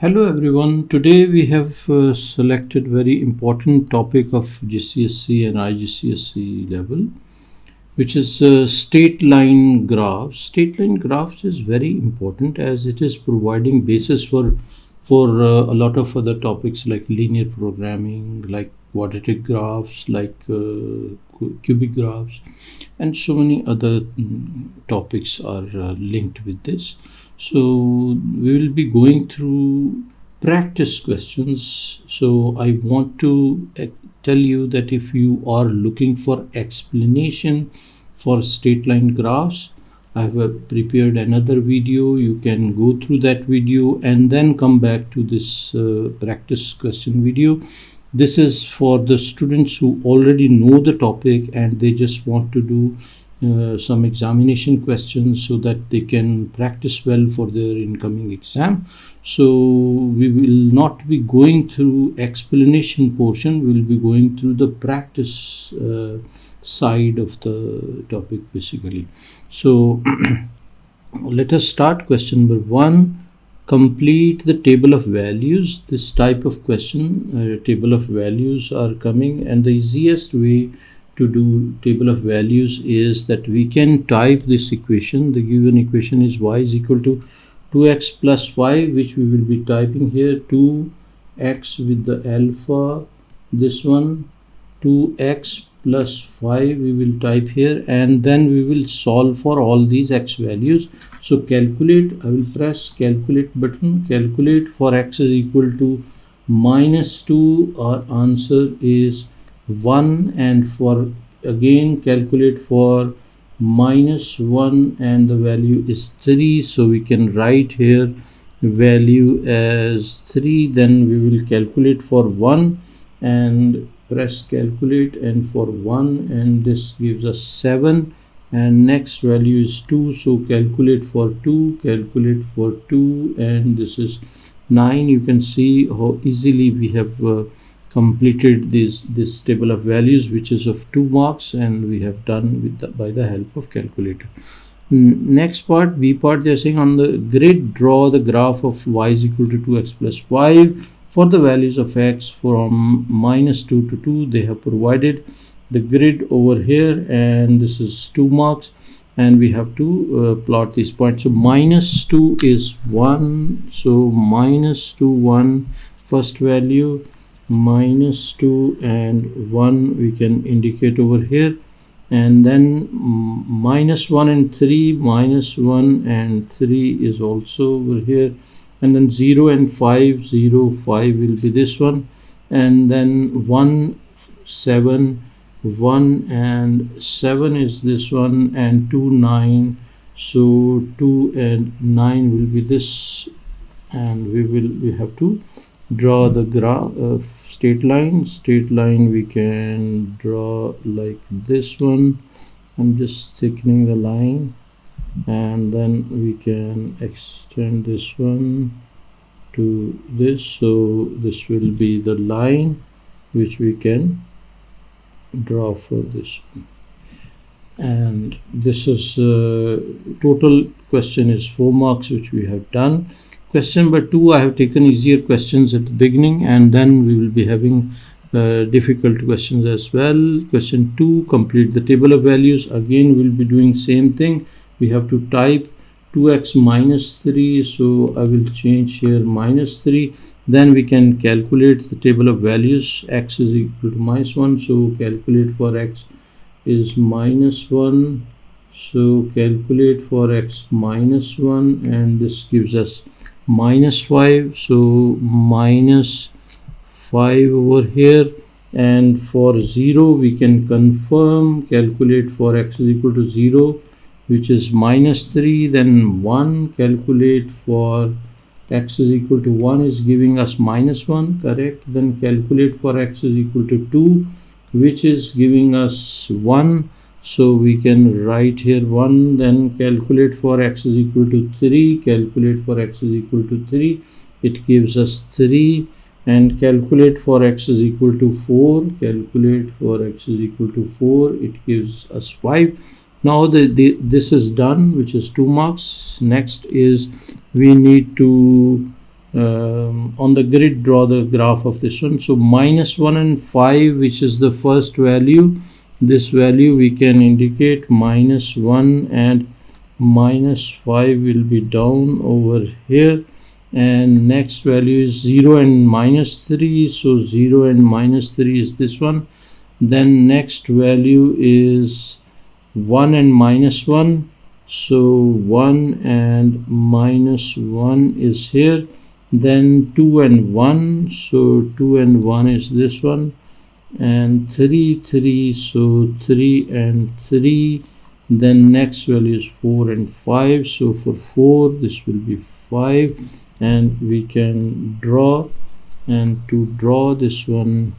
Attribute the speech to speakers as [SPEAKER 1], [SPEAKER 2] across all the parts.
[SPEAKER 1] Hello everyone. Today we have selected very important topic of GCSE and IGCSE level, which is state line graphs. State line graphs is very important as it is providing basis for a lot of other topics like linear programming, like quadratic graphs, like cubic graphs, and so many other topics are linked with this. So we will be going through practice questions. So I want to tell you that if you are looking for explanation for straight line graphs, I have prepared another video. You can go through that video and then come back to this practice question video. This is for the students who already know the topic and they just want to do some examination questions so that they can practice well for their incoming exam. So we will not be going through explanation portion, we will be going through the practice side of the topic basically. So let us start. Question number 1. Complete the table of values. This type of question, table of values are coming, and the easiest way to do table of values is that we can type this equation. The given equation is y is equal to 2x plus 5, which we will be typing here, 2x with the alpha, this one 2x plus 5 we will type here, and then we will solve for all these x values. So calculate, I will press calculate button, calculate. For x is equal to -2, our answer is 1, and for again calculate for -1 and the value is 3, so we can write here value as 3. Then we will calculate for 1 and press calculate, and for 1, and this gives us 7, and next value is 2, so calculate for 2, calculate for 2, and this is 9. You can see how easily we have completed this table of values, which is of 2 marks, and we have done with by the help of calculator. Next part, B part, they are saying on the grid draw the graph of y is equal to 2x plus 5 for the values of x from -2 to 2. They have provided the grid over here, and this is 2 marks, and we have to plot these points. So -2 is 1, so -2 1 first value, -2 and 1 we can indicate over here, and then -1 and 3, -1 and 3 is also over here, and then 0 and 5, 0 5 will be this one, and then 1 7, 1 and 7 is this one, and 2 9, so 2 and 9 will be this, and we have to draw the graph of straight line. We can draw like this one. I'm just thickening the line, and then we can extend this one to this, so this will be the line which we can draw for this one. And this is total question is 4 marks, which we have done. Question number 2, I have taken easier questions at the beginning, and then we will be having difficult questions as well. Question 2, complete the table of values. Again, we'll be doing same thing. We have to type 2x minus 3, so I will change here -3. Then we can calculate the table of values. X is equal to -1, so calculate for x is -1, so calculate for x -1, and this gives us -5, so -5 over here. And for 0 we can confirm, calculate for x is equal to 0, which is -3, then 1, calculate for x is equal to 1 is giving us -1, correct. Then calculate for x is equal to 2, which is giving us 1, so we can write here 1. Then calculate for x is equal to 3, calculate for x is equal to 3, it gives us 3. And calculate for x is equal to 4, calculate for x is equal to 4, it gives us 5. Now this is done, which is 2 marks. Next is we need to On the grid, draw the graph of this one. So -1 and 5, which is the first value, this value we can indicate -1 and -5 will be down over here, and next value is 0 and -3, so 0 and -3 is this one. Then next value is 1 and -1, so 1 and -1 is here. Then 2 and 1, so 2 and 1 is this one, and 3 3, so 3 and 3. Then next value is 4 and 5, so for 4 this will be 5, and we can draw, and to draw this one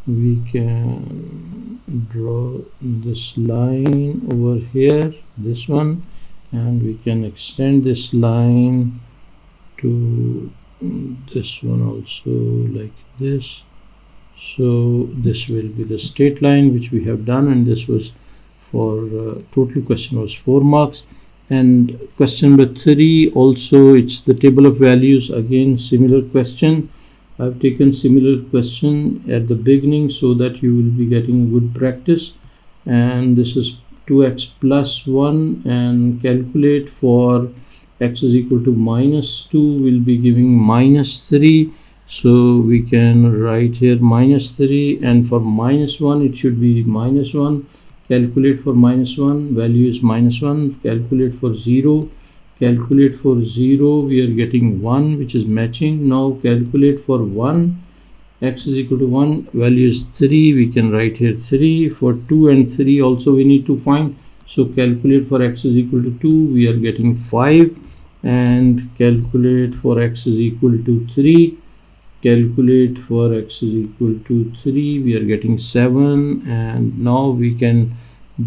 [SPEAKER 1] we can draw this line over here, this one, and we can extend this line to this one also, like this. So this will be the straight line which we have done, and this was for total question was 4 marks. And question number 3 also, it's the table of values, again similar question. I've taken similar question at the beginning so that you will be getting good practice. And this is 2x plus 1, and calculate for x is equal to -2 will be giving -3, so we can write here -3, and for -1 it should be -1. Calculate for -1, value is -1. Calculate for 0, calculate for 0, we are getting 1, which is matching. Now calculate for 1, x is equal to 1, value is 3, we can write here 3. For 2 and 3 also we need to find, so calculate for x is equal to 2, we are getting 5, and calculate for x is equal to 3, calculate for x is equal to 3, we are getting 7. And now we can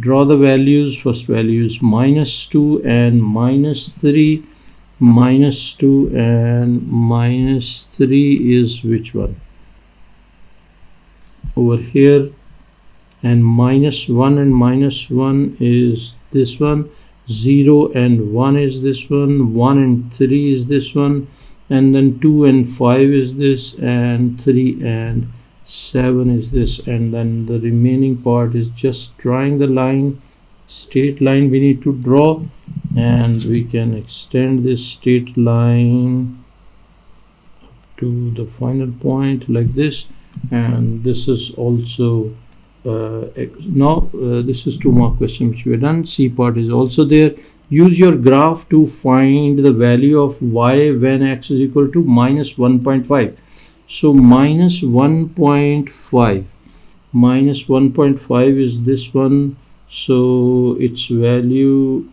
[SPEAKER 1] draw the values. First value is -2 and -3, -2 and -3 is which one? Over here. And -1 and -1 is this one, 0 and 1 is this one, 1 and 3 is this one, and then 2 and 5 is this, and 3 and 7 is this. And then the remaining part is just drawing the line, straight line we need to draw, and we can extend this straight line to the final point like this. And this is also this is 2 mark question which we have done. C part is also there. Use your graph to find the value of y when x is equal to -1.5. So -1.5 is this one, so its value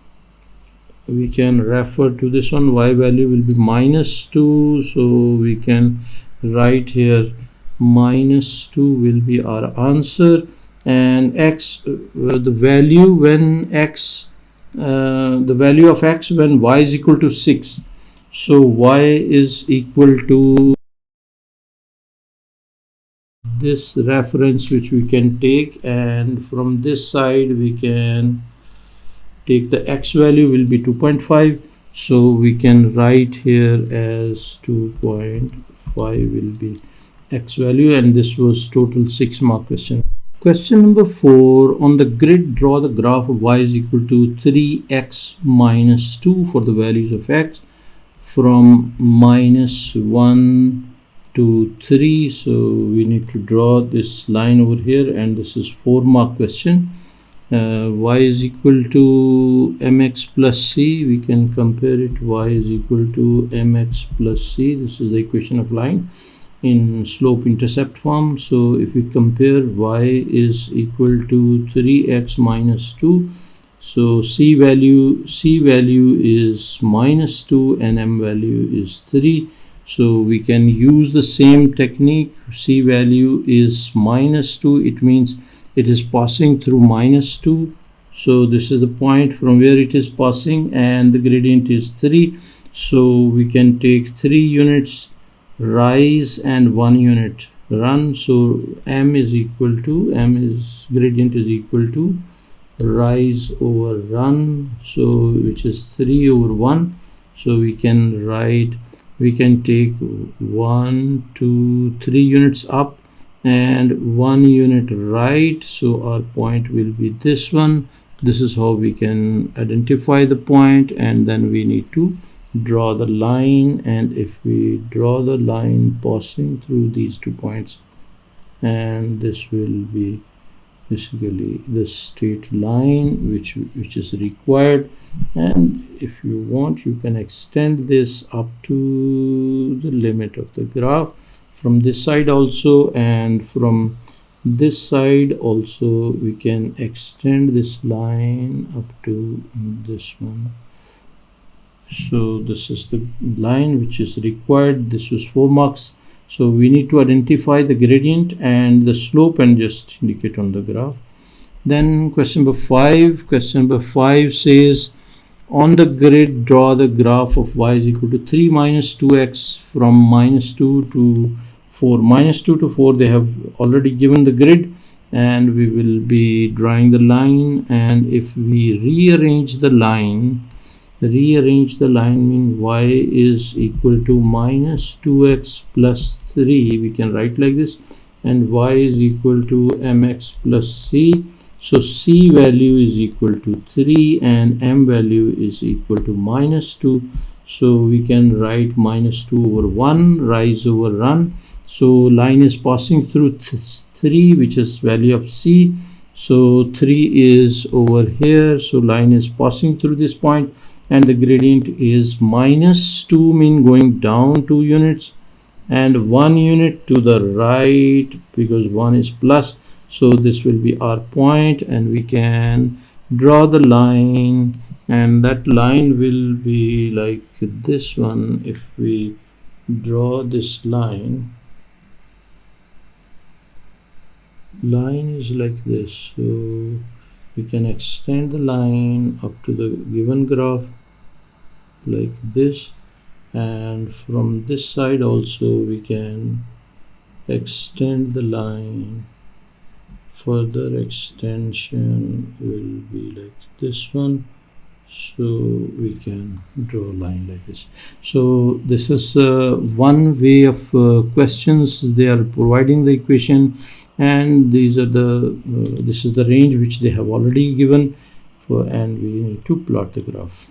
[SPEAKER 1] we can refer to this one. Y value will be -2, so we can write here -2 will be our answer. And x, the value when x, the value of x when y is equal to 6. So y is equal to this reference which we can take, and from this side we can take the x value will be 2.5, so we can write here as 2.5 will be x value. And this was total 6 mark question. Question number 4, on the grid draw the graph of y is equal to 3x minus 2 for the values of x from -1 to 3. So we need to draw this line over here, and this is 4 mark question. Y is equal to mx plus c, we can compare it, y is equal to mx plus c. This is the equation of line in slope intercept form. So if we compare, y is equal to 3x minus 2, so c value is -2 and m value is 3. So we can use the same technique. C value is -2, it means it is passing through -2, so this is the point from where it is passing, and the gradient is 3, so we can take 3 units rise and 1 unit run. So gradient is equal to rise over run, so which is 3 over 1. So we can write we can take 1, 2, 3 units up and 1 unit right. So our point will be this one. This is how we can identify the point, and then we need to draw the line. And if we draw the line passing through these 2 points, and this will be basically the straight line which is required. And if you want, you can extend this up to the limit of the graph from this side also, and from this side also we can extend this line up to this one. So this is the line which is required. This was 4 marks. So we need to identify the gradient and the slope and just indicate on the graph. Then question number 5. Question number 5 says, on the grid, draw the graph of y is equal to 3 minus 2x from minus 2 to 4. Minus 2 to 4, they have already given the grid, and we will be drawing the line. And if we rearrange the line mean y is equal to minus 2x plus 3, we can write like this, and y is equal to mx plus c. So c value is equal to 3 and m value is equal to minus 2. So we can write minus 2 over 1, rise over run. So line is passing through 3, which is value of c. So 3 is over here. So line is passing through this point, and the gradient is minus 2, mean going down 2 units, and 1 unit to the right because 1 is plus. So this will be our point, and we can draw the line, and that line will be like this one. If we draw this line is like this. So we can extend the line up to the given graph like this, and from this side also we can extend the line. Further extension will be like this one. So we can draw a line like this. So this is one way of questions. They are providing the equation, and these are the this is the range which they have already given for, and we need to plot the graph.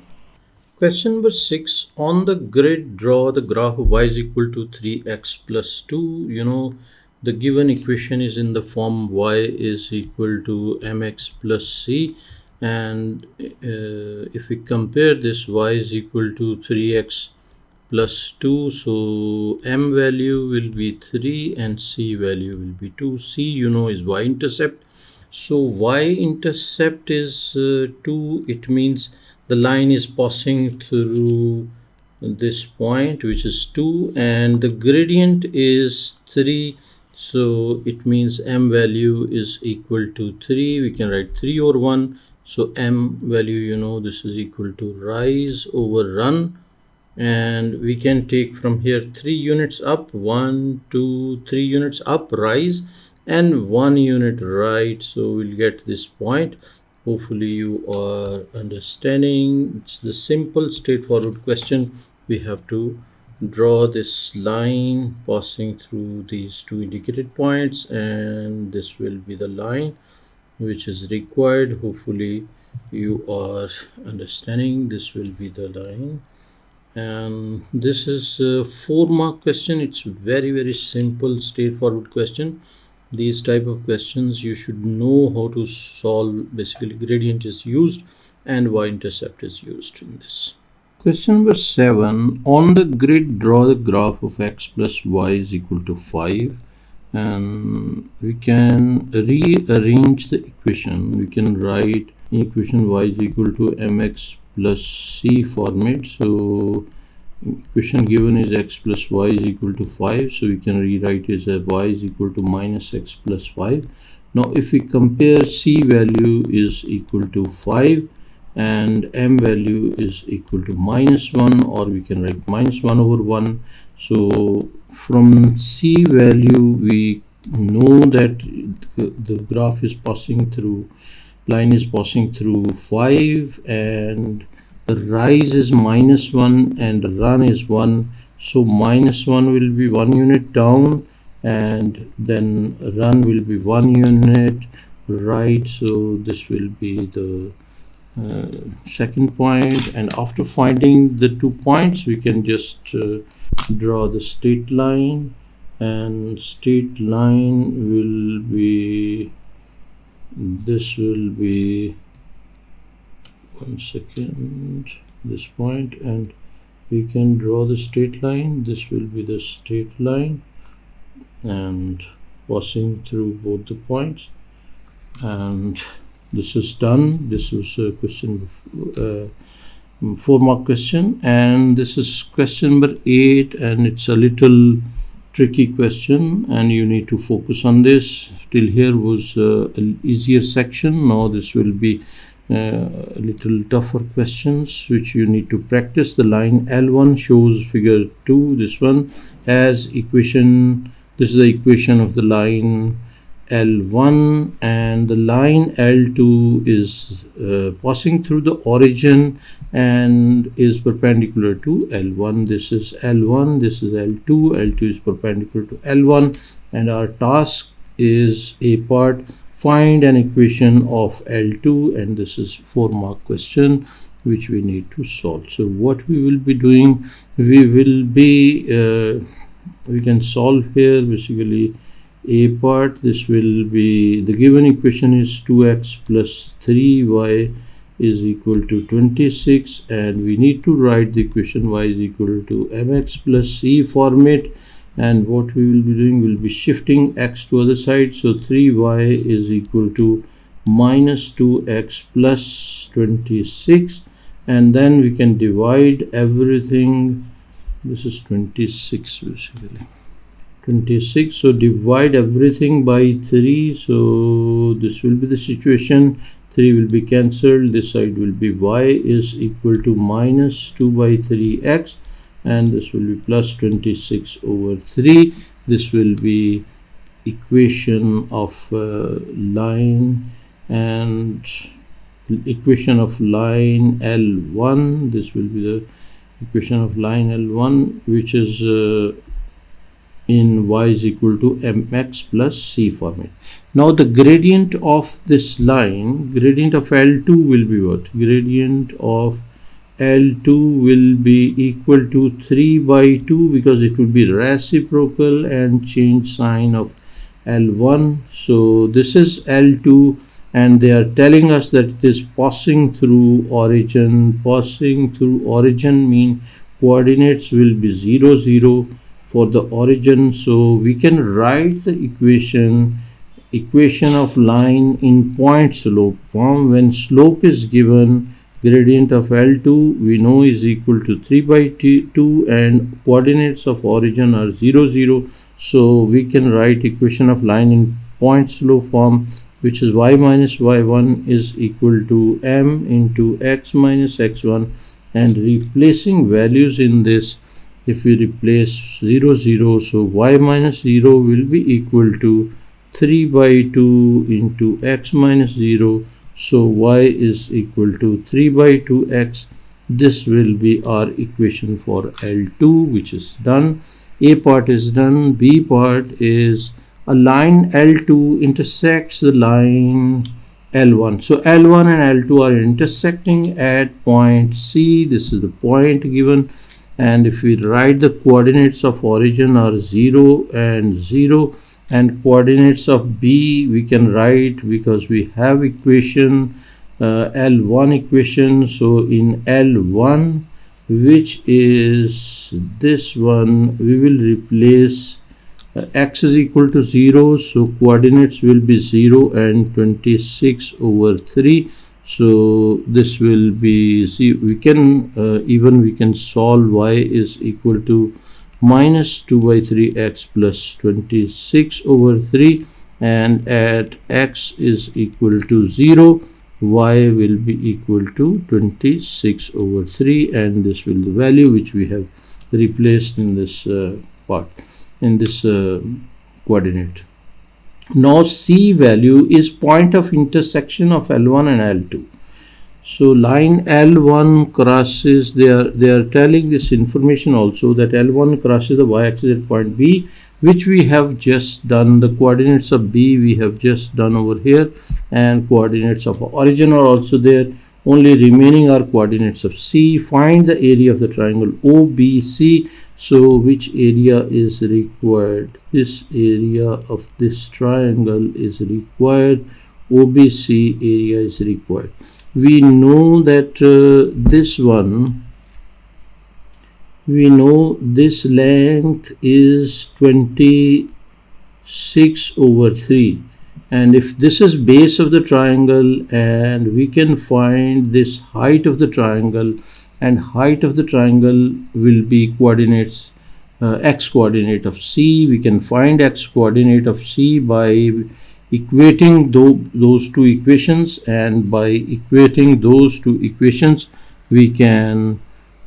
[SPEAKER 1] Question number 6. On the grid, draw the graph of y is equal to 3x plus 2. You know, the given equation is in the form y is equal to mx plus c, and if we compare this, y is equal to 3x plus 2, so m value will be 3 and c value will be 2. C, you know, is y-intercept. So y-intercept is 2. It means the line is passing through this point, which is 2, and the gradient is 3. So it means m value is equal to 3. We can write 3 over 1. So m value, you know, this is equal to rise over run. And we can take from here 3 units up, 1, 2, 3 units up, rise, and 1 unit right. So we'll get this point. Hopefully you are understanding. It's the simple straightforward question. We have to draw this line passing through these 2 indicated points, and this will be the line which is required. Hopefully you are understanding. This will be the line, and this is a 4-mark question. It's very simple straightforward question. These type of questions you should know how to solve. Basically, gradient is used and y-intercept is used in this. Question number 7. On the grid, draw the graph of x plus y is equal to 5. And we can rearrange the equation. We can write equation y is equal to mx plus c format. So equation given is x plus y is equal to 5. So we can rewrite it as y is equal to minus x plus 5. Now if we compare, c value is equal to 5 and m value is equal to minus 1, or we can write minus 1 over 1. So from c value we know that the graph is passing through, line is passing through 5, and the rise is minus 1 and the run is 1. So -1 will be 1 unit down, and then run will be 1 unit right. So this will be the second point, and after finding the 2 points, we can just draw the straight line, and straight line will be, this will be, one second, this point, and we can draw the straight line. This will be the straight line and passing through both the points, and this is done. This was a question, 4-mark question, and this is question number 8, and it's a little tricky question, and you need to focus on this. Till here was an easier section. Now this will be a little tougher questions which you need to practice. The line L1 shows figure 2, this one, as equation. This is the equation of the line L1, and the line L2 is passing through the origin and is perpendicular to L1. This is L1, this is L2. L2 is perpendicular to L1, and our task is a part, find an equation of L2, and this is 4-mark question which we need to solve. So what we will be doing, we will be we can solve here basically a part. This will be, the given equation is 2x plus 3y is equal to 26, and we need to write the equation y is equal to mx plus c format. And what we will be doing, will be shifting x to other side. So 3y is equal to minus 2x plus 26, and then we can divide everything. This is 26 basically, 26. So divide everything by 3. So this will be the situation. 3 will be cancelled. This side will be y is equal to minus 2 by 3x, and this will be plus 26 over 3. This will be equation of line, and equation of line L1. This will be the equation of line L1, which is in y is equal to mx plus c format. Now the gradient of this line, gradient of L2 will be what? Gradient of L2 will be equal to 3 by 2, because it will be reciprocal and change sign of L1. So this is L2, and they are telling us that it is passing through origin. Passing through origin mean coordinates will be 0, 0 for the origin. So we can write the equation of line in point slope form. When slope is given, gradient of L2 we know is equal to 3 by 2, and coordinates of origin are 0, 0. So we can write equation of line in point slope form, which is y minus y1 is equal to m into x minus x1, and replacing values in this, if we replace 0, 0, so y minus 0 will be equal to 3 by 2 into x minus 0. So y is equal to 3 by 2x. This will be our equation for L2, which is done. A part is done. B part is a line L2 intersects the line L1. So L1 and L2 are intersecting at point C. This is the point given, and if we write the coordinates of origin are 0 and 0, and coordinates of B we can write, because we have equation L1 equation. So in L1, which is this one, we will replace x is equal to 0, so coordinates will be 0 and 26 over 3. So this will be, see, we can we can solve y is equal to minus 2 by 3x plus 26 over 3, and at x is equal to 0, y will be equal to 26 over 3, and this will be the value which we have replaced in this part, in this coordinate. Now C value is point of intersection of L1 and L2. So line L1 crosses, they are telling this information also, that L1 crosses the y-axis at point B, which we have just done. The coordinates of B we have just done over here, and coordinates of origin are also there. Only remaining are coordinates of C. Find the area of the triangle OBC. So which area is required? This area of this triangle is required. OBC area is required. We know that we know this length is 26/3, and if this is base of the triangle, and we can find this height of the triangle, and height of the triangle will be coordinates x coordinate of C. We can find x coordinate of C by equating those two equations, and by equating those two equations we can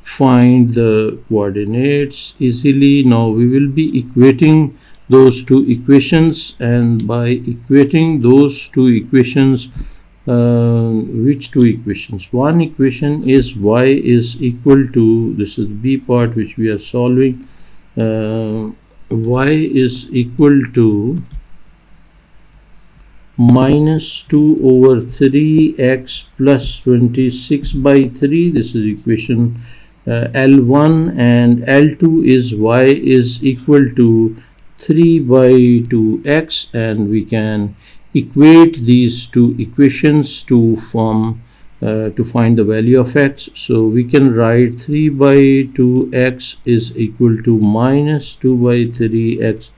[SPEAKER 1] find the coordinates easily. Now we will be equating those two equations, and by equating those two equations, which two equations? One equation is y is equal to, this is the B part which we are solving, y is equal to -2/3x plus 26/3. This is equation L1, and L2 is y is equal to 3/2x, and we can equate these two equations to form to find the value of x. So we can write 3/2x is equal to -2/3x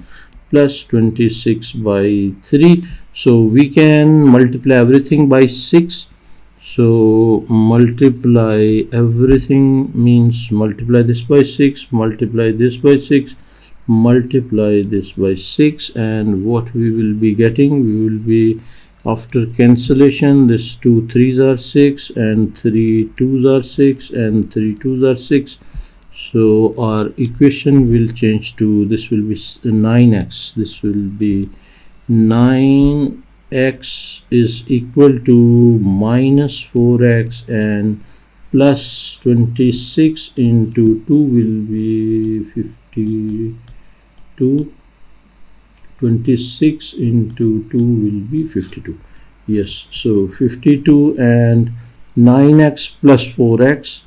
[SPEAKER 1] plus 26/3. So we can multiply everything by 6. So multiply everything means multiply this by 6, multiply this by 6, multiply this by 6, and what we will be getting, we will be, after cancellation, this 2 3s are 6, and 3 2s are 6, and 3 2s are 6. So our equation will change to, this will be 9x. This will be 9x is equal to -4x, and plus 26 into 2 will be 52. 26 into 2 will be 52. Yes, so 52, and 9x plus 4x,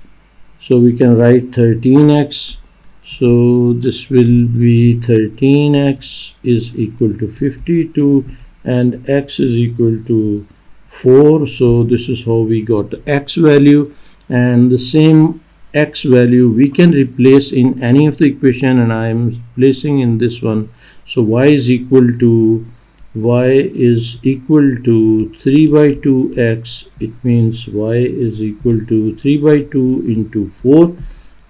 [SPEAKER 1] so we can write 13x. So this will be 13x is equal to 52, and x is equal to 4. So this is how we got the x value, and the same x value we can replace in any of the equation, and I am placing in this one. So y is equal to 3/2x. It means y is equal to 3/2 into 4.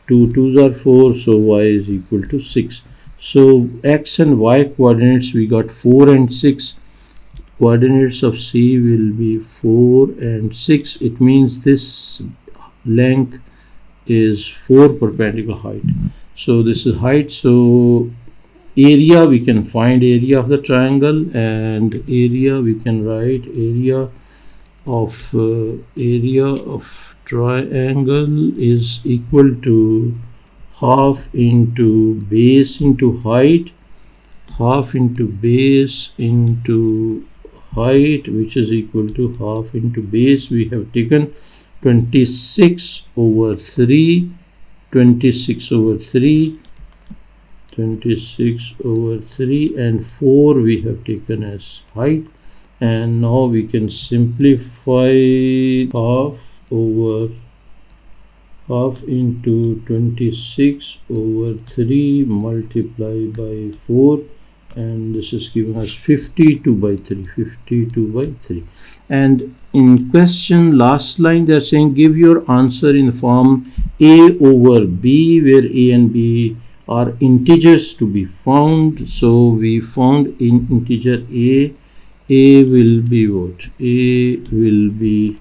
[SPEAKER 1] 2 2s are 4, so y is equal to 6. So x and y coordinates we got 4 and 6. Coordinates of C will be 4 and 6. It means this length is 4 perpendicular height. So this is height. So area, we can find area of the triangle, and area we can write area of triangle is equal to half into base into height, half into base into height, which is equal to half into base. We have taken 26/3, 26/3, 26/3, and 4 we have taken as height. And now we can simplify half into 26/3 multiplied by 4, and this is giving us 52/3, 52/3. And in question last line they are saying give your answer in the form a over b, where a and b are integers to be found. So we found in integer a will be what? A will be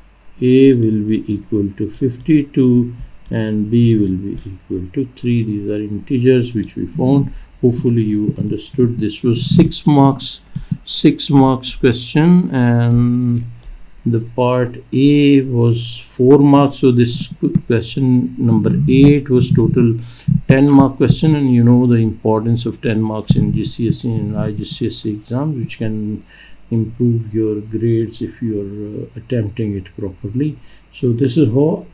[SPEAKER 1] equal to 52, and b will be equal to 3. These are integers which we found. Hopefully you understood. This was 6 marks question, and The part A was 4 marks, so this question number 8 was total 10 mark question, and you know the importance of 10 marks in GCSE and IGCSE exams, which can improve your grades if you are attempting it properly. So this is how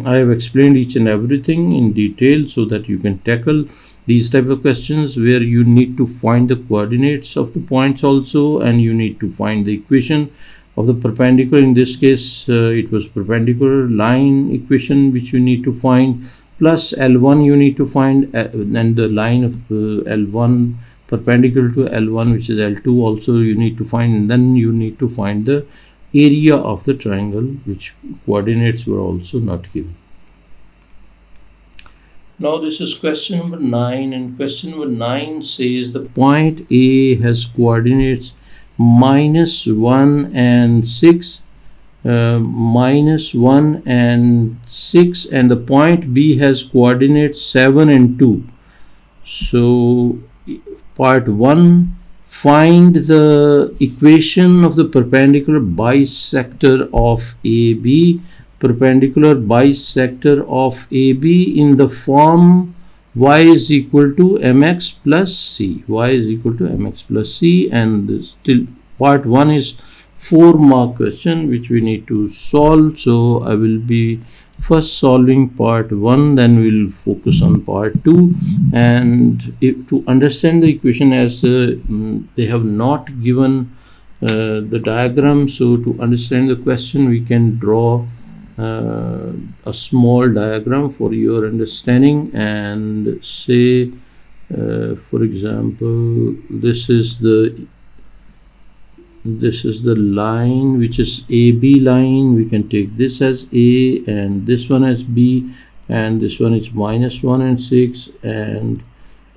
[SPEAKER 1] I have explained each and everything in detail so that you can tackle these type of questions where you need to find the coordinates of the points also, and you need to find the equation of the perpendicular. In this case it was perpendicular line equation which you need to find, plus L1 you need to find, and the line of L1 perpendicular to L1, which is L2, also you need to find, and then you need to find the area of the triangle, which coordinates were also not given. Now this is question number 9, and question number 9 says the point A has coordinates -1 and 6, -1 and 6, and the point B has coordinates 7 and 2. So part 1, find the equation of the perpendicular bisector of AB. Perpendicular bisector of AB in the form y is equal to mx plus c. Y is equal to mx plus c, and still part 1 is 4 mark question which we need to solve. So I will be first solving part 1, then we'll focus on part 2. And to understand the equation, as they have not given the diagram, so to understand the question we can draw a small diagram for your understanding, and say for example this is the line which is AB line. We can take this as A and this one as B, and this one is -1 and 6, and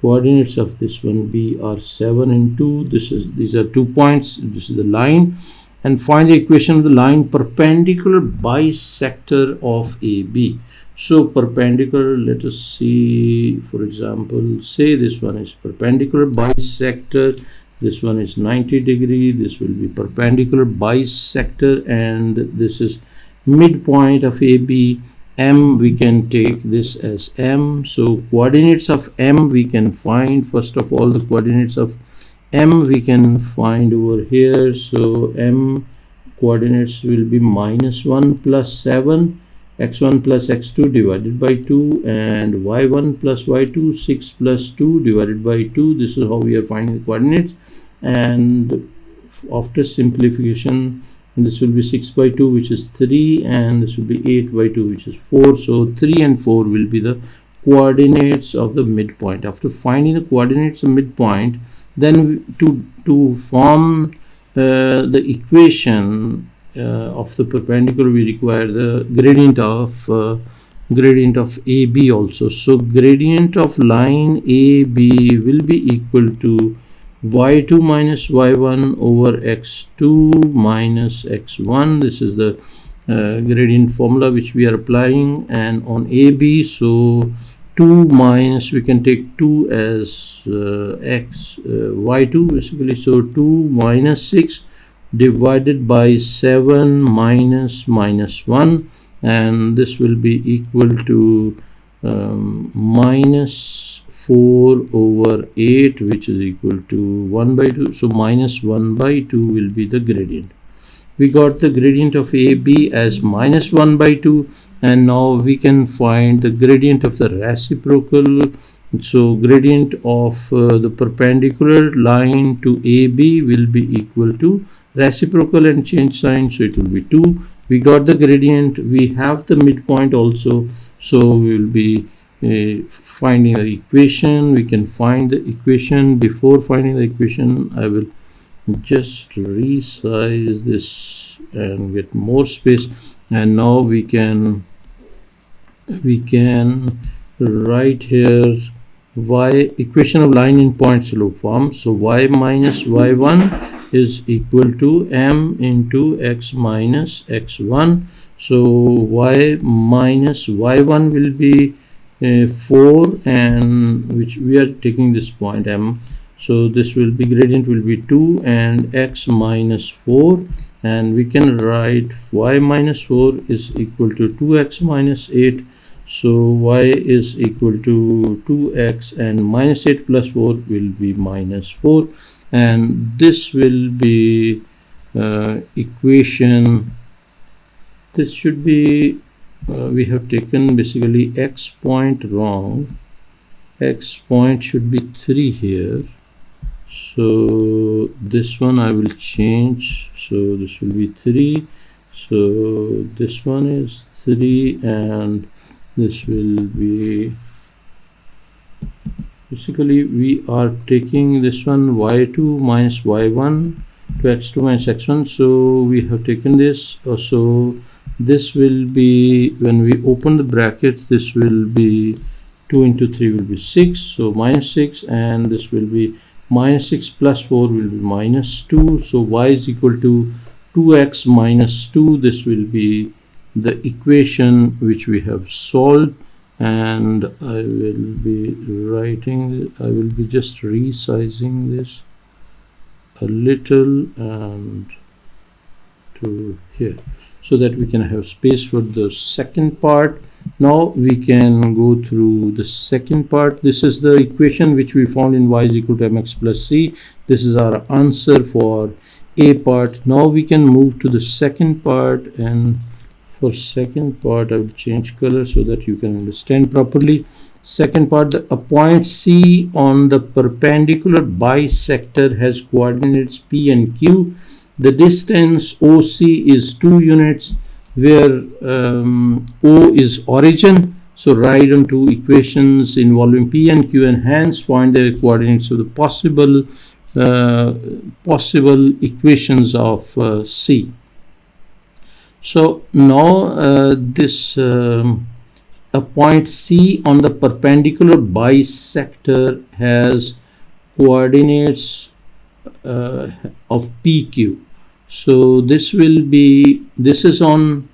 [SPEAKER 1] coordinates of this one B are 7 and 2. These are 2 points. This is the line, and find the equation of the line perpendicular bisector of AB. So perpendicular, let us see, for example, say this one is perpendicular bisector, this one is 90 degree, this will be perpendicular bisector, and this is midpoint of AB. M, we can take this as M. So coordinates of M we can find. First of all, the coordinates of M we can find over here. So M coordinates will be -1 plus 7, x1 plus x2 divided by 2, and y1 plus y2, 6 plus 2 divided by 2. This is how we are finding the coordinates, and after simplification this will be 6 by 2, which is 3, and this will be 8 by 2, which is 4. So 3 and 4 will be the coordinates of the midpoint. After finding the coordinates of midpoint, then to form the equation of the perpendicular, we require the gradient of AB also. So gradient of line AB will be equal to y2 minus y1 over x2 minus x1. This is the gradient formula which we are applying, and on AB, so 2 minus, we can take 2 as y2 basically, so 2 minus 6 divided by 7 minus -1, and this will be equal to minus 4 over 8, which is equal to 1 by 2. So minus 1 by 2 will be the gradient. We got the gradient of AB as minus 1 by 2, and now we can find the gradient of the reciprocal. So gradient of the perpendicular line to AB will be equal to reciprocal and change sign, so it will be 2. We got the gradient, we have the midpoint also, so we will be finding the equation. We can find the equation. Before finding the equation, I will just resize this and get more space, and now we can write here y equation of line in point slope form. So y minus y1 is equal to m into x minus x1. So y minus y1 will be 4, and which we are taking this point m, so this will be gradient will be 2, and x minus 4, and we can write y minus 4 is equal to 2x minus 8. So y is equal to 2x, and minus 8 plus 4 will be minus 4, and this will be equation. This should be we have taken basically x point wrong. X point should be 3 here, so this one I will change. So this will be 3, so this one is 3, and this will be basically we are taking this one y2 minus y1 to x2 minus x1. So we have taken this. So this will be, when we open the bracket, this will be 2 into 3 will be 6, so minus 6, and this will be minus 6 plus 4 will be minus 2. So y is equal to 2x minus 2. This will be the equation which we have solved, and I will be writing, I will be just resizing this a little and to here, so that we can have space for the second part. Now we can go through the second part. This is the equation which we found in y is equal to mx plus c. This is our answer for a part. Now we can move to the second part, and for second part I will change color so that you can understand properly. Second part, a point C on the perpendicular bisector has coordinates P and Q. The distance OC is 2 units, where O is origin. So write on two equations involving P and Q, and hence find the coordinates of the possible equations of C. So now this a point C on the perpendicular bisector has coordinates of PQ. So this will be, this is on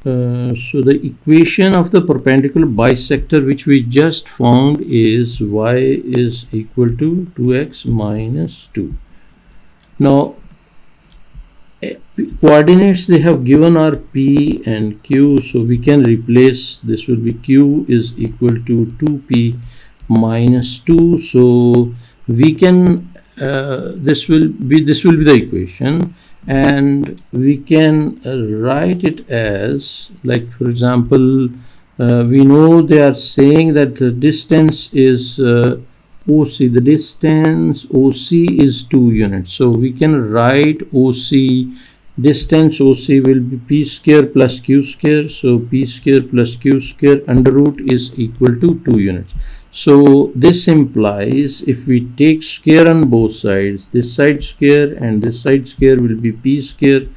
[SPEAKER 1] so the equation of the perpendicular bisector which we just found is y is equal to 2x minus 2. Now coordinates they have given are P and Q, so we can replace. This will be Q is equal to 2P minus 2. So we can this will be the equation, and we can write it as, like, for example, we know they are saying that the distance is OC. The distance OC is 2 units. So we can write OC, distance OC will be P square plus Q square. So P square plus Q square under root is equal to 2 units. So this implies if we take square on both sides, this side square and this side square will be P square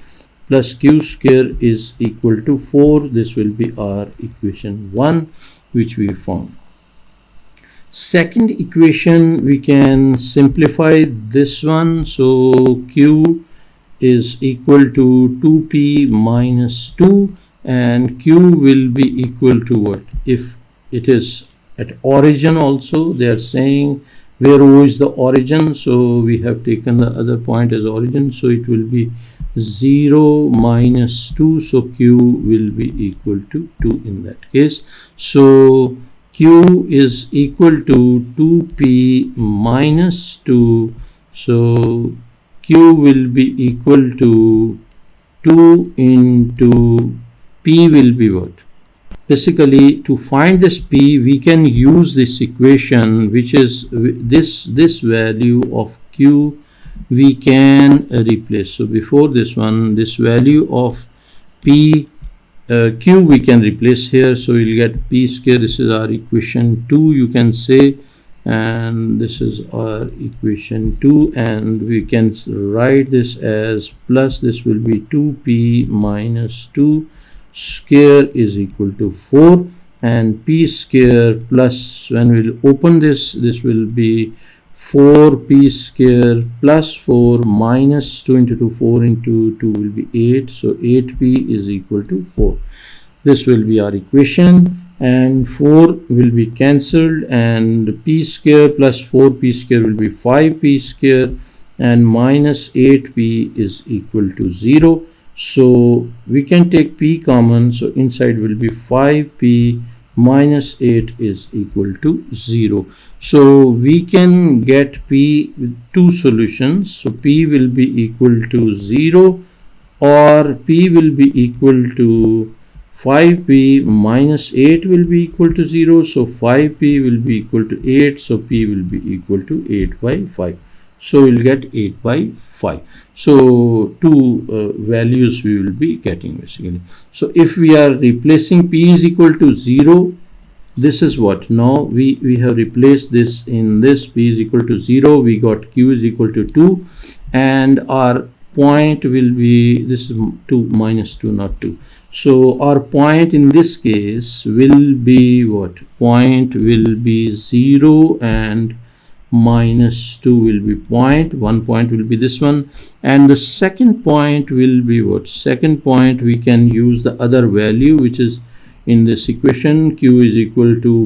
[SPEAKER 1] plus Q square is equal to 4. This will be our equation 1 which we found. Second equation, we can simplify this one. So Q is equal to 2P minus 2, and Q will be equal to what? If it is at origin also, they are saying where O is the origin, so we have taken the other point as origin, so it will be 0 minus 2, so Q will be equal to 2 in that case. So Q is equal to 2P minus 2, so Q will be equal to 2 into P will be what? Basically, to find this P, we can use this equation, which is this value of Q we can replace. So before this one, this value of P Q we can replace here. So we'll get P square. This is our equation 2, you can say, and this is our equation 2, and we can write this as plus, this will be 2P minus 2 square is equal to 4, and P square plus, when we'll open this, this will be 4P square plus 4 minus 2 into 2, 4 into 2 will be 8, so 8P is equal to 4. This will be our equation, and 4 will be cancelled, and P square plus 4P square will be 5P square, and minus 8p is equal to 0. So we can take p common, so inside will be 5p minus 8 is equal to 0. So we can get p with two solutions. So p will be equal to 0 or p will be equal to 5p minus 8 will be equal to 0. So 5p will be equal to 8. So p will be equal to 8 by 5. So we'll get 8 by 5. So two values we will be getting basically. So if we are replacing p is equal to 0, this is what now we have replaced this in this. P is equal to 0, we got q is equal to 2, and our point will be, this is 2 minus 2, not 2. So our point in this case will be what? Point will be 0 and minus 2 will be point. One point will be this one, and the second point will be what? Second point we can use the other value which is in this equation. Q is equal to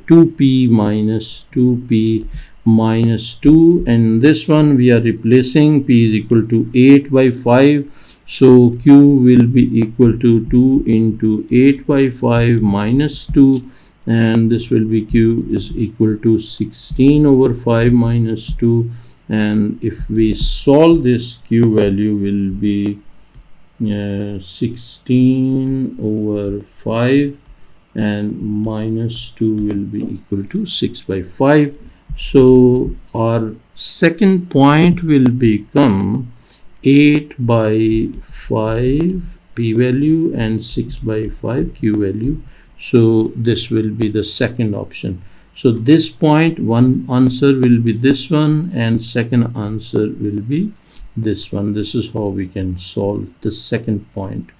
[SPEAKER 1] 2p minus 2p minus 2, and this one we are replacing. P is equal to 8 by 5. So q will be equal to 2 into 8 by 5 minus 2, and this will be q is equal to 16 over 5 minus 2. And if we solve this, q value will be 16 over 5 and minus 2 will be equal to 6 by 5. So our second point will become 8 by 5 p value and 6 by 5 q value. So this will be the second option. So this point, one answer will be this one and second answer will be this one. This is how we can solve the second point.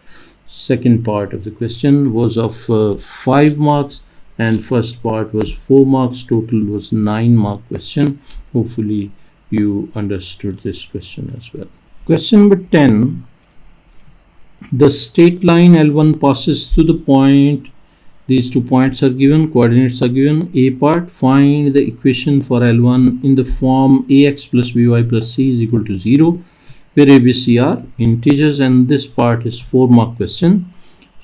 [SPEAKER 1] Second part of the question was of 5 marks and first part was 4 marks. Total was 9 mark question. Hopefully you understood this question as well. Question number 10. The straight line L1 passes through the point. These 2 points are given, coordinates are given. A part, find the equation for L1 in the form ax plus by plus c is equal to 0, where a, b, c are integers, and this part is 4 mark question.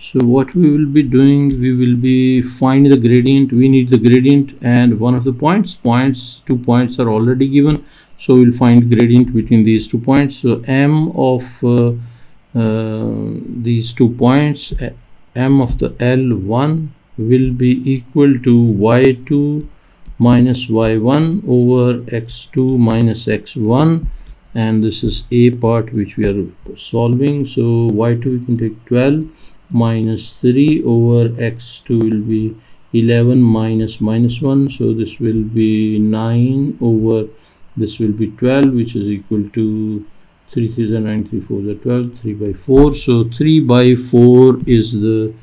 [SPEAKER 1] So what we will be doing, we will be finding the gradient. We need the gradient and one of the points. 2 points are already given. So we'll find gradient between these 2 points. So m of these 2 points, m of the L1 will be equal to y2 minus y1 over x2 minus x1, and this is a part which we are solving. So y2 we can take 12 minus 3 over x2 will be 11 minus minus 1. So this will be 9 over this will be 12, which is equal to 3 3 is 9, 3 4 is 12, 3 by 4. So 3 by 4 is the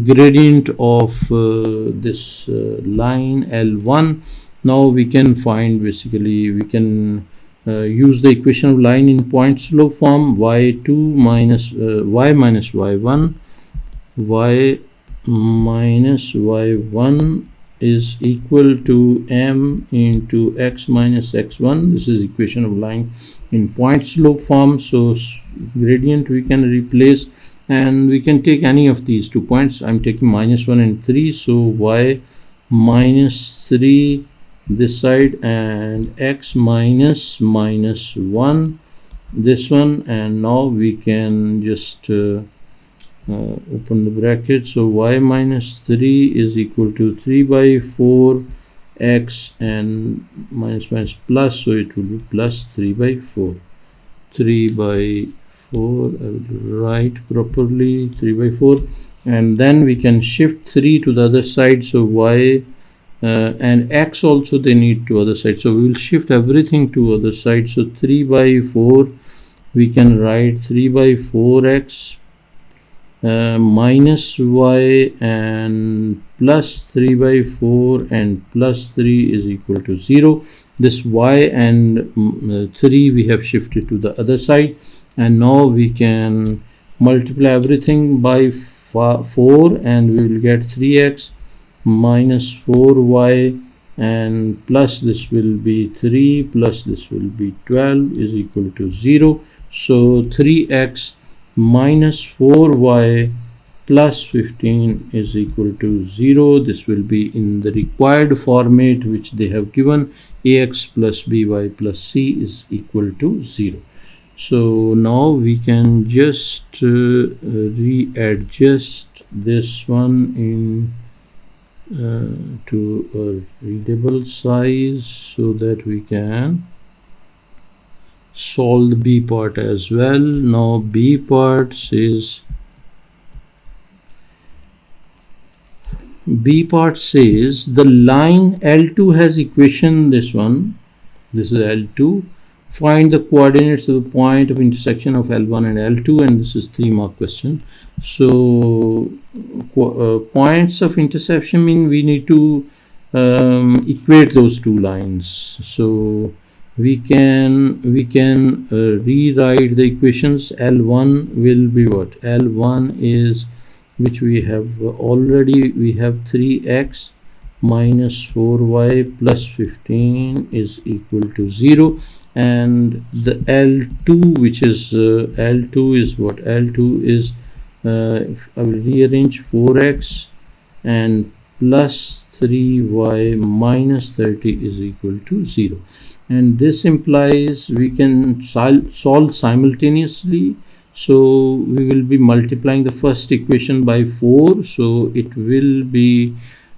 [SPEAKER 1] gradient of this line L1. Now we can find, basically we can use the equation of line in point slope form. y2 minus y minus y1, y minus y1 is equal to m into x minus x1. This is equation of line in point slope form. So gradient we can replace and we can take any of these 2 points. I'm taking minus 1 and 3. So y minus 3 this side and x minus minus 1 this one, and now we can just open the bracket. So y minus 3 is equal to 3 by 4 x and minus minus plus, so it will be plus 3 by 4. 3 by 4, I will write properly 3 by 4, and then we can shift 3 to the other side. So y and x also they need to other side, so we will shift everything to other side. So 3 by 4 we can write 3 by 4x minus y and plus 3 by 4 and plus 3 is equal to 0. This y and 3 we have shifted to the other side, and now we can multiply everything by 4 and we will get 3x minus 4y and plus this will be 3 plus this will be 12 is equal to 0. So 3x minus 4y plus 15 is equal to 0. This will be in the required format which they have given. Ax plus by plus c is equal to 0. So now we can just readjust this one in to a readable size so that we can solve the b part as well. Now b part says the line L2 has equation, this one, this is L2. Find the coordinates of the point of intersection of L1 and L2, and this is 3-mark question. So points of intersection mean we need to equate those two lines. So we can rewrite the equations. L1 will be what? L1 is, which we have already, we have 3x minus 4y plus 15 is equal to 0, and the L2, which is L2 is what? L2 is if I will rearrange 4x and plus 3y minus 30 is equal to 0, and this implies we can solve simultaneously. So we will be multiplying the first equation by 4, so it will be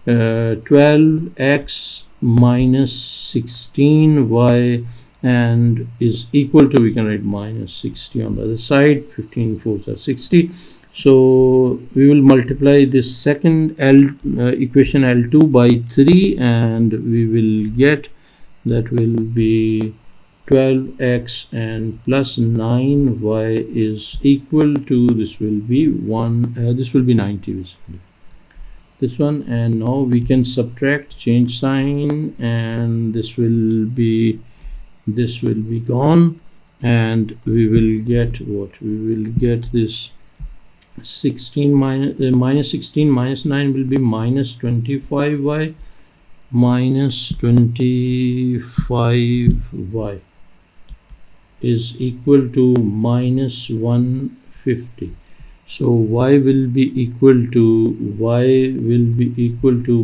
[SPEAKER 1] 12x minus 16y and is equal to, we can write minus 60 on the other side, 15 4s are 60. So we will multiply this second equation L2 by 3, and we will get, that will be 12x and plus 9y is equal to, this will be 90 basically, this one. And now we can subtract, change sign, and this will be gone, and we will get what? We will get this 16 minus 16 minus 9 will be minus 25y minus 25y is equal to minus 150. So y will be equal to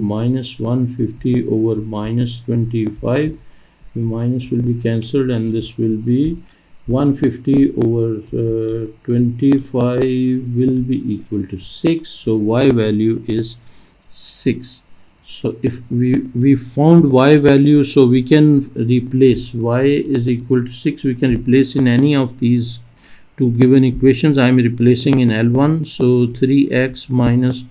[SPEAKER 1] minus 150 over minus 25. The minus will be cancelled, and this will be 150 over 25 will be equal to 6. So y value is 6. So if we found y value, so we can replace y is equal to 6. We can replace in any of these two given equations. I am replacing in L1. So 3x minus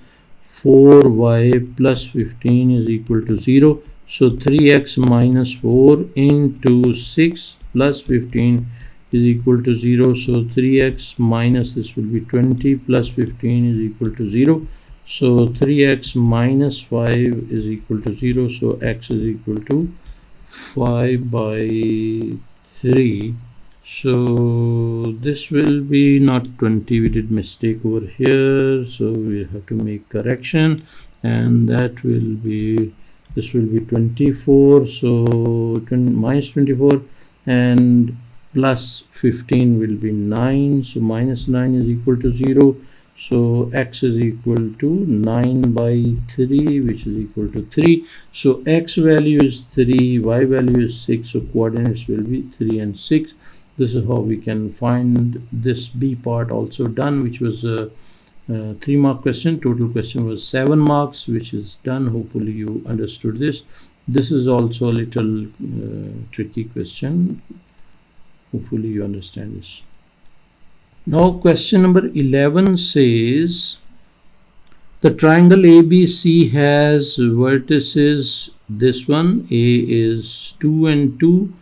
[SPEAKER 1] 4y plus 15 is equal to 0. So 3x minus 4 into 6 plus 15 is equal to 0. So 3x minus this will be 20 plus 15 is equal to 0. So 3x minus 5 is equal to 0. So x is equal to 5 by 3. So this will be not 20. We did mistake over here. So we have to make correction, and that will be, this will be 24. So minus 24 and plus 15 will be 9. So minus 9 is equal to 0. So x is equal to 9 by 3, which is equal to 3. So x value is 3, y value is 6. So coordinates will be 3 and 6. This is how we can find this b part also done, which was a 3-mark question. Total question was 7 marks, which is done. Hopefully you understood this. This is also a little tricky question. Hopefully you understand this. Now question number 11 says the triangle ABC has vertices, this one A is 2 and 2,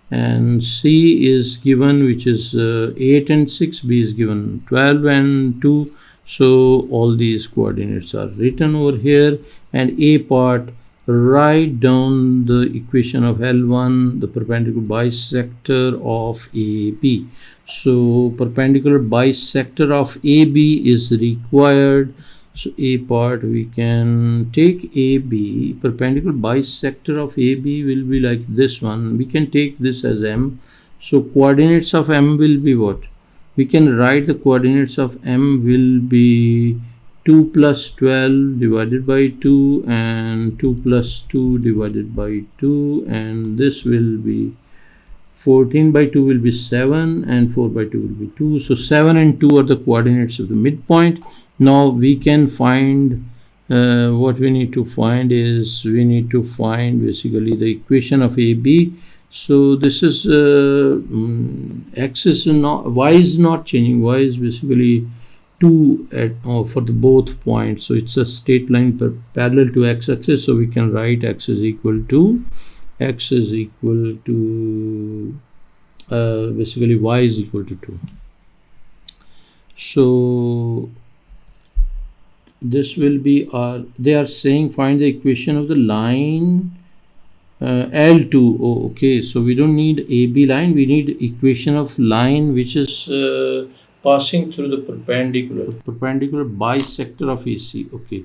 [SPEAKER 1] and C is given, which is 8 and 6, B is given 12 and 2. So all these coordinates are written over here, and A part, write down the equation of L1, the perpendicular bisector of AB. So perpendicular bisector of AB is required. So A part, we can take AB, perpendicular bisector of AB will be like this one. We can take this as M. So coordinates of M will be what? We can write the coordinates of M will be 2 plus 12 divided by 2 and 2 plus 2 divided by 2, and this will be 14 by 2 will be 7 and 4 by 2 will be 2. So 7 and 2 are the coordinates of the midpoint. Now we can find what we need to find is we need to find basically the equation of AB. So this is x is not, y is not changing, y is basically 2 at for the both points. So it's a straight line parallel to x-axis. So we can write x is equal to basically y is equal to 2. So this will be our, they are saying find the equation of the line L2. Oh, okay, so we don't need AB line, we need equation of line which is passing through the perpendicular bisector of AC. Okay,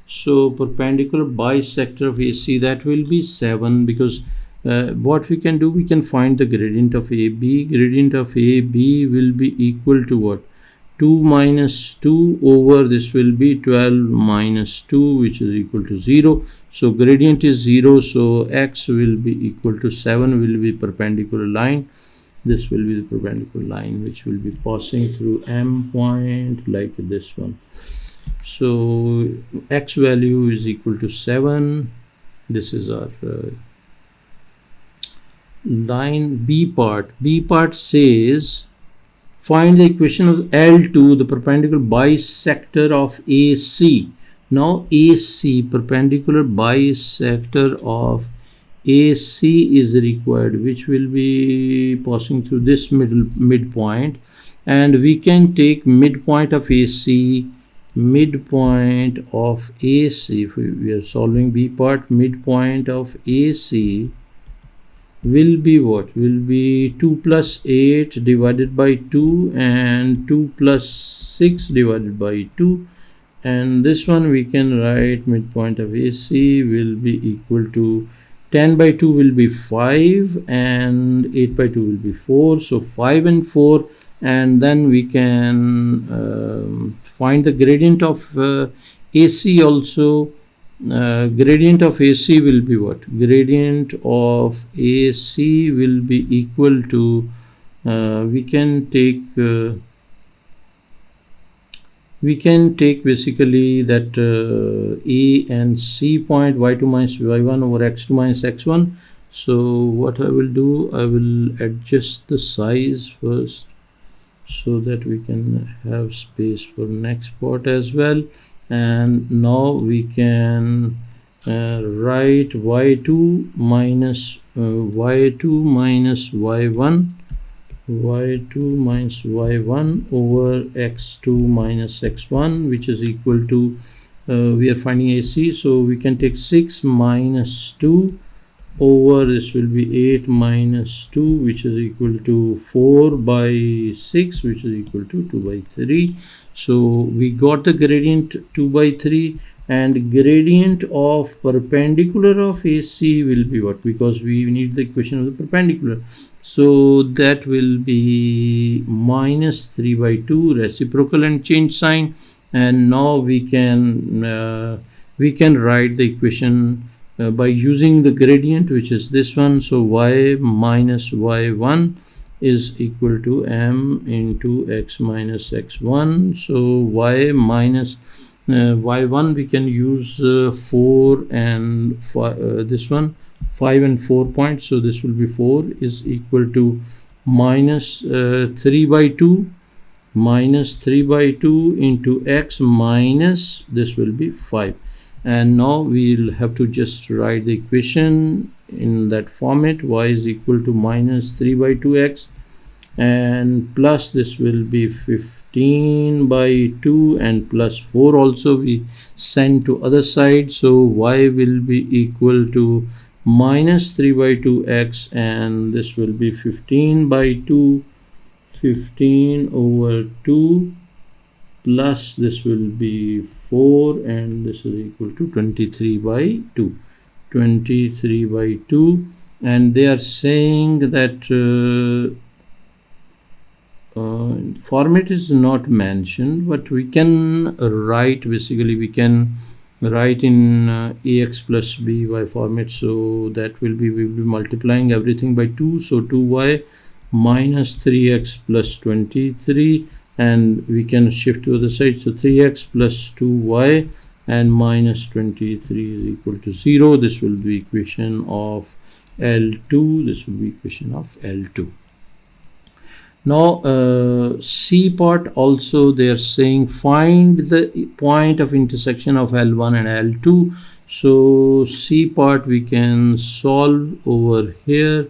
[SPEAKER 1] so perpendicular bisector of AC, that will be 7, because what we can do, we can find the gradient of AB. Gradient of AB will be equal to what? 2 minus 2 over this will be 12 minus 2, which is equal to 0. So gradient is 0, so x will be equal to 7 will be perpendicular line. This will be the perpendicular line which will be passing through M point like this one. So x value is equal to 7. This is our line. B part says find the equation of L2, the perpendicular bisector of AC. Now AC, perpendicular bisector of AC is required, which will be passing through this midpoint, and we can take midpoint of AC. If we are solving B part, midpoint of AC will be what? Will be 2 plus 8 divided by 2 and 2 plus 6 divided by 2, and this one we can write midpoint of AC will be equal to 10 by 2 will be 5 and 8 by 2 will be 4. So 5 and 4, and then we can find the gradient of AC also. Gradient of AC will be what? Gradient of AC will be equal to we can take basically that A and C point, y2 minus y1 over x2 minus x1. So what I will do, I will adjust the size first so that we can have space for next part as well. And now we can write y2 minus y1 over x2 minus x1, which is equal to we are finding AC, so we can take 6 minus 2 over this will be 8 minus 2, which is equal to 4 by 6, which is equal to 2 by 3. So we got the gradient 2 by 3, and gradient of perpendicular of AC will be what? Because we need the equation of the perpendicular. So that will be minus 3 by 2, reciprocal and change sign. And now we can write the equation by using the gradient, which is this one. So y minus y1 is equal to m into x minus x1. So y minus y1 we can use 4 and this one 5 and 4 points. So this will be 4 is equal to minus 3 by 2 into x minus this will be 5. And now we'll have to just write the equation in that format. Y is equal to minus 3 by 2x and plus this will be 15 by 2 and plus 4 also we send to other side. So y will be equal to minus 3 by 2x and this will be 15 by 2, 15 over 2 plus this will be 4, and this is equal to 23 by 2. 23 by 2, and they are saying that format is not mentioned, but we can write, basically we can write in ax plus by format. So that will be, we will be multiplying everything by 2, so 2y minus 3x plus 23, and we can shift to the side, so 3x plus 2y and minus 23 is equal to 0. This will be equation of L2. This will be equation of L2. Now C part also, they are saying find the point of intersection of L1 and L2. So C part we can solve over here.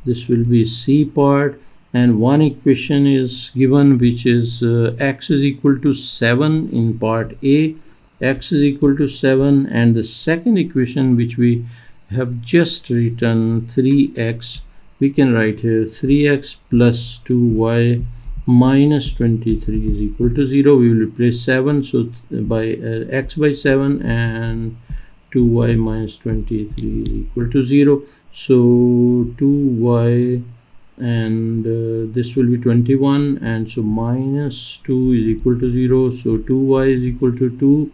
[SPEAKER 1] This will be C part, and one equation is given, which is x is equal to 7 in part A. X is equal to 7, and the second equation which we have just written, 3x, we can write here 3x plus 2y minus 23 is equal to 0. We will replace 7, so by x by 7, and 2y minus 23 is equal to 0. So 2y, and this will be 21, and so minus 2 is equal to 0. So 2y is equal to 2,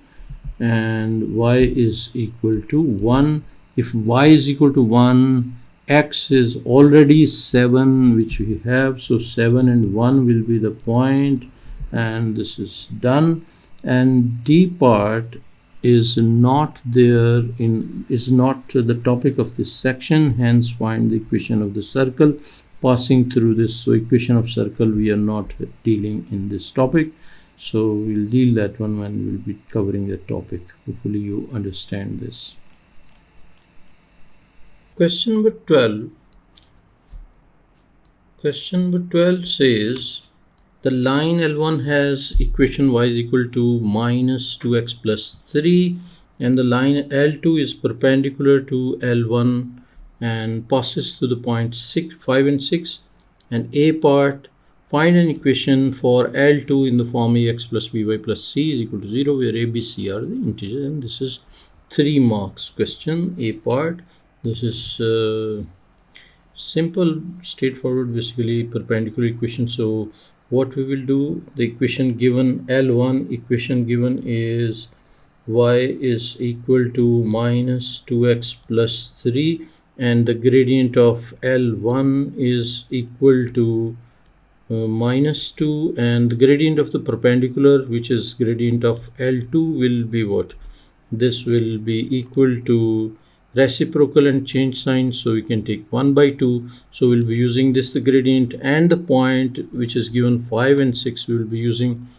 [SPEAKER 1] and y is equal to 1. If y is equal to 1, x is already 7, which we have, so 7 and 1 will be the point, and this is done. And D part is not there, is not the topic of this section, hence find the equation of the circle passing through this. So equation of circle we are not dealing in this topic, so we'll deal that one when we'll be covering the topic. Hopefully you understand this. Question number 12. Question number 12 says the line L1 has equation y is equal to minus 2x plus 3, and the line L2 is perpendicular to L1 and passes through the points 5 and 6. And A part, find an equation for L2 in the form ax plus by plus c is equal to 0, where a, b, c are the integers, and this is 3 marks question. A part, this is simple, straightforward, basically perpendicular equation. So what we will do, the equation given, L1 equation given is y is equal to minus 2x plus 3, and the gradient of L1 is equal to minus 2, and the gradient of the perpendicular, which is gradient of L2, will be what? This will be equal to reciprocal and change sign, so we can take 1 by 2. So we'll be using this, the gradient, and the point which is given 5 and 6, we will be using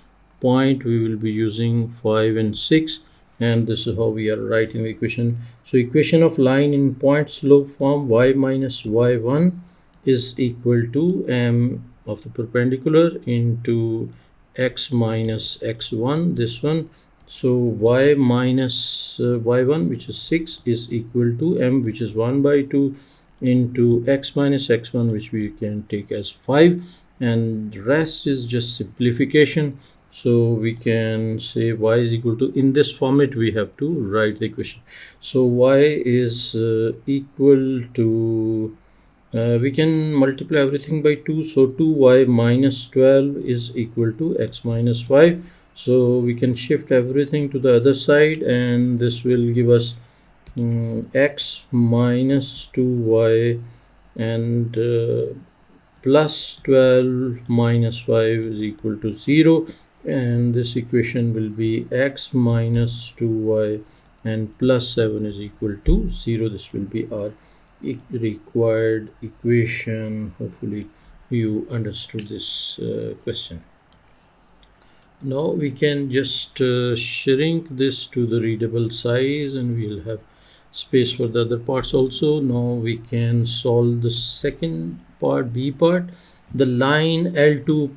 [SPEAKER 1] point, we will be using 5 and 6, and this is how we are writing the equation. So equation of line in point slope form, y minus y1 is equal to m of the perpendicular into x minus x1, this one. So y minus y1, which is 6, is equal to m, which is 1 by 2, into x minus x1, which we can take as 5, and the rest is just simplification. So we can say y is equal to, in this format we have to write the equation. So y is equal to, we can multiply everything by 2, so 2y minus 12 is equal to x minus 5. So we can shift everything to the other side, and this will give us x minus 2y and plus 12 minus 5 is equal to 0, and this equation will be x minus 2y and plus 7 is equal to 0. This will be our required equation. Hopefully you understood this question. Now we can just shrink this to the readable size, and we'll have space for the other parts also. Now we can solve the second part, B part. The line L2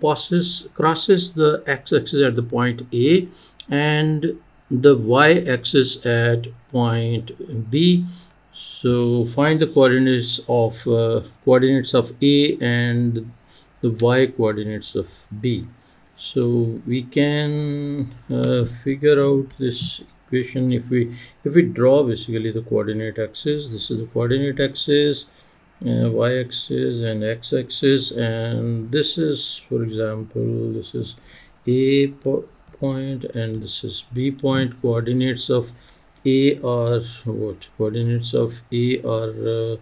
[SPEAKER 1] crosses the x-axis at the point A and the y-axis at point B. So find the coordinates of A and the y coordinates of B. So we can figure out this equation if we draw basically the coordinate axis. This is the coordinate axis, y-axis and x-axis, and this is, for example, this is point and this is B point. Coordinates of A are what? Coordinates of A are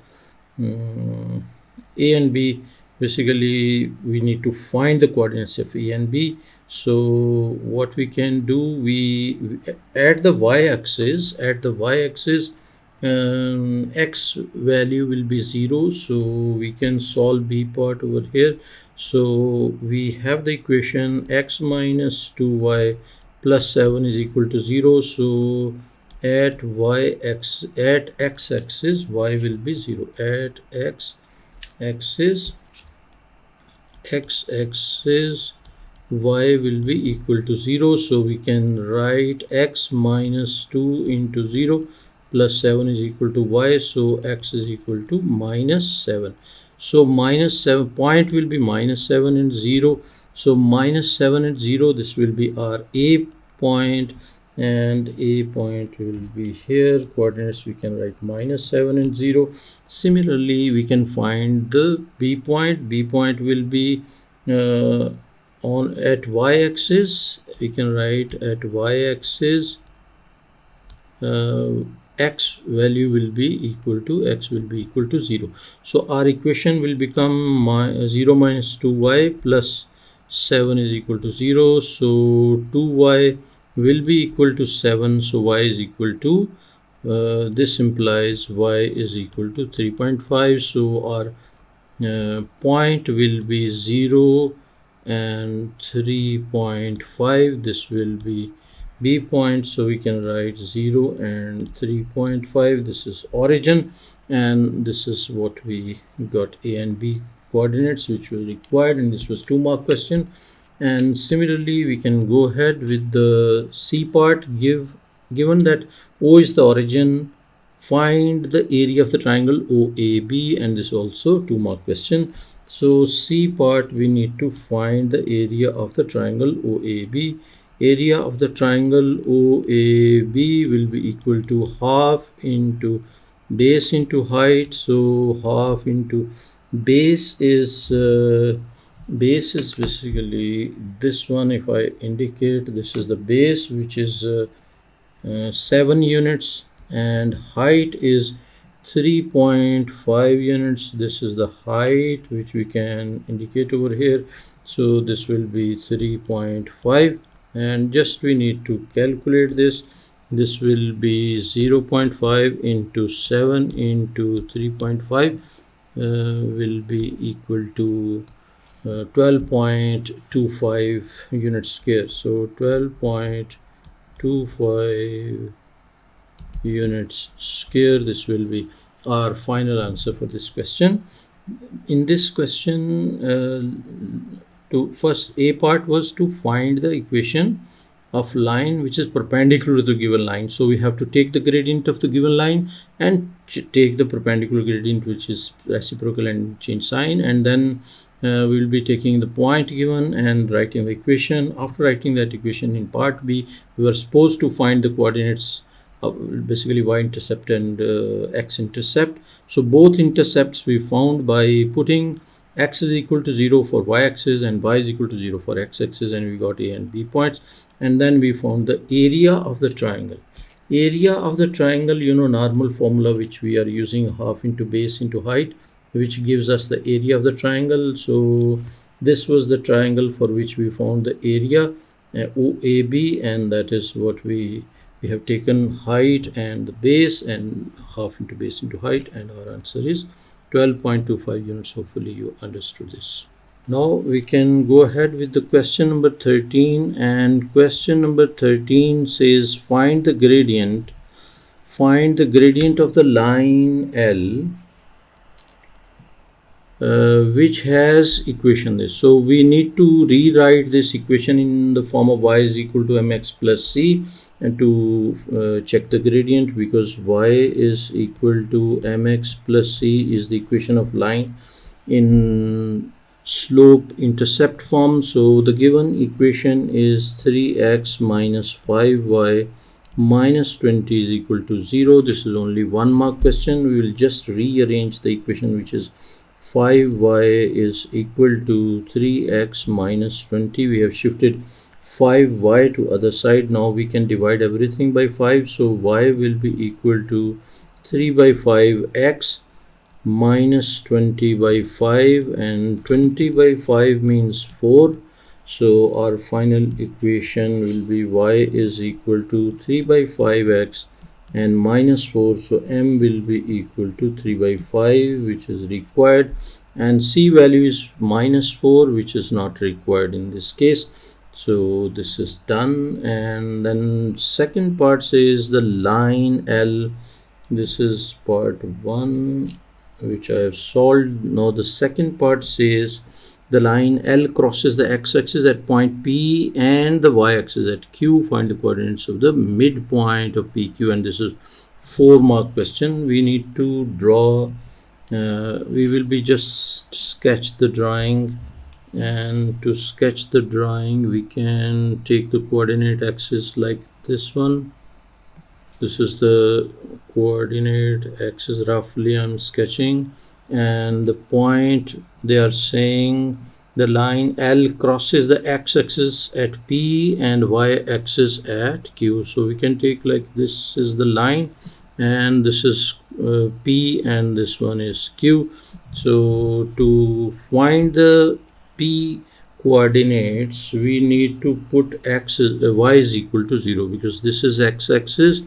[SPEAKER 1] A and B. Basically we need to find the coordinates of A and B. So what we can do, we at the y-axis, x value will be 0, so we can solve B part over here. So we have the equation x minus 2y plus 7 is equal to 0. So at x-axis y will be 0. At x-axis y will be equal to 0. So we can write x minus 2 into 0 plus 7 is equal to y. So x is equal to minus 7. So minus 7 point will be minus 7 and 0. So minus 7 and 0, this will be our A point, and A point will be here. Coordinates we can write minus 7 and 0. Similarly, we can find the B point. B point will be on at y-axis. We can write at y-axis x value will be equal to 0. So our equation will become 0 minus 2y plus 7 is equal to 0. So 2y will be equal to 7. So y is equal to this implies y is equal to 3.5. So our point will be 0 and 3.5. This will be B point, so we can write 0 and 3.5. This is origin, and this is what we got, A and B coordinates which were required, and this was 2-mark question. And similarly we can go ahead with the C part. Given that O is the origin, find the area of the triangle OAB, and this is also 2-mark question. So C part, we need to find the area of the triangle OAB. Area of the triangle OAB will be equal to half into base into height. So half into base is basically this one. If I indicate, this is the base, which is 7 units, and height is 3.5 units. This is the height which we can indicate over here. So this will be 3.5, and just we need to calculate this. This will be 0.5 into 7 into 3.5 will be equal to 12.25 units square. So 12.25 units square. This will be our final answer for this question. In this question, to first A part was to find the equation of line which is perpendicular to the given line. So we have to take the gradient of the given line and take the perpendicular gradient which is reciprocal and change sign, and then we will be taking the point given and writing the equation. After writing that equation in part B, we were supposed to find the coordinates basically y-intercept and x-intercept. So both intercepts we found by putting x is equal to 0 for y-axis and y is equal to 0 for x-axis, and we got A and B points. And then we found the area of the triangle. Area of the triangle, normal formula which we are using, half into base into height, which gives us the area of the triangle. So this was the triangle for which we found the area OAB, and that is what we have taken height and the base and half into base into height, and our answer is 12.25 units. Hopefully you understood this. Now we can go ahead with the question number 13, and question number 13 says find the gradient of the line L which has equation this. So we need to rewrite this equation in the form of y is equal to mx plus c, and to check the gradient, because y is equal to mx plus c is the equation of line in slope intercept form. So the given equation is 3x minus 5y minus 20 is equal to 0. This is only 1 mark question. We will just rearrange the equation, which is 5y is equal to 3x minus 20. We have shifted 5y to other side. Now we can divide everything by 5. So y will be equal to 3 by 5x minus 20 by 5, and 20 by 5 means 4. So our final equation will be y is equal to 3 by 5x and minus 4. So m will be equal to 3 by 5, which is required, and c value is minus 4, which is not required in this case. So this is done. And then second part says the line L. This is part 1, which I have solved. Now the second part says the line L crosses the x-axis at point P and the y-axis at Q. Find the coordinates of the midpoint of PQ, and this is 4 mark question. We need to draw, we will be just sketch the drawing, and to sketch the drawing we can take the coordinate axis like this one. This is the coordinate axis roughly I'm sketching, and the point they are saying the line L crosses the x-axis at P and y-axis at Q. So we can take like this is the line, and this is P, and this one is Q. So to find the P coordinates we need to put y is equal to 0, because this is x-axis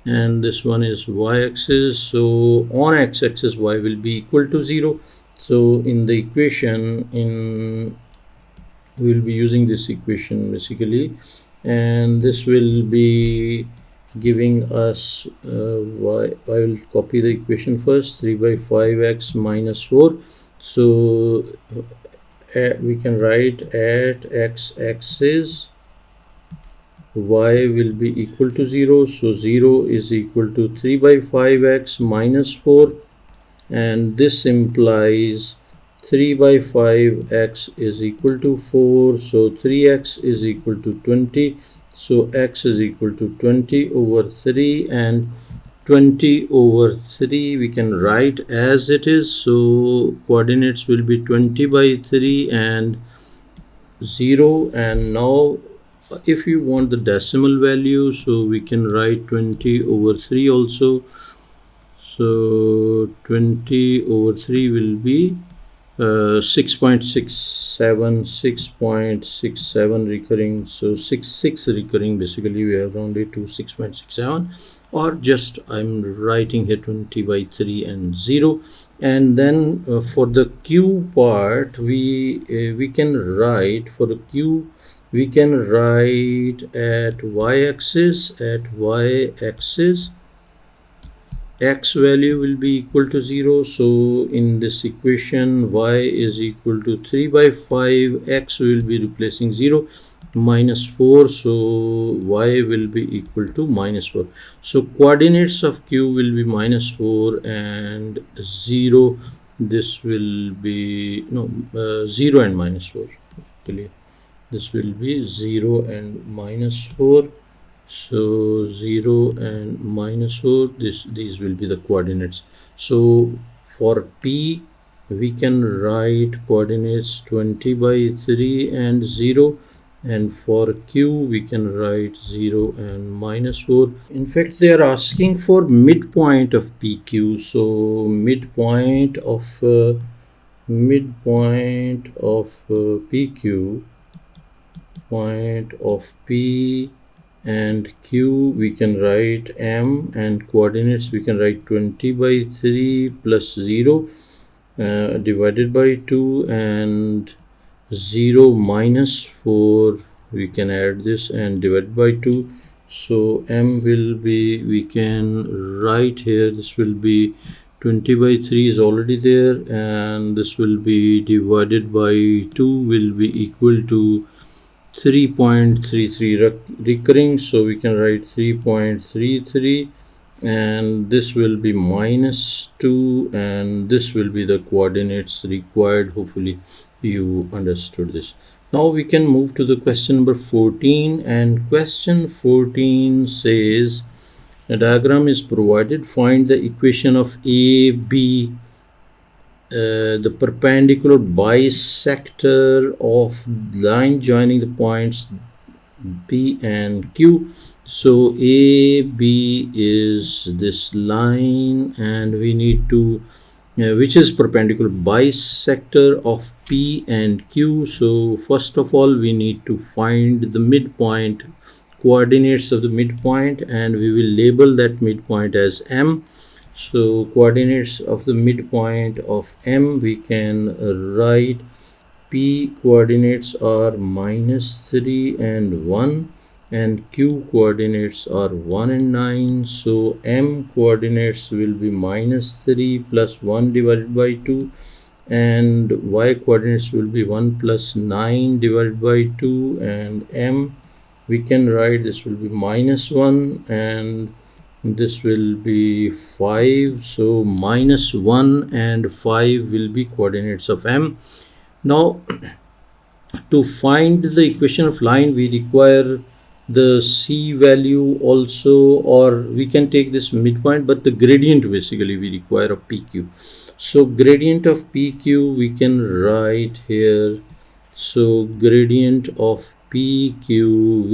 [SPEAKER 1] and this one is y-axis. So on x-axis y will be equal to 0. So in the equation, we will be using this equation basically, and this will be giving us y. I will copy the equation first. 3 by 5x minus 4. So we can write at x-axis y will be equal to 0. So 0 is equal to 3 by 5x minus 4, and this implies 3 by 5x is equal to 4. So 3x is equal to 20. So x is equal to 20 over 3, and 20 over 3 we can write as it is. So coordinates will be 20 by 3 and 0. And now if you want the decimal value, so we can write 20 over 3 also. So 20 over 3 will be 6.67 recurring. So 6 recurring, basically we have rounded to 6.67, or just I'm writing here 20 by 3 and 0. And then for the Q part we can write, for the Q we can write at y-axis, x value will be equal to 0. So in this equation y is equal to 3 by 5, x will be replacing 0, minus 4. So y will be equal to minus 4. So coordinates of Q will be minus 4 and 0. This will be 0 and minus 4. Actually, this will be 0 and minus 4. So 0 and minus 4, these will be the coordinates. So for P we can write coordinates 20 by 3 and 0, and for Q we can write 0 and minus 4. In fact, they are asking for midpoint of PQ. So midpoint of PQ, point of P and Q we can write M, and coordinates we can write 20 by 3 plus 0 divided by 2, and 0 minus 4 we can add this and divide by 2. So M will be, we can write here, this will be 20 by 3 is already there, and this will be divided by 2 will be equal to 3.33 recurring. So we can write 3.33, and this will be minus 2, and this will be the coordinates required hopefully. you understood this. Now we can move to the question number 14, and question 14 says a diagram is provided. Find the equation of AB, the perpendicular bisector of line joining the points P and Q. So AB is this line, and we need to which is perpendicular bisector of P and Q. So first of all, we need to find the midpoint, coordinates of the midpoint, and we will label that midpoint as M. So coordinates of the midpoint of M, we can write P coordinates are -3 and 1, and Q coordinates are 1 and 9. So M coordinates will be -3 plus 1 divided by 2, and Y coordinates will be 1 plus 9 divided by 2, and M, we can write this will be -1, and this will be 5. So -1 and 5 will be coordinates of M. Now, to find the equation of line, we require the C value also, or we can take this midpoint, but the gradient basically we require of PQ. So gradient of PQ we can write here. So gradient of PQ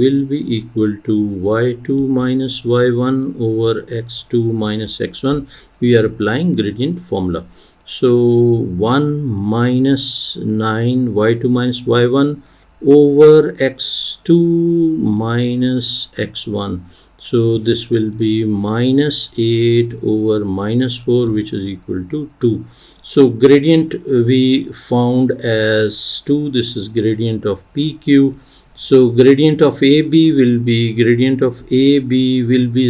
[SPEAKER 1] will be equal to y2 minus y1 over x2 minus x1. We are applying gradient formula. So 1 minus 9 y2 minus y1 over x2 minus x1. So this will be minus 8 over minus 4, which is equal to 2. So gradient we found as 2. This is gradient of PQ. So gradient of AB will be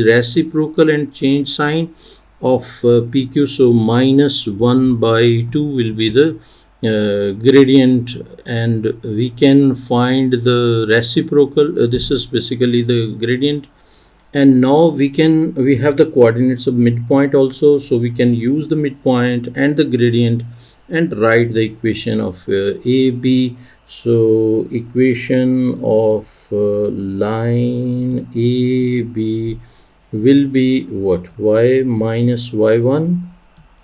[SPEAKER 1] reciprocal and change sign of PQ. So minus 1 by 2 will be the gradient, and we can find the reciprocal. This is basically the gradient, and now we have the coordinates of midpoint also, so we can use the midpoint and the gradient and write the equation of AB. So equation of line AB will be what? Y minus y1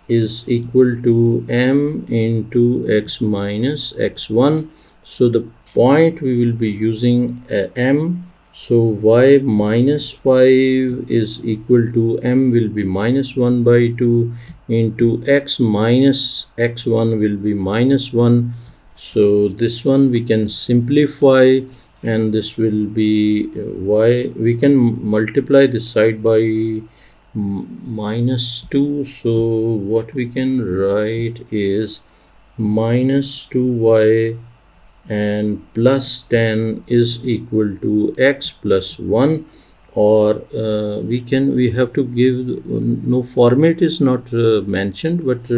[SPEAKER 1] is equal to M into x minus x1. So the point we will be using M. So y minus 5 is equal to M will be minus 1 by 2 into x minus x1 will be minus 1. So this one we can simplify, and this will be y. We can multiply this side by minus 2. So what we can write is minus 2y and plus 10 is equal to x plus 1, or we have to give, no format is not mentioned, but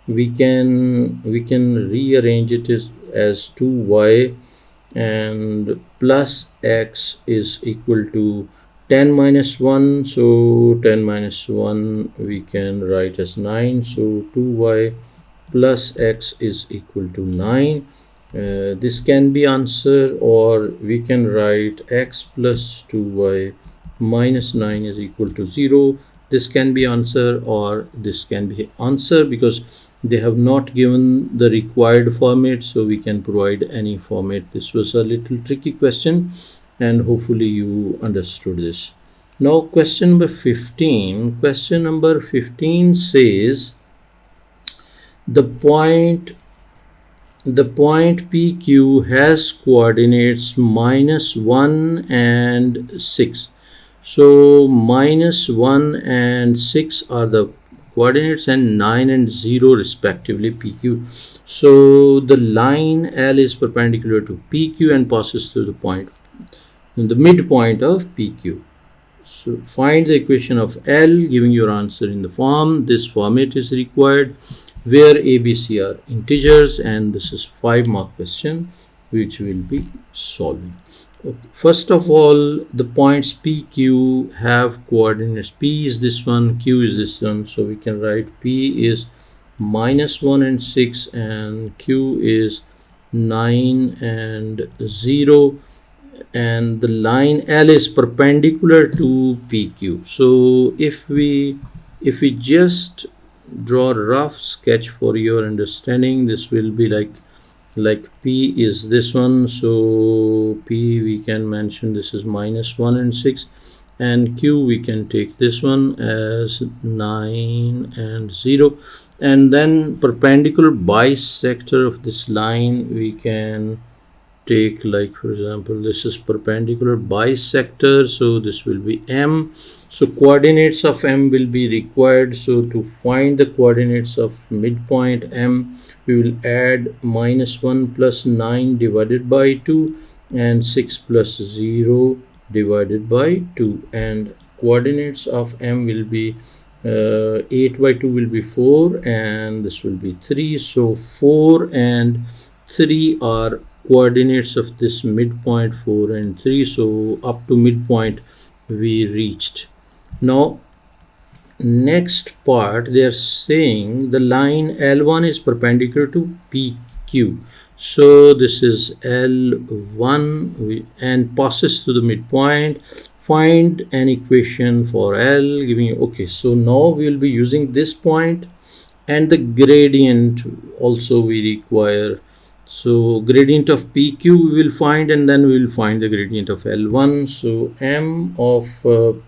[SPEAKER 1] we can rearrange it as 2y and plus x is equal to 10 minus 1. So 10 minus 1 we can write as 9. So 2y plus x is equal to 9. This can be answer, or we can write x plus 2y minus 9 is equal to 0. This can be answer, or this can be answer, because they have not given the required format, so we can provide any format. This was a little tricky question, and hopefully you understood this. Now question number 15. Question number 15 says the point PQ has coordinates minus 1 and 6. So minus 1 and 6 are the coordinates, and 9 and 0 respectively PQ. So the line L is perpendicular to PQ and passes through the point in the midpoint of PQ. So find the equation of L, giving your answer in the form. This format is required, where ABC are integers, and this is 5-mark question which we'll be solving. Okay. First of all, the points PQ have coordinates. P is this one, Q is this one, so we can write P is minus 1 and 6, and Q is 9 and 0, and the line L is perpendicular to PQ. So if we just draw a rough sketch for your understanding, this will be like P is this one, so P we can mention this is -1 and 6, and Q we can take this one as 9 and 0, and then perpendicular bisector of this line we can take, like for example this is perpendicular bisector, so this will be M. So coordinates of M will be required. So to find the coordinates of midpoint M, we will add -1 plus 9 divided by 2 and 6 plus 0 divided by 2, and coordinates of M will be 8 by 2 will be 4, and this will be 3. So 4 and 3 are coordinates of this midpoint, 4 and 3. So up to midpoint we reached. Now next part, they are saying the line L1 is perpendicular to PQ. So this is L1 and passes through the midpoint. Find an equation for L giving you, okay, so now we will be using this point and the gradient also we require. So gradient of PQ we will find, and then we will find the gradient of L1. So M of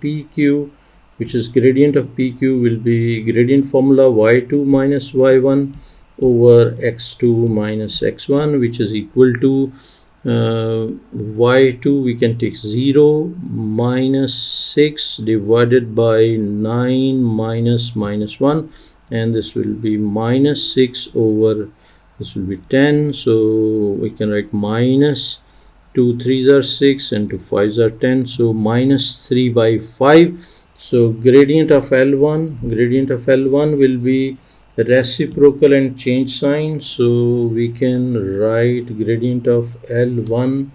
[SPEAKER 1] PQ, which is gradient of PQ, will be gradient formula y2 minus y1 over x2 minus x1, which is equal to y2 we can take 0 minus 6 divided by 9 minus -1, and this will be minus 6 over, this will be 10. So we can write minus 2 3s are 6 and 2 5s are 10, so minus 3 by 5. So gradient of L1 will be reciprocal and change sign. So we can write gradient of L1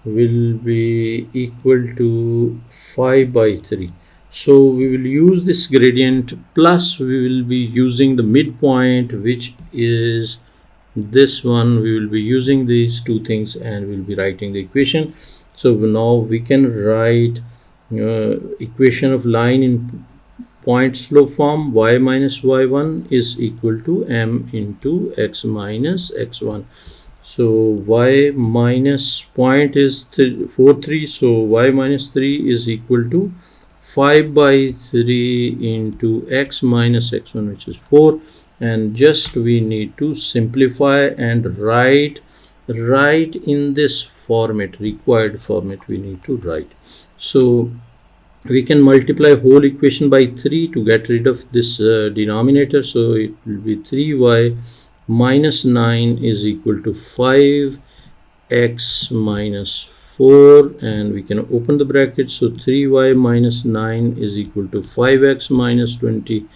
[SPEAKER 1] will be equal to 5 by 3. So we will use this gradient, plus we will be using the midpoint, which is this one. We will be using these two things and we'll be writing the equation. So now we can write equation of line in point slope form. Y minus y1 is equal to M into x minus x1. So y minus point is 4 3, so y minus 3 is equal to 5 by 3 into x minus x1, which is 4, and just we need to simplify and write in this format, required format we need to write. So we can multiply whole equation by 3 to get rid of this denominator. So it will be 3y minus 9 is equal to 5x minus 4, and we can open the bracket. So 3y minus 9 is equal to 5x minus 20,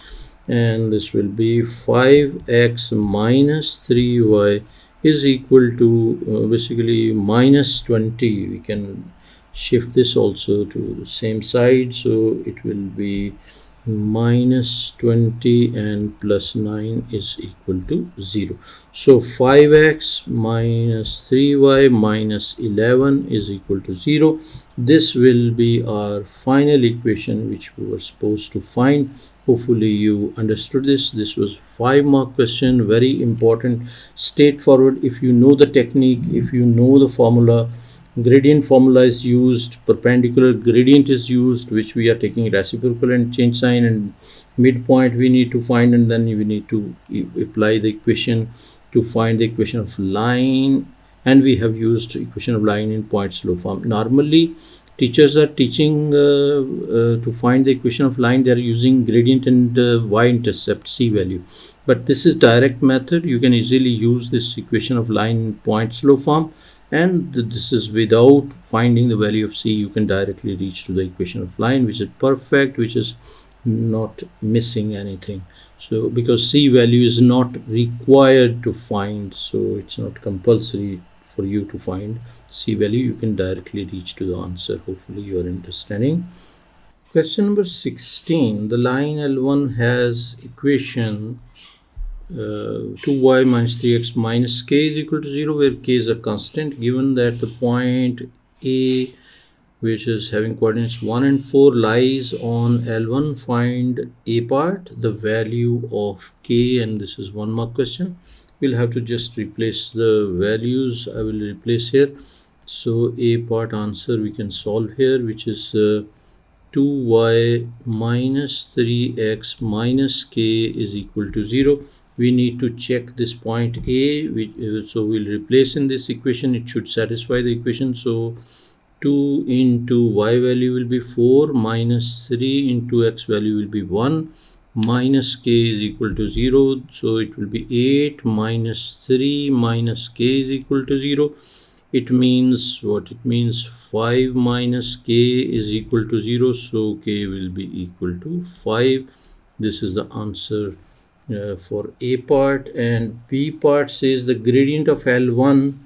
[SPEAKER 1] and this will be 5x minus 3y is equal to basically minus 20. We can shift this also to the same side, so it will be minus 20 and plus 9 is equal to 0. So 5x minus 3y minus 11 is equal to 0. This will be our final equation which we were supposed to find. Hopefully you understood this. This was 5-mark question, very important, straightforward. If you know the technique, if you know the formula, gradient formula is used, perpendicular gradient is used, which we are taking reciprocal and change sign, and midpoint we need to find, and then we need to apply the equation to find the equation of line, and we have used equation of line in point slope form. Normally teachers are teaching to find the equation of line, they are using gradient and y-intercept c value, but this is direct method. You can easily use this equation of line in point slope form, and this is without finding the value of c. You can directly reach to the equation of line, which is perfect, which is not missing anything. So because c value is not required to find, so it's not compulsory for you to find c value, you can directly reach to the answer. Hopefully you are understanding. Question number 16, the line L1 has equation 2y minus 3x minus k is equal to 0, where k is a constant. Given that the point A, which is having coordinates 1 and 4, lies on L1, find A part, the value of k, and this is 1 mark question. We'll have to just replace the values. I will replace here. So A part answer we can solve here, which is 2y minus 3x minus k is equal to 0. We need to check this point A, so we'll replace in this equation. It should satisfy the equation. So 2 into y value will be 4, minus 3 into x value will be 1, minus k is equal to 0. So it will be 8 minus 3 minus k is equal to 0. It means what? It means 5 minus k is equal to 0. So k will be equal to 5. This is the answer for A part. And B part says the gradient of L1.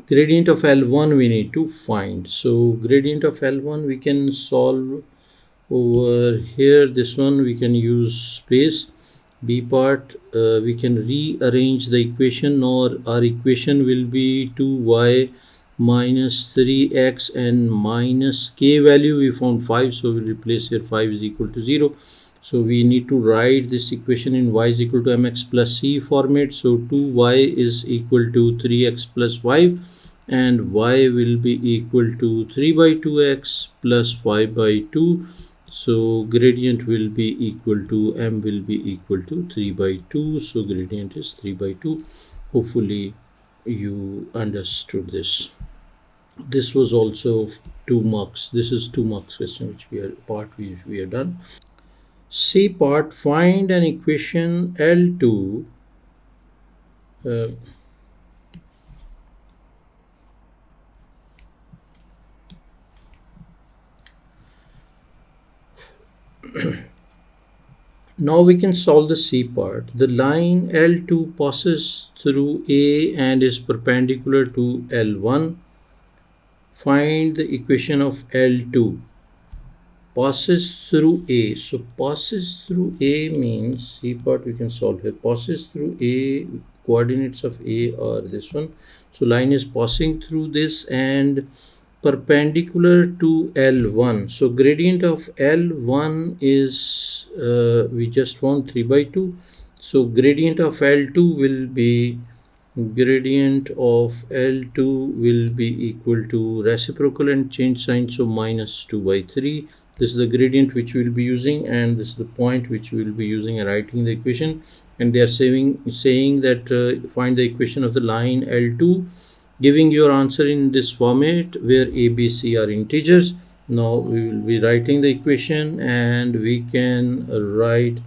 [SPEAKER 1] Gradient of L1 we need to find. So gradient of L1 we can solve over here. This one we can use space. B part, we can rearrange the equation, or our equation will be 2y minus 3x and minus k value. We found 5, so we'll replace here 5 is equal to 0. So we need to write this equation in y is equal to mx plus c format. So 2y is equal to 3x plus 5, and y will be equal to 3 by 2x plus 5 by 2. So gradient will be equal to m will be equal to 3 by 2. So gradient is 3 by 2. Hopefully you understood this. This was also 2 marks. This is 2 marks question which we are done. C part, find an equation L2 Now we can solve the C part. The line L2 passes through A and is perpendicular to L1. Find the equation of L2. Passes through A. So passes through A means C part we can solve here. Passes through A, coordinates of A are this one. So line is passing through this and perpendicular to L1. So gradient of L1 is we just found 3 by 2. So gradient of L2 will be equal to reciprocal and change sign, so minus 2 by 3. This is the gradient which we will be using, and this is the point which we will be using and writing the equation. And they are saying that find the equation of the line L2, giving your answer in this format where a, b, c are integers. Now we will be writing the equation, and we can write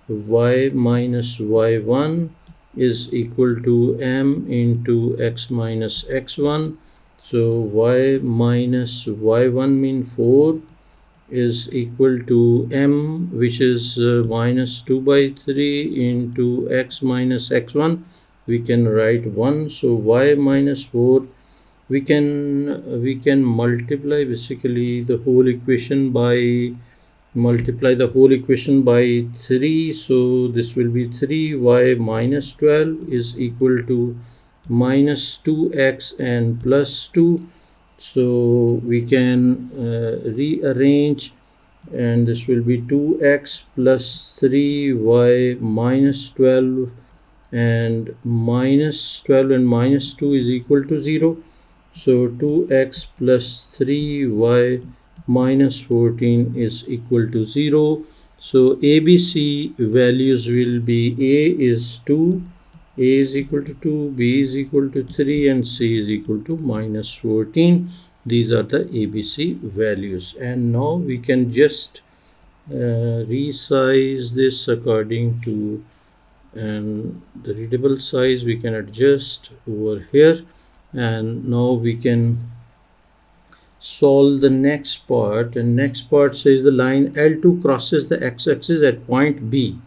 [SPEAKER 1] y minus y1 is equal to m into x minus x1. So y minus y1 mean 4 is equal to m, which is minus 2 by 3 into x minus x1. We can write 1. So y minus 4, we can multiply basically the whole equation by multiply the whole equation by 3. So this will be 3y minus 12 is equal to minus 2x and plus 2. So we can rearrange, and this will be 2x plus 3y minus 12, and minus 12 and minus 2 is equal to 0. So 2x plus 3y minus 14 is equal to 0. So ABC values will be A is 2, A is equal to 2, B is equal to 3, and C is equal to minus 14. These are the ABC values. And now we can just resize this according to the readable size. We can adjust over here, and now we can solve the next part. And next part says the line L2 crosses the x-axis at point B.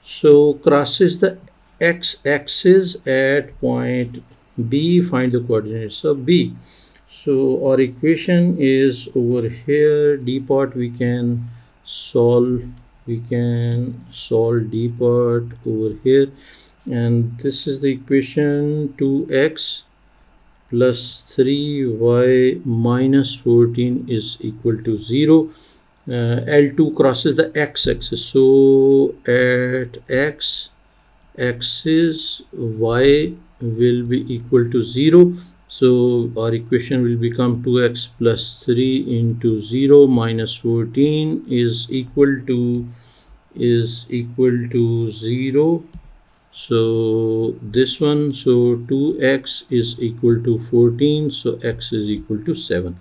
[SPEAKER 1] So crosses the x-axis at point B. Find the coordinates of B. So our equation is over here. D part we can solve we can solve d part over here, and this is the equation 2x plus 3y minus 14 is equal to 0. L2 crosses the x-axis, so at x-axis y will be equal to 0. So our equation will become 2x plus 3 into 0 minus 14 is equal to 0. So this one, so 2x is equal to 14, so x is equal to 7.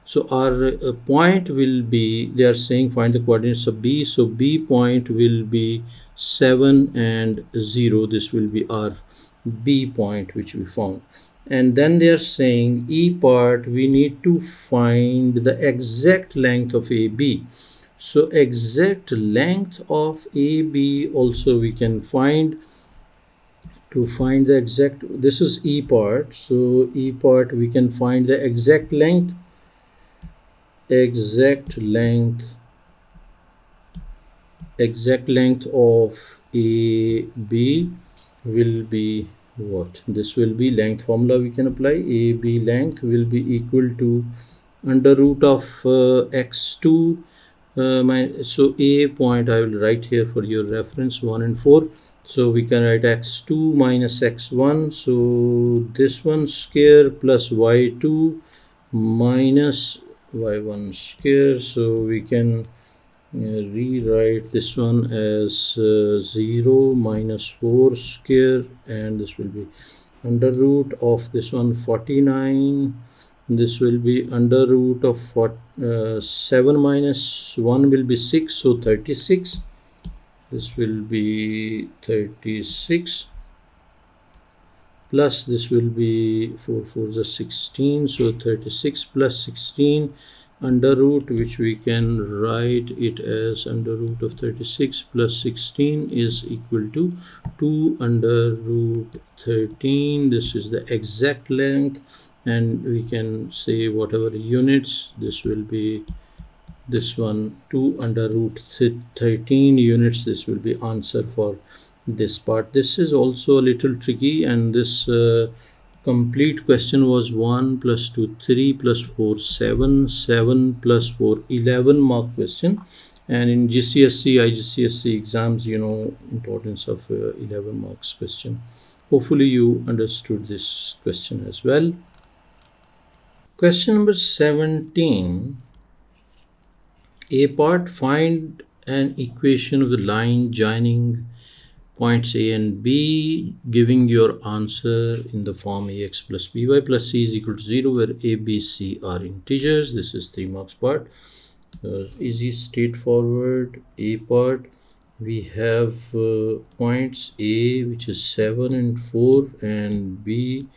[SPEAKER 1] So our point will be, they are saying find the coordinates of B, so B point will be 7 and 0. This will be our B point which we found. And then they are saying E part, we need to find the exact length of AB. So exact length of AB also we can find. To find the exact, this is E part, so E part we can find the exact length of AB will be what? This will be length formula we can apply. AB length will be equal to under root of x2. So A point I will write here for your reference, 1 and 4. So we can write x2 minus x1. So this one square plus y2 minus y1 square. So we can rewrite this one as 0 minus 4 square, and this will be under root of this one 49. This will be under root of 7 minus 1 will be 6, so 36. This will be 36 plus this will be 4 4 is 16, so 36 plus 16 under root, which we can write it as under root of 36 plus 16 is equal to 2 under root 13. This is the exact length, and we can say whatever units. This will be this one 2 under root 13 units. This will be answer for this part. This is also a little tricky, and this complete question was 1 plus 2 3 plus 4 7 7 plus 4 11 mark question. And in GCSE IGCSE exams, you know importance of 11 marks question. Hopefully you understood this question as well. Question number 17. A part, find an equation of the line joining points A and B, giving your answer in the form ax plus by plus c is equal to 0, where a, b, c are integers. This is 3 marks part. Easy, straightforward. A part, we have points A, which is 7 and 4, and B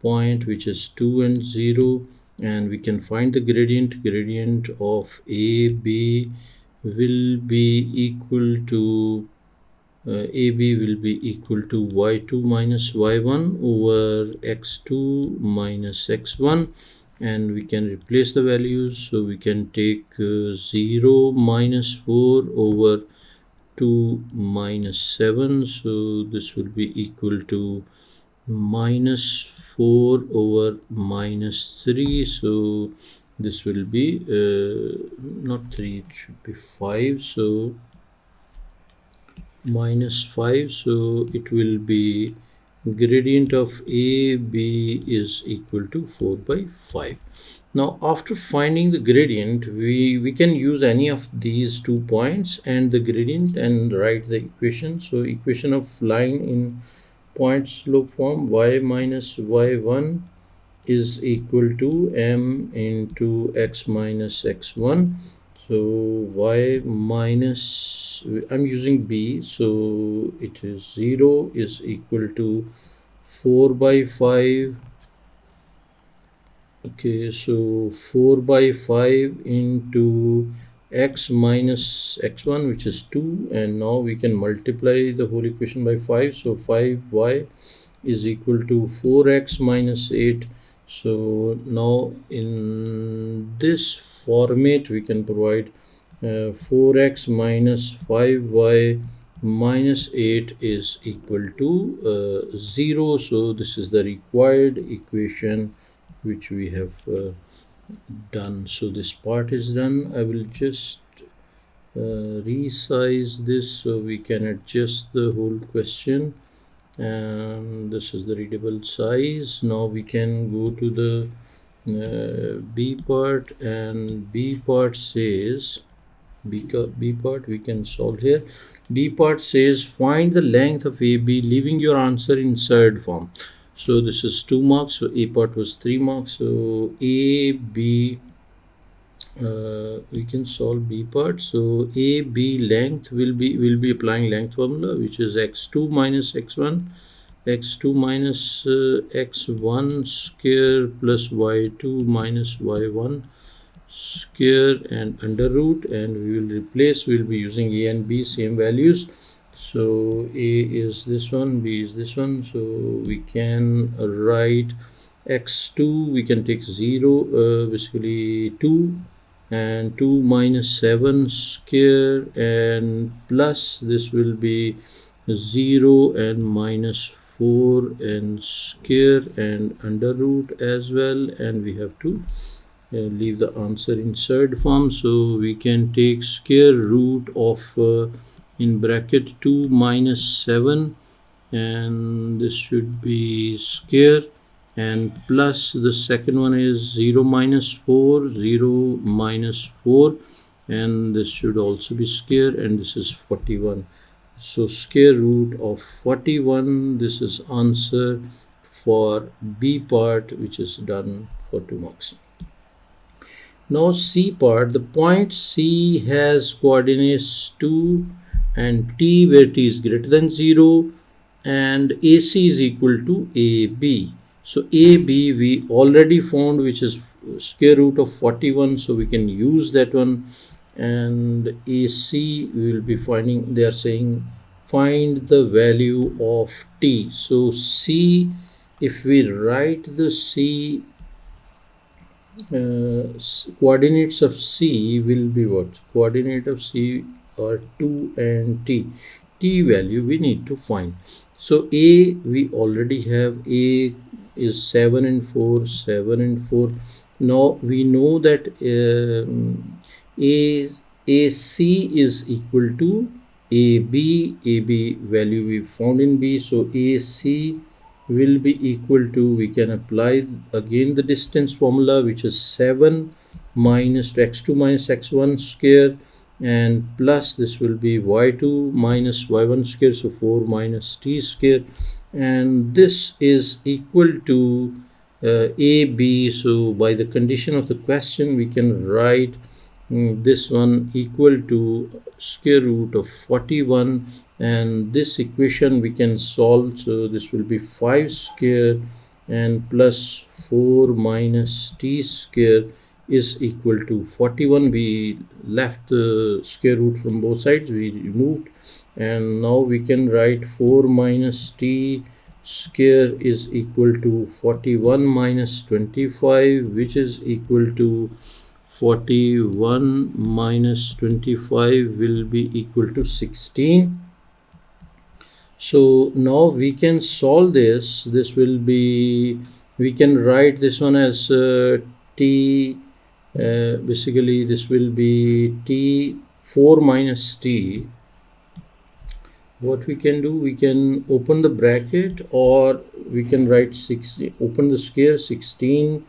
[SPEAKER 1] point, which is 2 and 0. And we can find the gradient of AB will be equal to AB will be equal to y2 minus y1 over x2 minus x1, and we can replace the values. So we can take 0 minus 4 over 2 minus 7, so this will be equal to minus 4 over minus 3. So this will be not 3, it should be 5. So minus 5. So it will be gradient of AB is equal to 4 by 5. Now after finding the gradient, we can use any of these 2 points and the gradient and write the equation. So equation of line in point slope form, y minus y1 is equal to m into x minus x1. So y minus, I'm using b, so it is 0 is equal to 4 by 5. Okay, so 4 by 5 into x minus x1, which is 2, and now we can multiply the whole equation by 5. So 5y is equal to 4x minus 8. So now in this format we can provide 4x minus 5y minus 8 is equal to 0. So this is the required equation which we have done. So this part is done. I will just resize this so we can adjust the whole question, and this is the readable size. Now we can go to the B part, and B part says B part we can solve here. B part says find the length of AB leaving your answer in surd form. So this is 2 marks, so A part was 3 marks. So A, B, we can solve B part. So A, B length will be applying length formula, which is x2 minus x1, x2 minus x1 square plus y2 minus y1 square and under root, and we will be using A and B same values. So A is this one, B is this one. So we can write x2, we can take 0, basically 2, and 2 minus 7 square and plus this will be 0 and minus 4 and square and under root as well, and we have to leave the answer in surd form. So we can take square root of in bracket 2 minus 7, and this should be square, and plus the second one is 0 minus 4, 0 minus 4, and this should also be square, and this is 41. So square root of 41, this is answer for B part, which is done for 2 marks. Now C part, the point C has coordinates 2 and t where t is greater than 0, and AC is equal to AB. So AB we already found, which is square root of 41, so we can use that one. And AC we will be finding, they are saying find the value of t. So C, if we write the C, coordinates of C will be what? Coordinate of C are 2 and t. T value we need to find. So A we already have. A is 7 and 4, 7 and 4. Now we know that AC is equal to AB. AB value we found in B. So AC will be equal to, we can apply again the distance formula, which is 7 minus x2 minus x1 square, and plus this will be y2 minus y1 square, so 4 minus t square, and this is equal to AB. So by the condition of the question we can write this one equal to square root of 41, and this equation we can solve. So this will be 5 square and plus 4 minus t square is equal to 41. We left the square root from both sides, we removed, and now we can write 4 minus t square is equal to 41 minus 25, which is equal to 41 minus 25 will be equal to 16. So now we can solve this. This will be, we can write this one as t, basically this will be t 4 minus t. What we can do, we can open the bracket, or we can write 16, open the square, 16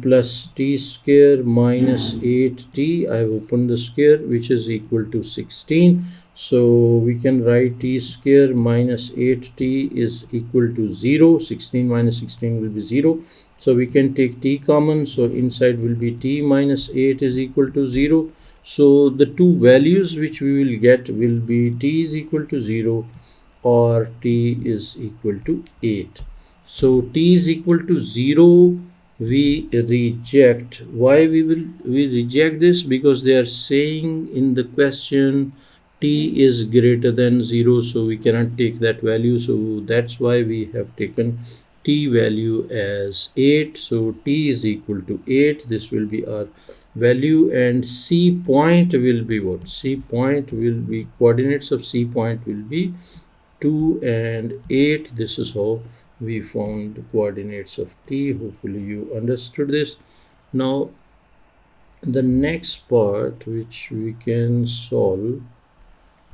[SPEAKER 1] plus t square minus 8t. I have opened the square, which is equal to 16. So we can write t square minus 8t is equal to 0. 16 minus 16 will be 0. So we can take t common. So inside will be t minus 8 is equal to 0. So the two values which we will get will be t is equal to 0 or t is equal to 8. So t is equal to 0 we reject. Why we reject this? Because they are saying in the question t is greater than 0, so we cannot take that value. So that's why we have taken t value as 8. So t is equal to 8. This will be our value, and C point will be what? C point will be, coordinates of C point will be 2 and 8. This is how we found the coordinates of T. Hopefully you understood this. Now the next part which we can solve,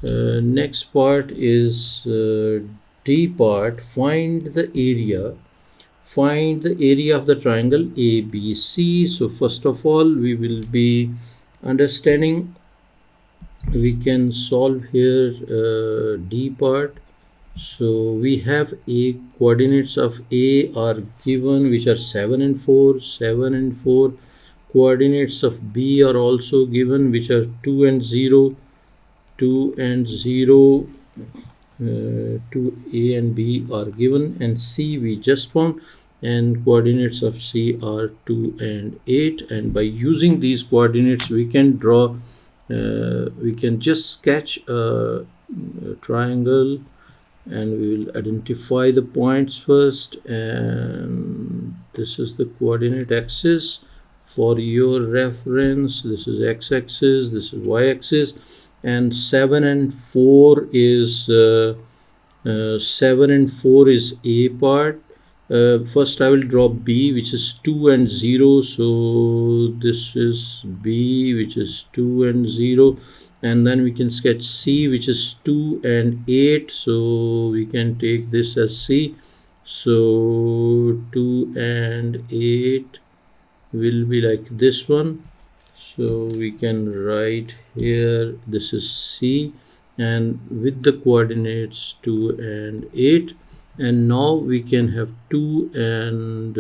[SPEAKER 1] next part is D part. Find the area of the triangle ABC. So first of all, we will be understanding, we can solve here D part. So we have A, coordinates of A are given, which are 7 and 4, 7 and 4. Coordinates of B are also given, which are 2 and 0, 2 and 0. 2A and B are given, and C we just found, and coordinates of C are 2 and 8. And by using these coordinates, we can draw, we can just sketch a triangle, and we will identify the points first. And this is the coordinate axis for your reference. This is x-axis, this is y-axis, and 7 and 4 is 7 and 4 is A part. First I will draw B, which is 2 and 0. So this is B, which is 2 and 0. And then we can sketch C, which is 2 and 8. So we can take this as C. So 2 and 8 will be like this one. So we can write here, this is C, and with the coordinates 2 and 8. And now we can have 2 and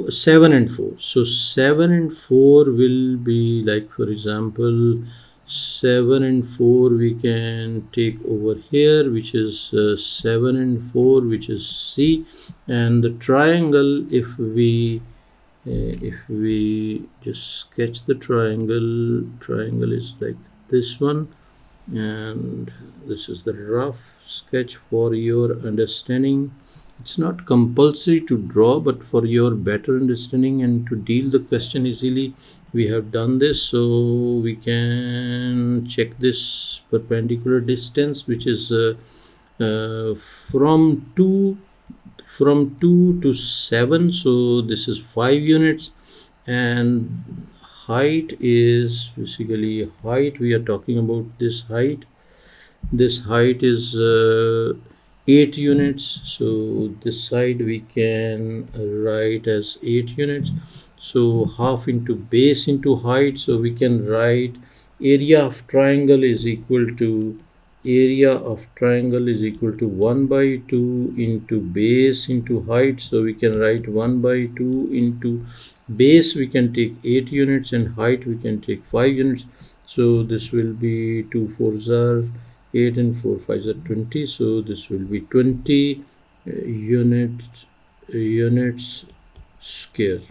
[SPEAKER 1] 7 and 4. So 7 and 4 will be like, for example, 7 and 4 we can take over here, which is 7 and 4, which is C. And the triangle, if we just sketch the triangle is like this one, and this is the rough sketch for your understanding. It's not compulsory to draw, but for your better understanding and to deal the question easily, we have done this. So we can check this perpendicular distance, which is from 2 to 7. So this is 5 units, and height is basically height. We are talking about this height. This height is 8 units. So this side we can write as 8 units. So half into base into height. So we can write area of triangle is equal to 1 by 2 into base into height. So we can write 1 by 2 into base, we can take 8 units, and height we can take 5 units. So this will be 2 4s are 8 and 4 5s are 20. So this will be 20 units square.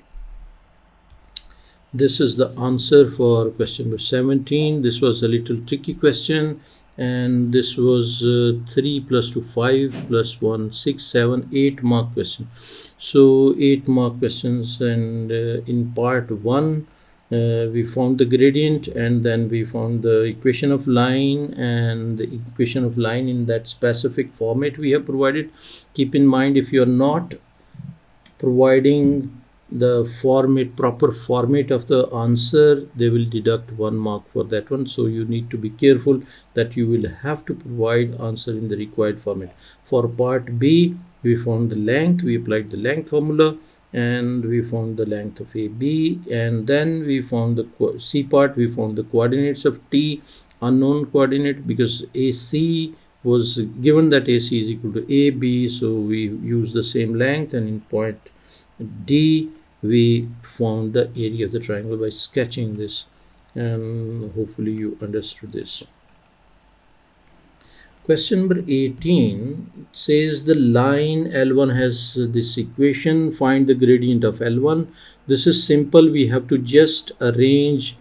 [SPEAKER 1] This is the answer for question number 17. This was a little tricky question, and this was 3 plus 2 5 plus 1 6 7 8 mark question. So 8 mark questions, and in part 1 we found the gradient, and then we found the equation of line, and the equation of line in that specific format we have provided. Keep in mind, if you are not providing the proper format of the answer, they will deduct 1 mark for that one. So you need to be careful that you will have to provide answer in the required format. For part B, we found the length, we applied the length formula, and we found the length of AB, and then we found the C part, we found the coordinates of T, unknown coordinate, because AC was given that AC is equal to AB, so we use the same length, and in point D we found the area of the triangle by sketching this, and hopefully you understood this. Question number 18 says the line L1 has this equation, find the gradient of L1. This is simple, we have to just arrange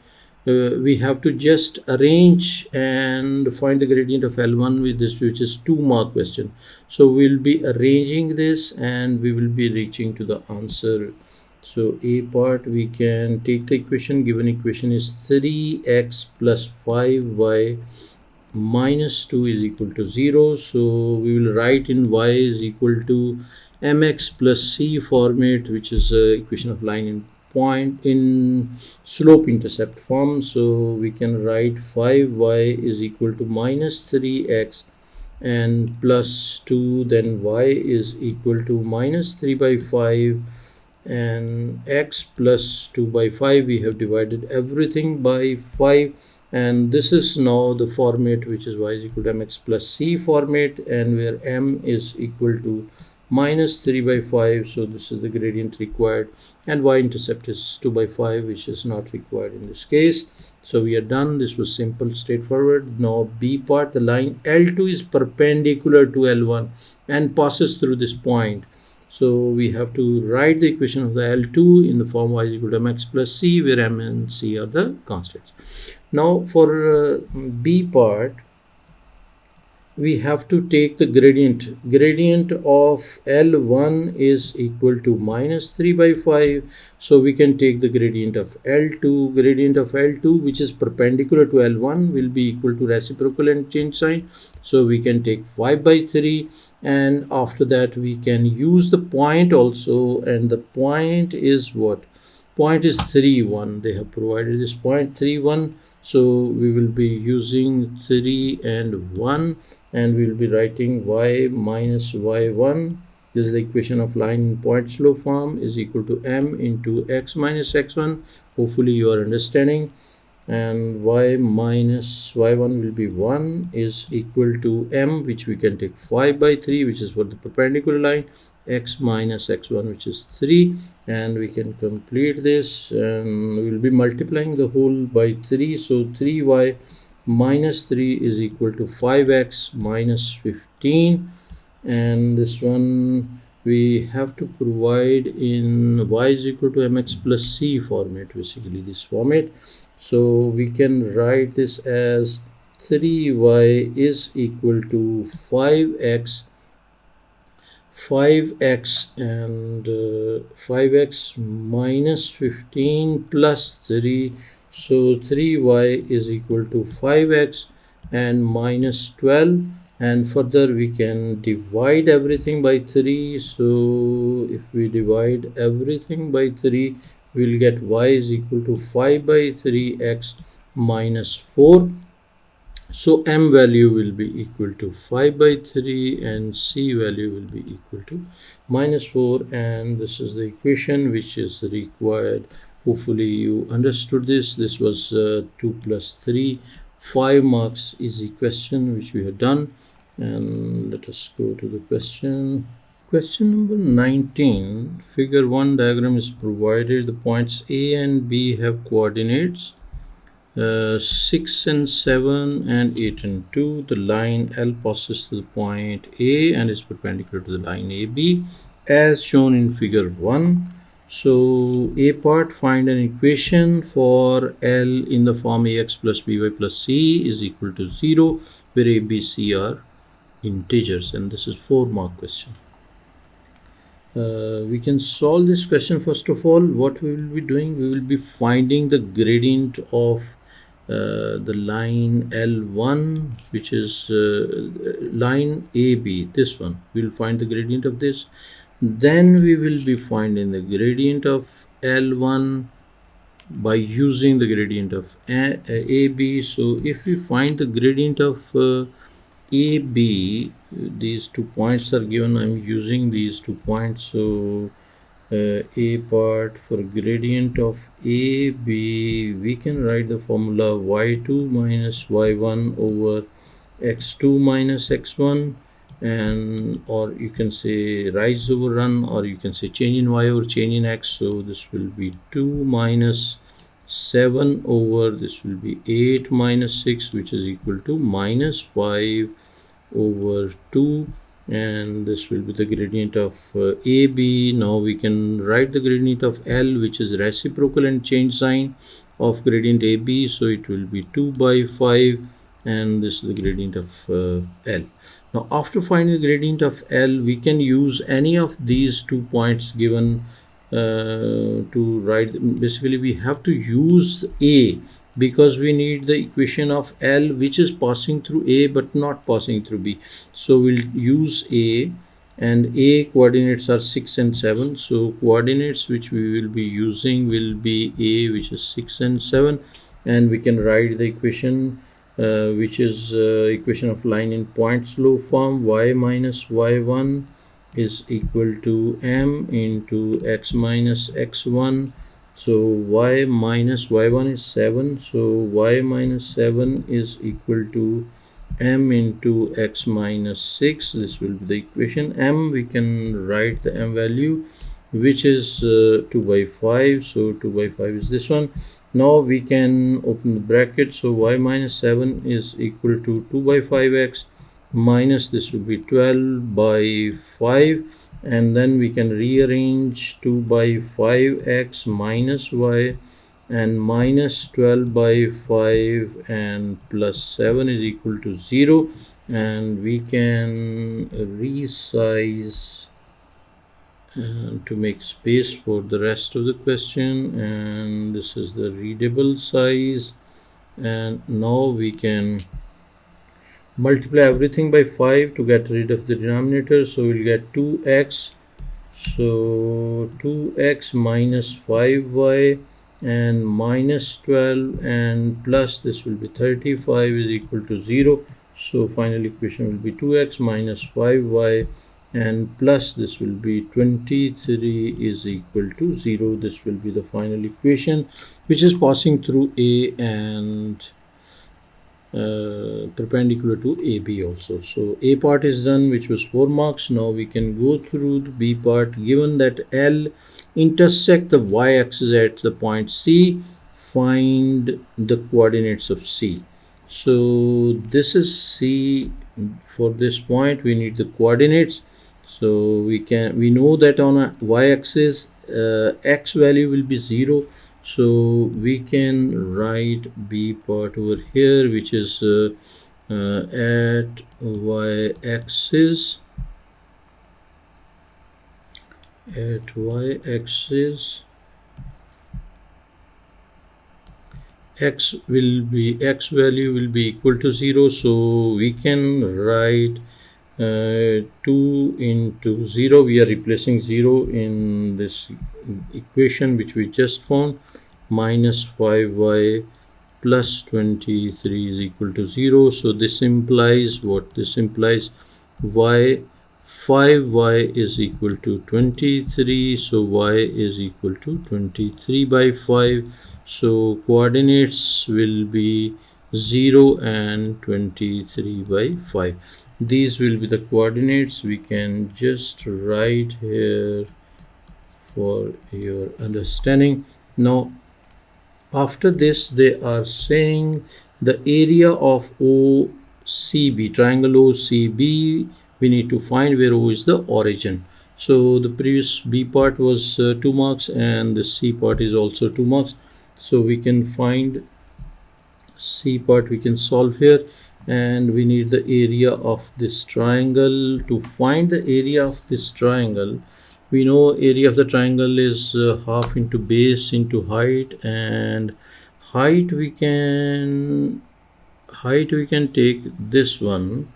[SPEAKER 1] and find the gradient of L1 with this, which is 2 mark question. So we'll be arranging this, and we will be reaching to the answer So A part, we can take the equation. Given equation is 3x plus 5y minus 2 is equal to 0. So we will write in y is equal to mx plus c format, which is equation of line in point in slope intercept form. So we can write 5y is equal to minus 3x and plus 2, then y is equal to minus 3 by 5 and x plus 2 by 5. We have divided everything by 5, and this is now the format which is y is equal to mx plus c format, and where m is equal to minus 3 by 5. So this is the gradient required, and y-intercept is 2 by 5, which is not required in this case. So we are done. This was simple, straightforward. Now B part, the line L2 is perpendicular to L1 and passes through this point. So we have to write the equation of the L2 in the form y is equal to mx plus c, where m and c are the constants. Now for B part, we have to take the gradient of L1 is equal to minus 3 by 5. So we can take the gradient of L2, which is perpendicular to L1, will be equal to reciprocal and change sign. So we can take 5 by 3, and after that we can use the point also, and the point is what? Point is 3 1. They have provided this point 3 1. So we will be using 3 and 1, and we will be writing y minus y1. This is the equation of line in point slope form, is equal to m into x minus x1. Hopefully you are understanding. And y minus y1 will be 1 is equal to m, which we can take 5 by 3, which is for the perpendicular line, x minus x1, which is 3, and we can complete this, and we will be multiplying the whole by 3. So 3y minus 3 is equal to 5x minus 15, and this one we have to provide in y is equal to mx plus c format, basically this format. So we can write this as 3y is equal to 5x and 5x minus 15 plus 3. So 3y is equal to 5x and minus 12, and further we can divide everything by 3. So if we divide everything by 3, we'll get y is equal to 5 by 3x minus 4. So m value will be equal to 5 by 3 and c value will be equal to minus 4, and this is the equation which is required. Hopefully you understood this. This was 2 plus 3, 5 marks easy question which we have done. And let us go to the question. Question number 19. Figure 1 diagram is provided. The points A and B have coordinates 6 and 7 and 8 and 2. The line L passes to the point A and is perpendicular to the line AB as shown in figure 1. So A part, find an equation for L in the form ax plus by plus c is equal to 0, where a, b, c are integers, and this is 4 mark question. We can solve this question. First of all, what we will be doing, we will be finding the gradient of the line L1, which is line AB, this one. We will find the gradient of this. Then we will be finding the gradient of L1 by using the gradient of AB. So if we find the gradient of AB, these 2 points are given. I'm using these 2 points. So A part, for gradient of AB, we can write the formula y2 minus y1 over x2 minus x1, and or you can say rise over run, or you can say change in y over change in x. So this will be 2 minus 7 over, this will be 8 minus 6, which is equal to minus 5 over 2, and this will be the gradient of AB. Now we can write the gradient of L, which is reciprocal and change sign of gradient AB. So it will be 2 by 5, and this is the gradient of L. Now after finding the gradient of L, we can use any of these 2 points given to write. Basically we have to use A, because we need the equation of L which is passing through A but not passing through B. So we'll use A, and A coordinates are 6 and 7. So coordinates which we will be using will be A, which is 6 and 7, and we can write the equation which is equation of line in point slope form. Y minus y1 is equal to m into x minus x1. So y minus y1 is 7, so y minus 7 is equal to m into x minus 6. This will be the equation. M, we can write the m value, which is 2 by 5. So 2 by 5 is this one. Now we can open the bracket. So y minus 7 is equal to 2 by 5x minus, this will be 12 by 5, and then we can rearrange 2 by 5x minus y, and minus 12 by 5 and plus 7 is equal to 0, and we can resize to make space for the rest of the question, and this is the readable size. And now we can multiply everything by 5 to get rid of the denominator. So we'll get 2x, so 2x minus 5y and minus 12 and plus this will be 35 is equal to 0. So final equation will be 2x minus 5y and plus this will be 23 is equal to 0. This will be the final equation which is passing through A and perpendicular to AB also. So A part is done, which was 4 marks. Now we can go through the B part. Given that L intersect the y-axis at the point C, find the coordinates of C. So this is C. For this point we need the coordinates. So we know that on a y-axis x value will be 0. So we can write B part over here, which is at y-axis, x value will be equal to 0. So we can write 2 into 0. We are replacing 0 in this equation which we just found. Minus 5y plus 23 is equal to 0. So this implies what? This implies 5y is equal to 23. So y is equal to 23 by 5. So coordinates will be 0 and 23 by 5. These will be the coordinates. We can just write here for your understanding. Now after this they are saying the area of OCB, triangle OCB, we need to find where O is the origin. So the previous B part was 2 marks and the C part is also 2 marks. So we can find C part, we can solve here, and we need the area of this triangle. To find the area of this triangle, we know area of the triangle is half into base into height, and height we can take this one.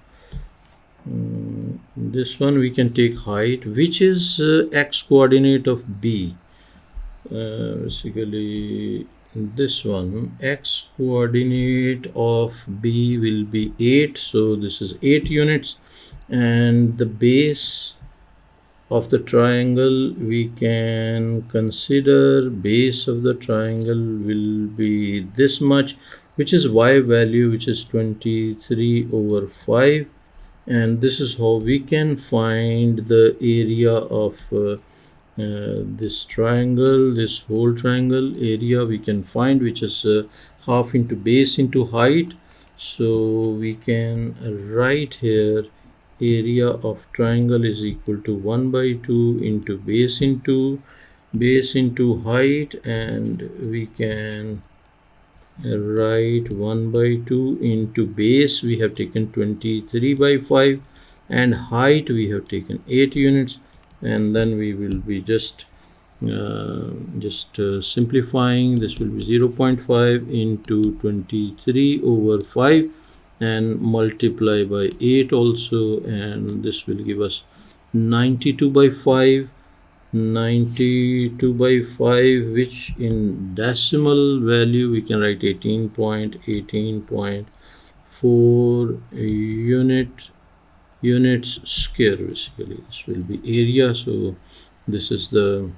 [SPEAKER 1] This one we can take height, which is x coordinate of B. Basically this one, x coordinate of B will be 8. So this is 8 units, and the base of the triangle we can consider, base of the triangle will be this much, which is y value, which is 23 over 5, and this is how we can find the area of this triangle, this whole triangle area we can find, which is half into base into height. So we can write here area of triangle is equal to 1 by 2 into base into height, and we can write 1 by 2 into base we have taken 23 by 5, and height we have taken 8 units, and then we will be just just simplifying, this will be 0.5 into 23 over 5 and multiply by 8 also, and this will give us 92 by 5, 92 by 5, which in decimal value we can write 18.18.4 units square. Basically this will be area. So this is the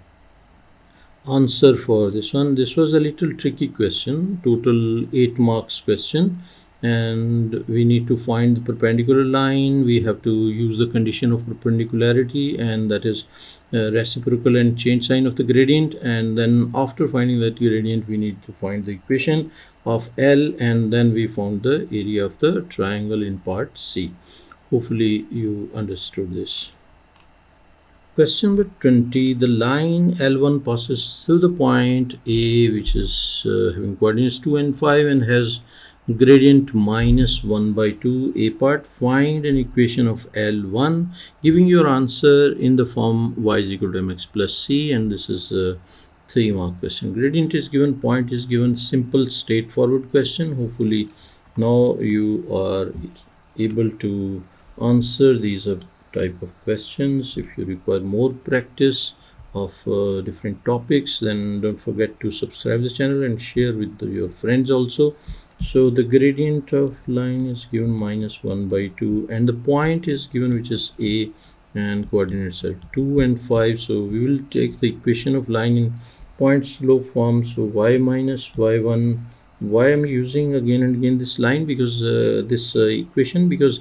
[SPEAKER 1] answer for this one. This was a little tricky question, total 8 marks question, and we need to find the perpendicular line. We have to use the condition of perpendicularity, and that is reciprocal and change sign of the gradient, and then after finding that gradient we need to find the equation of L, and then we found the area of the triangle in part C. Hopefully you understood this. Question number 20. The line L1 passes through the point A, which is having coordinates 2 and 5 and has gradient minus 1 by 2. A part, find an equation of L1, giving your answer in the form y is equal to mx plus c, and this is a 3 mark question. Gradient is given, point is given, simple straightforward question. Hopefully now you are able to answer these type of questions. If you require more practice of different topics, then don't forget to subscribe the channel and share with your friends also. So the gradient of line is given minus 1 by 2, and the point is given, which is A, and coordinates are 2 and 5. So we will take the equation of line in point slope form. So y minus y1. Why I'm using again and again this line, because this equation, because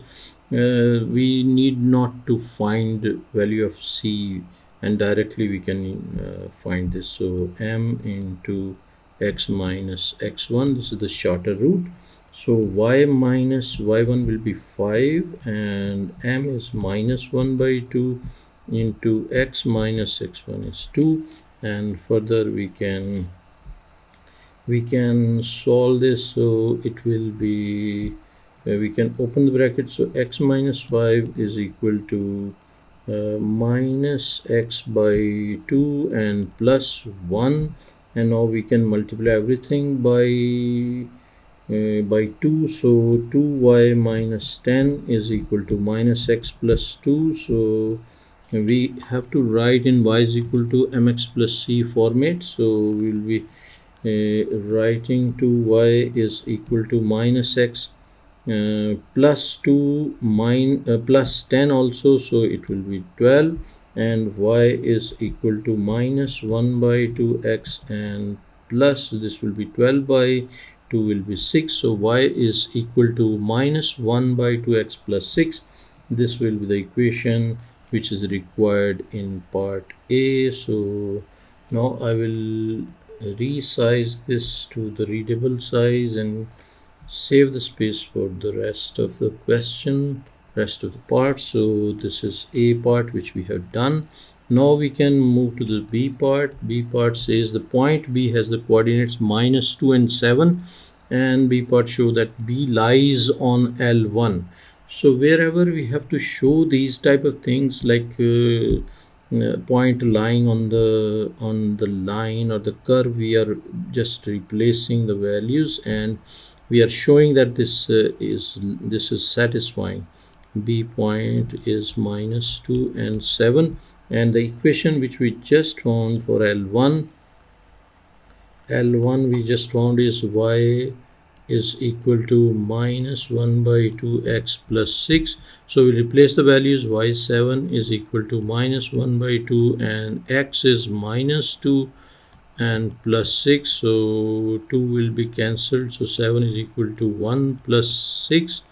[SPEAKER 1] we need not to find value of c, and directly we can find this. So m into x minus x1, this is the shorter route. So y minus y1 will be 5, and m is minus 1 by 2 into x minus x1 is 2, and further we can solve this. So it will be we can open the bracket. So x minus 5 is equal to minus x by 2 and plus 1, and now we can multiply everything by 2. So 2y minus 10 is equal to minus x plus 2. So we have to write in y is equal to mx plus c format. So we will be writing 2y is equal to minus x plus 2 plus 10 also, so it will be 12, and y is equal to minus 1 by 2x, and plus this will be 12 by 2 will be 6. So y is equal to minus 1 by 2x plus 6. This will be the equation which is required in part A. So now I will resize this to the readable size and save the space for the rest of the question, rest of the part. So this is A part, which we have done. Now we can move to the B part. B part says the point B has the coordinates minus 2 and 7, and B part show that B lies on L1. So wherever we have to show these type of things, like point lying on the line or the curve, we are just replacing the values, and we are showing that this is satisfying. B point is minus 2 and 7, and the equation which we just found for L1 we just found is y is equal to minus 1 by 2x plus 6. So we replace the values. Y7 is equal to minus 1 by 2, and x is minus 2 and plus 6. So 2 will be cancelled. So 7 is equal to 1 plus 6.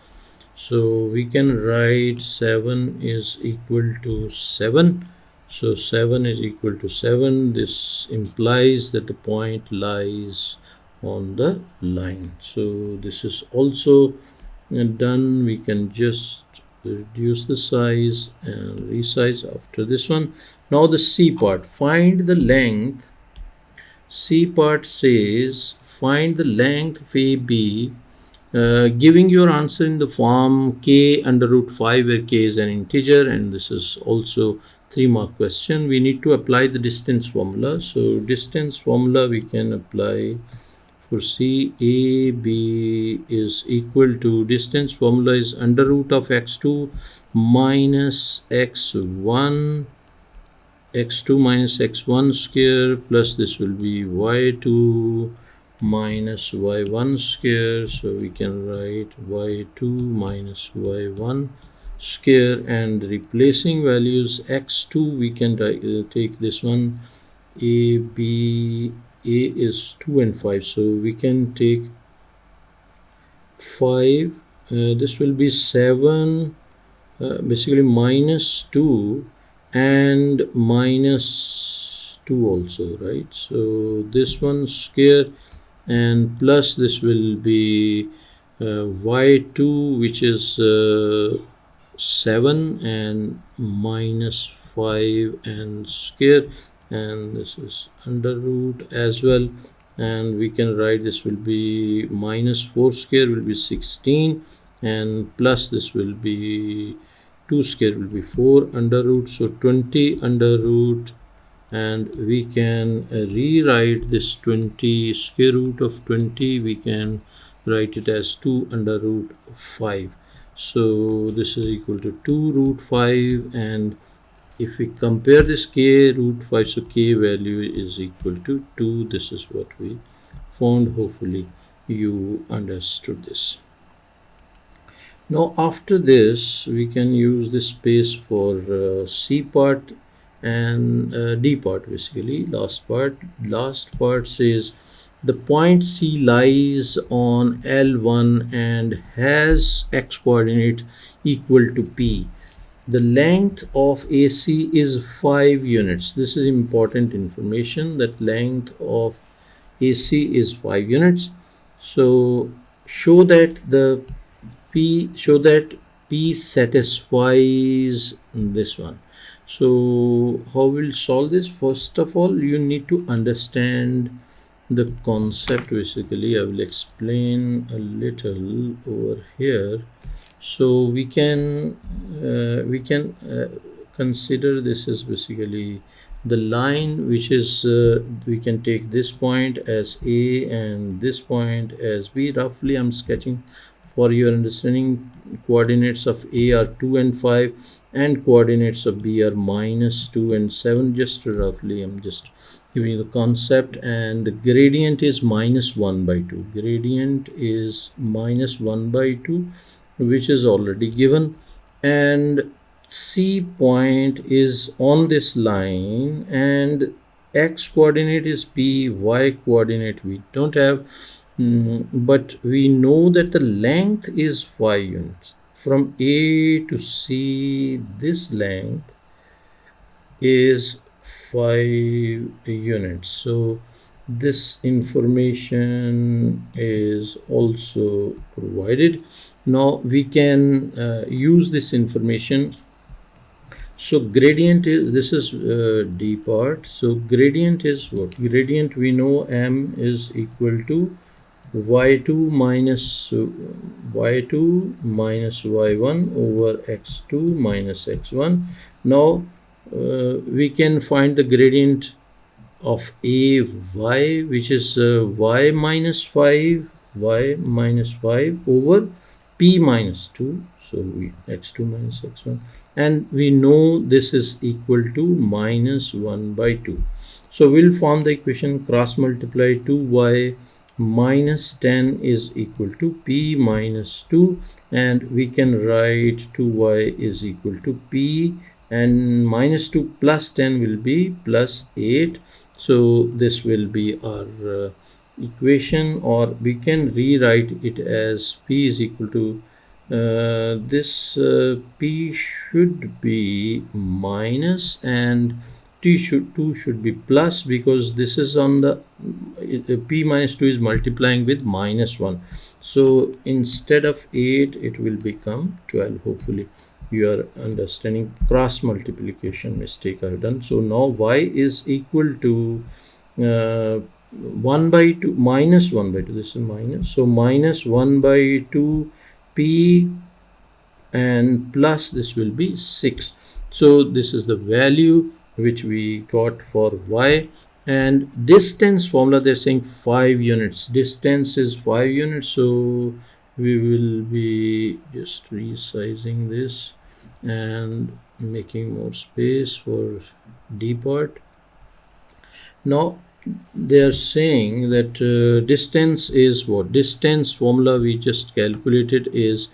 [SPEAKER 1] So we can write 7 is equal to 7. So 7 is equal to 7. This implies that the point lies on the line. So this is also done. We can just reduce the size and resize after this one. Now the C part, find the length. C part says find the length of AB, giving your answer in the form k under root 5, where k is an integer, and this is also 3-mark question. We need to apply the distance formula. So distance formula we can apply for C. AB is equal to, distance formula is under root of x2 minus x1, x2 minus x1 square, plus this will be y2 minus y1 square. So we can write y2 minus y1 square, and replacing values x2 we can take this one, a, b, a is 2 and 5, so we can take 5, this will be 7, basically minus 2 and minus 2 also, right? So this one square, and plus this will be y2, which is 7, and minus 5 and square, and this is under root as well, and we can write this will be minus 4 square will be 16, and plus this will be 2 square will be 4 under root, so 20 under root, and we can rewrite this 20, square root of 20 we can write it as 2 under root 5. So this is equal to 2 root 5, and if we compare this k root 5, so k value is equal to 2. This is what we found. Hopefully you understood this. Now after this we can use this space for C part and D part, basically last part says the point C lies on L1 and has x coordinate equal to P. The length of AC is 5 units. This is important information, that length of AC is 5 units. So show that P satisfies this one. So how we'll solve this? First of all, you need to understand the concept. Basically I will explain a little over here. So we can consider this as basically the line, which is we can take this point as A and this point as B. Roughly I'm sketching for your understanding. Coordinates of A are 2 and 5, and coordinates of B are minus 2 and 7. Just roughly I'm just giving you the concept, and the gradient is minus 1 by 2. Gradient is minus 1 by 2, which is already given, and C point is on this line, and x coordinate is P, y coordinate we don't have, but we know that the length is 5 units. From A to C, this length is 5 units. So this information is also provided. Now we can use this information. So gradient is, this is D part. So gradient is what? Gradient we know M is equal to y2 minus y1 over x2 minus x1. Now we can find the gradient of a y, which is y minus 5 over p minus 2, so we x2 minus x1, and we know this is equal to minus 1 by 2. So we'll form the equation, cross multiply 2y minus 10 is equal to p minus 2, and we can write 2y is equal to p, and minus 2 plus 10 will be plus 8. So this will be our equation, or we can rewrite it as p is equal to this p should be minus and 2 should be plus, because this is on the p minus 2 is multiplying with minus 1. So instead of 8 it will become 12. Hopefully you are understanding cross multiplication mistake I have done. So now y is equal to 1 by 2 minus 1 by 2. This is minus, so minus 1 by 2 p and plus this will be 6. So this is the value which we got for y. And distance formula, they're saying 5 units. Distance is 5 units. So we will be just resizing this and making more space for D part. Now they are saying that distance is what? Distance formula we just calculated is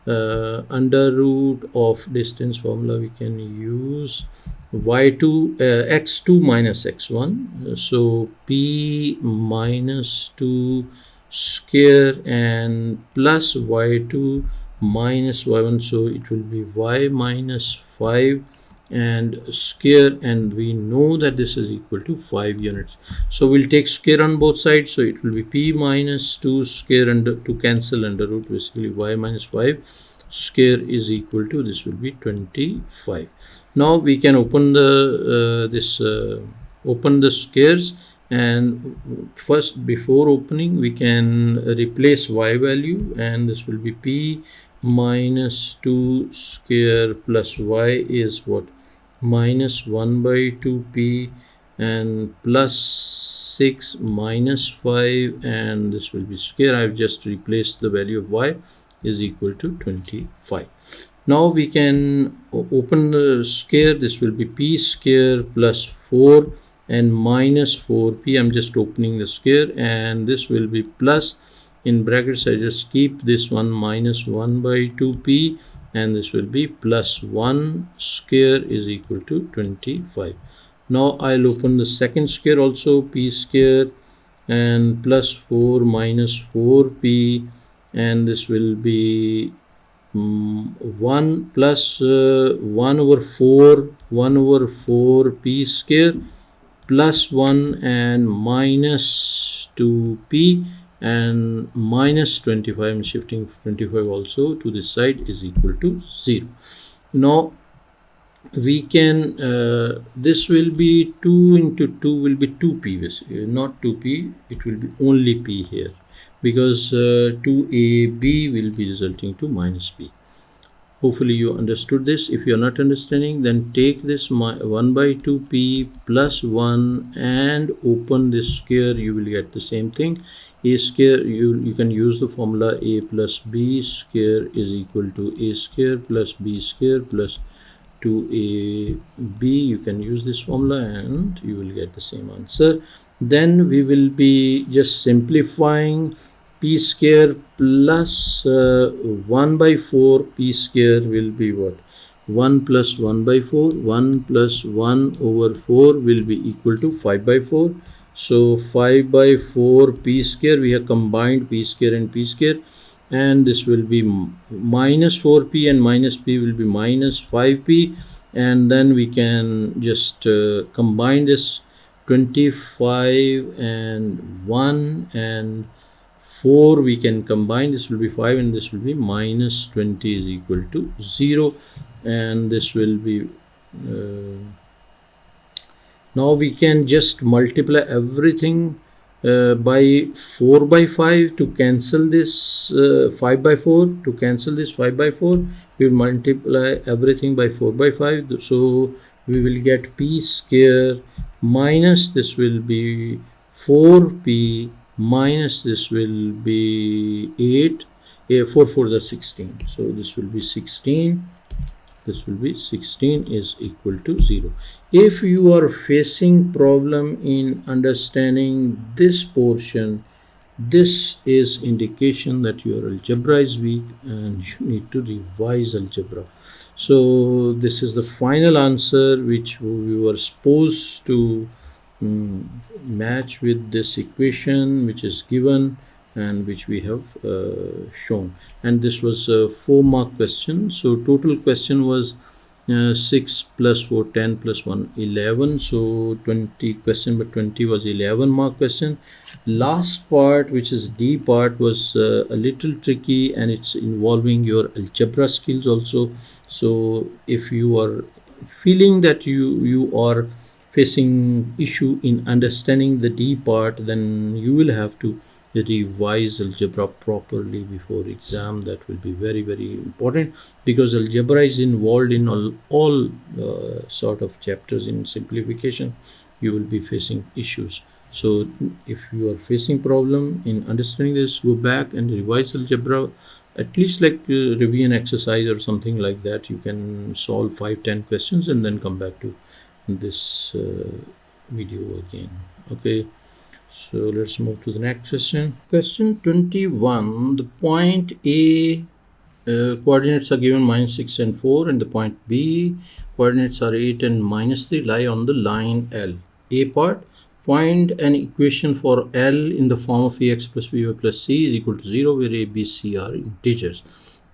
[SPEAKER 1] under root of distance formula we can use y2 x2 minus x1. So p minus 2 square and plus y2 minus y1, so it will be y minus 5 and square, and we know that this is equal to 5 units. So we'll take square on both sides, so it will be p minus 2 square under to cancel under root, basically y minus 5 square is equal to, this will be 25. Now we can open the open the squares, and first before opening we can replace y value, and this will be p minus 2 square plus y is what? Minus 1 by 2p and plus 6 minus 5, and this will be square. I've just replaced the value of y is equal to 25. Now we can open the square. This will be p square plus 4 and minus 4p. I'm just opening the square, and this will be plus, in brackets I just keep this one, minus 1 by 2p, and this will be plus 1 square is equal to 25. Now I'll open the second square also, p square and plus 4 minus 4p, and this will be 1 plus 1 over 4 p square plus 1 and minus 2p and minus 25. I'm shifting 25 also to this side is equal to 0. Now we can this will be 2 into 2 will be 2p, basically not 2p, it will be only p here, because 2ab will be resulting to minus p. Hopefully you understood this. If you are not understanding, then take this 1 by 2p plus 1 and open this square, you will get the same thing. A square, you can use the formula a plus b square is equal to a square plus b square plus 2ab. You can use this formula and you will get the same answer. Then we will be just simplifying. P square plus 1 by 4 p square will be what? 1 plus 1 by 4. 1 plus 1 over 4 will be equal to 5 by 4. So 5 by 4 p square, we have combined p square and p square, and this will be minus 4p and minus p will be minus 5p, and then we can just combine this 25 and 1 and 4 we can combine, this will be 5 and this will be minus 20 is equal to 0, and this will be now we can just multiply everything by 4 by 5 to cancel this 5 by 4. To cancel this 5 by 4, we will multiply everything by 4 by 5. So we will get p square minus this will be 4p minus this will be 8. 4 4 is 16. So this will be 16. This will be 16 is equal to 0. If you are facing problem in understanding this portion, this is indication that your algebra is weak and you need to revise algebra. So this is the final answer which we were supposed to match with this equation which is given and which we have shown, and this was a 4-mark question. So total question was 6 plus 4 10 plus 1 11, so 20. Question number 20 was 11-mark question. Last part, which is D part, was a little tricky and it's involving your algebra skills also. So if you are feeling that you are facing issue in understanding the D part, then you will have to revise algebra properly before exam. That will be very, very important, because algebra is involved in all sort of chapters. In simplification, you will be facing issues. So if you are facing problem in understanding this, go back and revise algebra, at least like revision exercise or something like that. You can solve 5-10 questions and then come back to this video again. Okay, so let's move to the next question. Question 21. The point A coordinates are given -6 and 4, and the point B coordinates are 8 and -3 lie on the line L. A part, find an equation for L in the form of ax plus by plus c is equal to 0, where a, b, c are integers.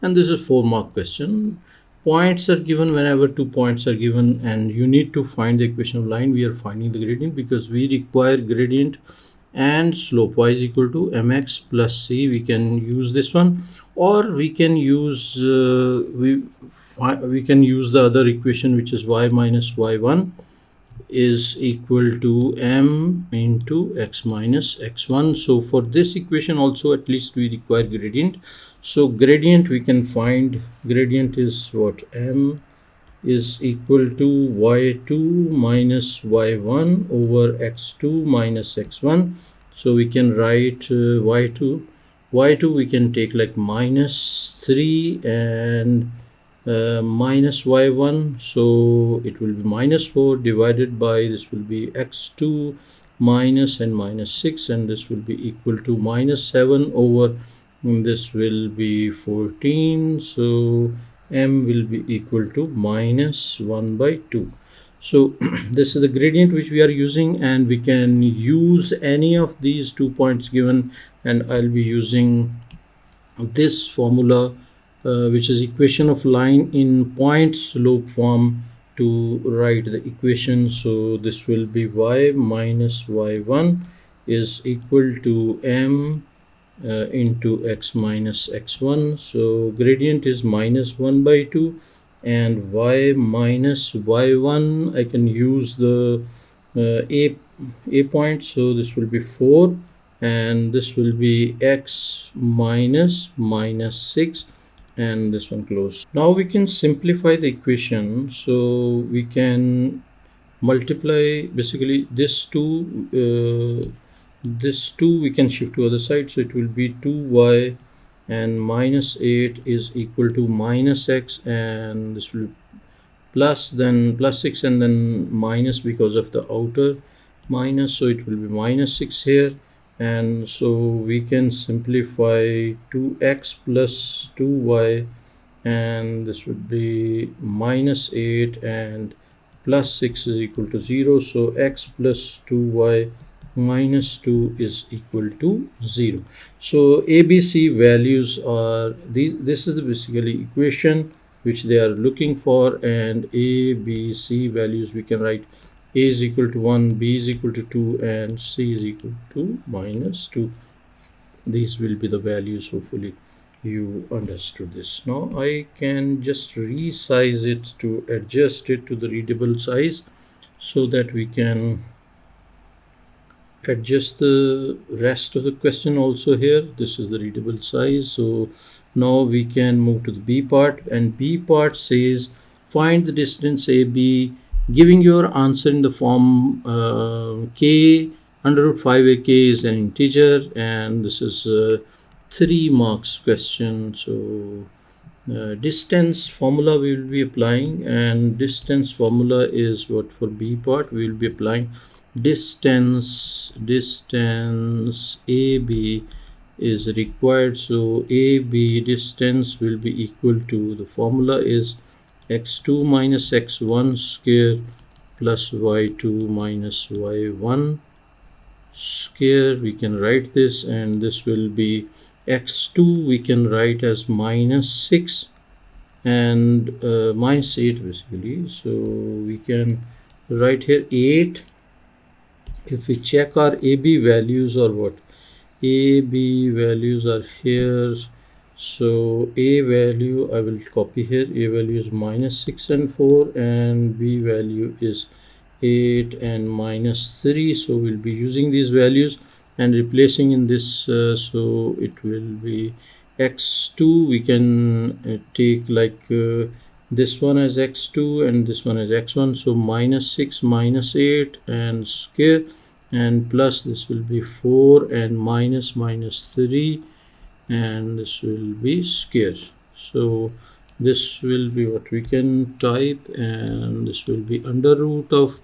[SPEAKER 1] And this is a 4-mark question. Points are given whenever 2 points are given, and you need to find the equation of line. We are finding the gradient because we require gradient and slope. Y is equal to mx plus c. We can use this one, or we can use we can use the other equation, which is y minus y1 is equal to m into x minus x1. So for this equation also, at least we require gradient. So gradient we can find, gradient is what? M is equal to y2 minus y1 over x2 minus x1. So we can write y2 we can take like minus 3 and minus y1, so it will be minus 4 divided by, this will be x2 minus and minus 6, and this will be equal to minus 7 over, this will be 14. So m will be equal to minus 1 by 2. So this is the gradient which we are using, and we can use any of these 2 points given, and I'll be using this formula, which is equation of line in point slope form, to write the equation. So this will be y minus y1 is equal to m into x minus x1. So gradient is minus 1 by 2, and y minus y1, I can use the a point, so this will be 4, and this will be x minus 6, and this one close. Now we can simplify the equation. So we can multiply basically this 2 we can shift to other side, so it will be 2y, and minus 8 is equal to minus x, and this will plus, then plus 6, and then minus because of the outer minus, so it will be minus 6 here. And so we can simplify 2x plus 2y, and this would be minus 8 and plus 6 is equal to 0. So x plus 2y minus 2 is equal to 0. So ABC values are these. This is the basically equation which they are looking for, and ABC values we can write a is equal to 1, b is equal to 2, and c is equal to minus 2. These will be the values. Hopefully you understood this. Now I can just resize it to adjust it to the readable size, so that we can adjust the rest of the question also here. This is the readable size. So now we can move to the B part, and B part says find the distance AB, giving your answer in the form k under root 5ak is an integer, and this is a 3 marks question. So distance formula we will be applying, and distance formula is what for B part we will be applying. Distance AB is required, so AB distance will be equal to, the formula is x2 minus x1 square plus y2 minus y1 square. We can write this, and this will be x2 we can write as minus 6 and minus 8 basically. So we can write here 8. If we check our AB values, or what, AB values are here. So A value I will copy here. A value is minus 6 and 4, and B value is 8 and minus 3. So we'll be using these values, and replacing in this, so it will be x2. We can take like this one as x2 and this one as x1, so minus 6 minus 8 and square, and plus this will be 4 and minus 3, and this will be square. So this will be what we can type, and this will be under root of,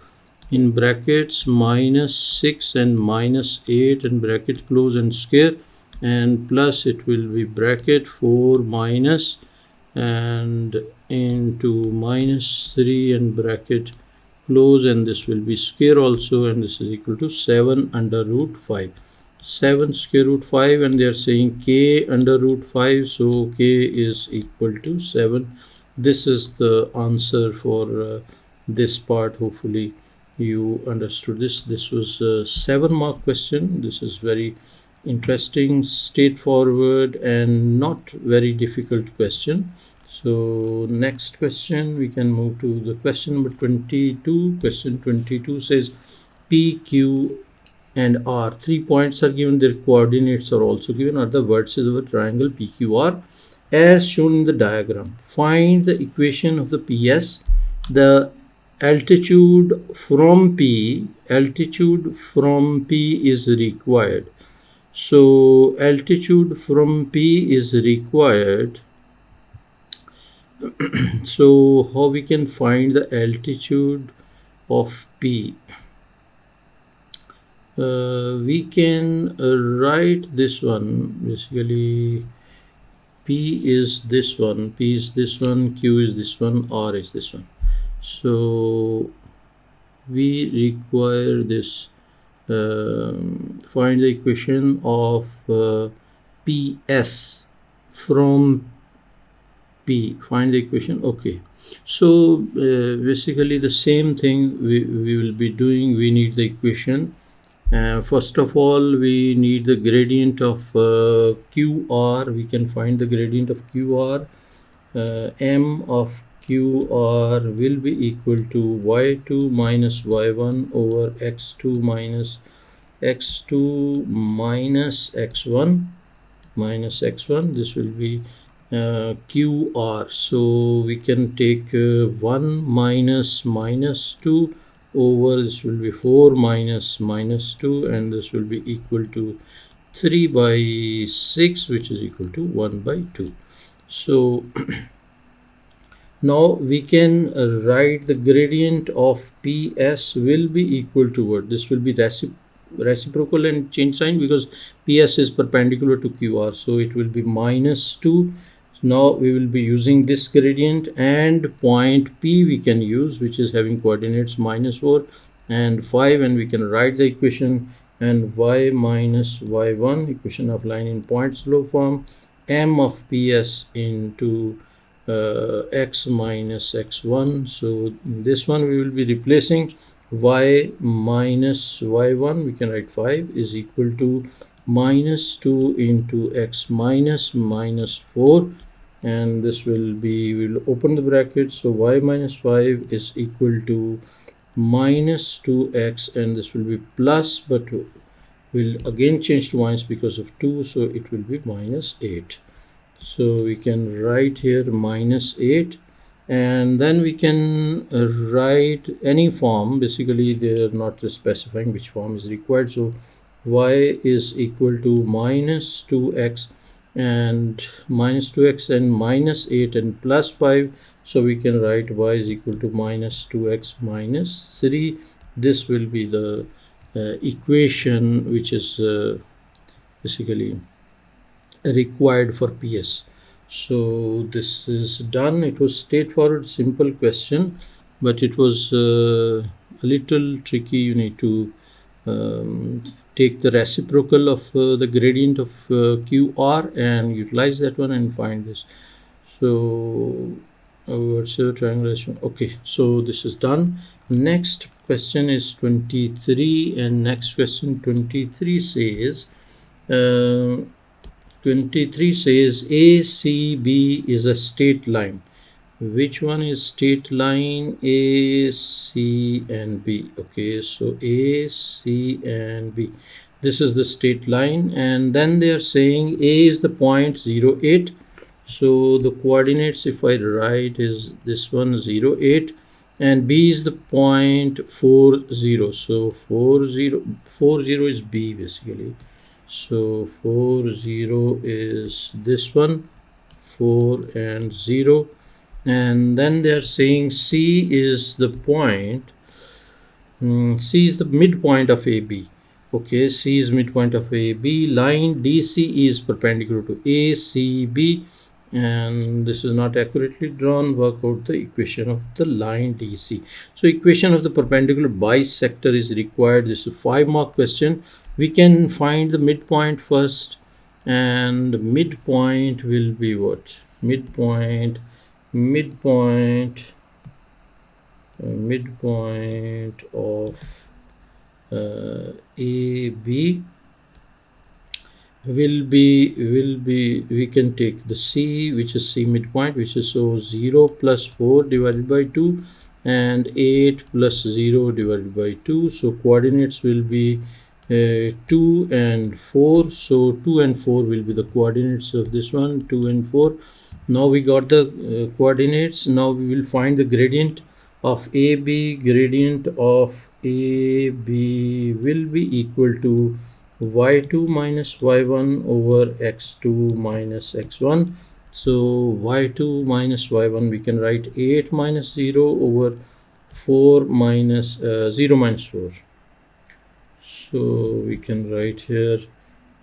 [SPEAKER 1] in brackets, minus 6 and minus 8 and bracket close and square, and plus it will be bracket 4 minus and into minus 3 and bracket close, and this will be square also, and this is equal to 7 under root 5. 7 square root 5, and they are saying k under root 5, so k is equal to 7. This is the answer for this part. Hopefully you understood this. This was a 7-mark question. This is very interesting, straightforward, and not very difficult question. So next question, we can move to the question number 22. Question 22 says P, Q, and R. 3 points are given. Their coordinates are also given, are the vertices of a triangle PQR as shown in the diagram. Find the equation of the PS. The altitude from P is required. So altitude from P is required. So how we can find the altitude of P? We can write this one. Basically, P is this one, P is this one, Q is this one, R is this one. So we require this. Find the equation of PS from P. Find the equation. Okay. So basically the same thing we will be doing. We need the equation. First of all, we need the gradient of QR. We can find the gradient of QR. M of QR will be equal to y2 minus y1 over x2 minus x2 minus x1 minus x1. This will be QR. So we can take 1 minus minus 2 over, this will be 4 minus minus 2, and this will be equal to 3 by 6, which is equal to 1 by 2. So now we can write the gradient of PS will be equal to what? This will be reciprocal and change sign, because PS is perpendicular to QR, so it will be minus 2. Now we will be using this gradient, and point P we can use, which is having coordinates minus 4 and 5, and we can write the equation, and y minus y1, equation of line in point slope form, m of PS into x minus x1. So this one we will be replacing y minus y1, we can write 5 is equal to minus 2 into x minus minus 4, and this will be, we will open the bracket, so y minus 5 is equal to minus 2x, and this will be plus, but will again change to minus because of 2, so it will be minus 8. So we can write here minus 8, and then we can write any form. Basically they are not specifying which form is required, so y is equal to minus 2x and minus 2x and minus 8 and plus 5, so we can write y is equal to minus 2x minus 3. This will be the equation which is basically required for PS. So this is done. It was straightforward, simple question, but it was a little tricky. You need to take the reciprocal of the gradient of QR and utilize that one and find this. So what's the triangulation? Okay, so this is done. Next question is 23, and next question 23 says 23 says ACB is a straight line. Which one is straight line? A, C, and B. Okay, so A, C, and B. This is the straight line, and then they are saying A is the point 0, 8. So the coordinates, if I write, is this one 0, 8, and B is the point 4, 0. So 4, 0, 4, 0 is B basically. So 4, 0 is this one, 4 and 0. And then they are saying C is the point, C is the midpoint of AB. Okay, C is midpoint of AB. Line DC is perpendicular to ACB, and this is not accurately drawn. Work out the equation of the line DC. So equation of the perpendicular bisector is required. This is a 5-mark question. We can find the midpoint first, and midpoint will be what? Midpoint of AB will be we can take the C, which is C midpoint, which is so 0 plus 4 divided by 2 and 8 plus 0 divided by 2. So coordinates will be 2 and 4. So 2 and 4 will be the coordinates of this one, 2 and 4. Now we got the coordinates. Now we will find the gradient of AB. Gradient of AB will be equal to y2 minus y1 over x2 minus x1. So y2 minus y1, we can write 8 minus 0 over 4 minus 0 minus 4. So we can write here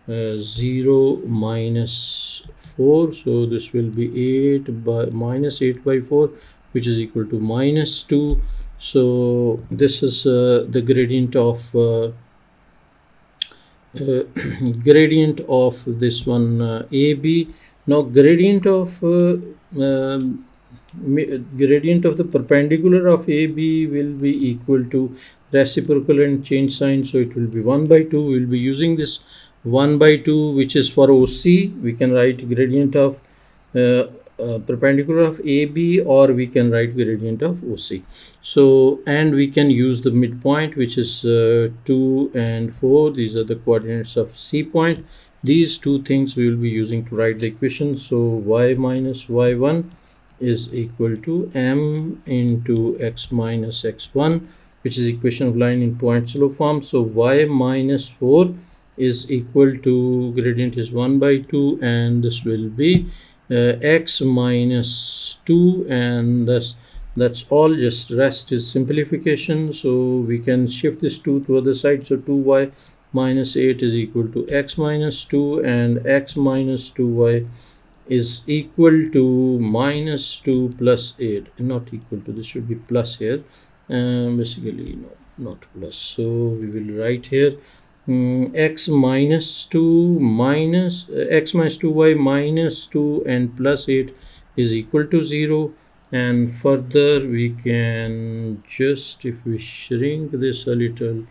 [SPEAKER 1] 0 minus 4. So this will be 8 by minus 8 by 4, which is equal to minus 2. So this is the gradient of this one AB. Now gradient of the perpendicular of AB will be equal to reciprocal and change sign. So it will be 1 by 2. We will be using this 1 by 2, which is for OC. We can write gradient of perpendicular of AB, or we can write gradient of OC. So, and we can use the midpoint, which is 2 and 4. These are the coordinates of C point. These two things we will be using to write the equation. So y minus y1 is equal to m into x minus x1, which is equation of line in point slope form. So y minus 4 is equal to, gradient is 1 by 2, and this will be x minus 2, and that's all. Just rest is simplification. So we can shift this 2 to other side. So 2y minus 8 is equal to x minus 2, and x minus 2y is equal to minus 2 plus 8. Not equal to, this should be plus here, basically no, not plus. So we will write here x minus 2 minus x minus 2y minus 2 and plus 8 is equal to 0. And further we can just, if we shrink this a little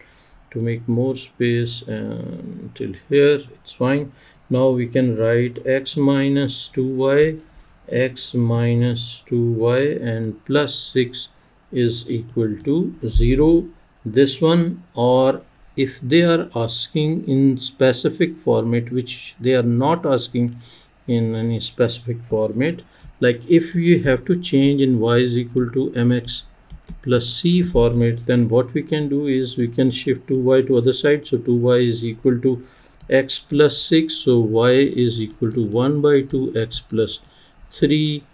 [SPEAKER 1] to make more space until here, it's fine. Now we can write x minus 2y and plus 6 is equal to 0. This one, or if they are asking in specific format, which they are not asking in any specific format, like if we have to change in y is equal to mx plus c format, then what we can do is we can shift 2y to other side. So 2y is equal to x plus 6. So y is equal to 1 by 2 x plus 3.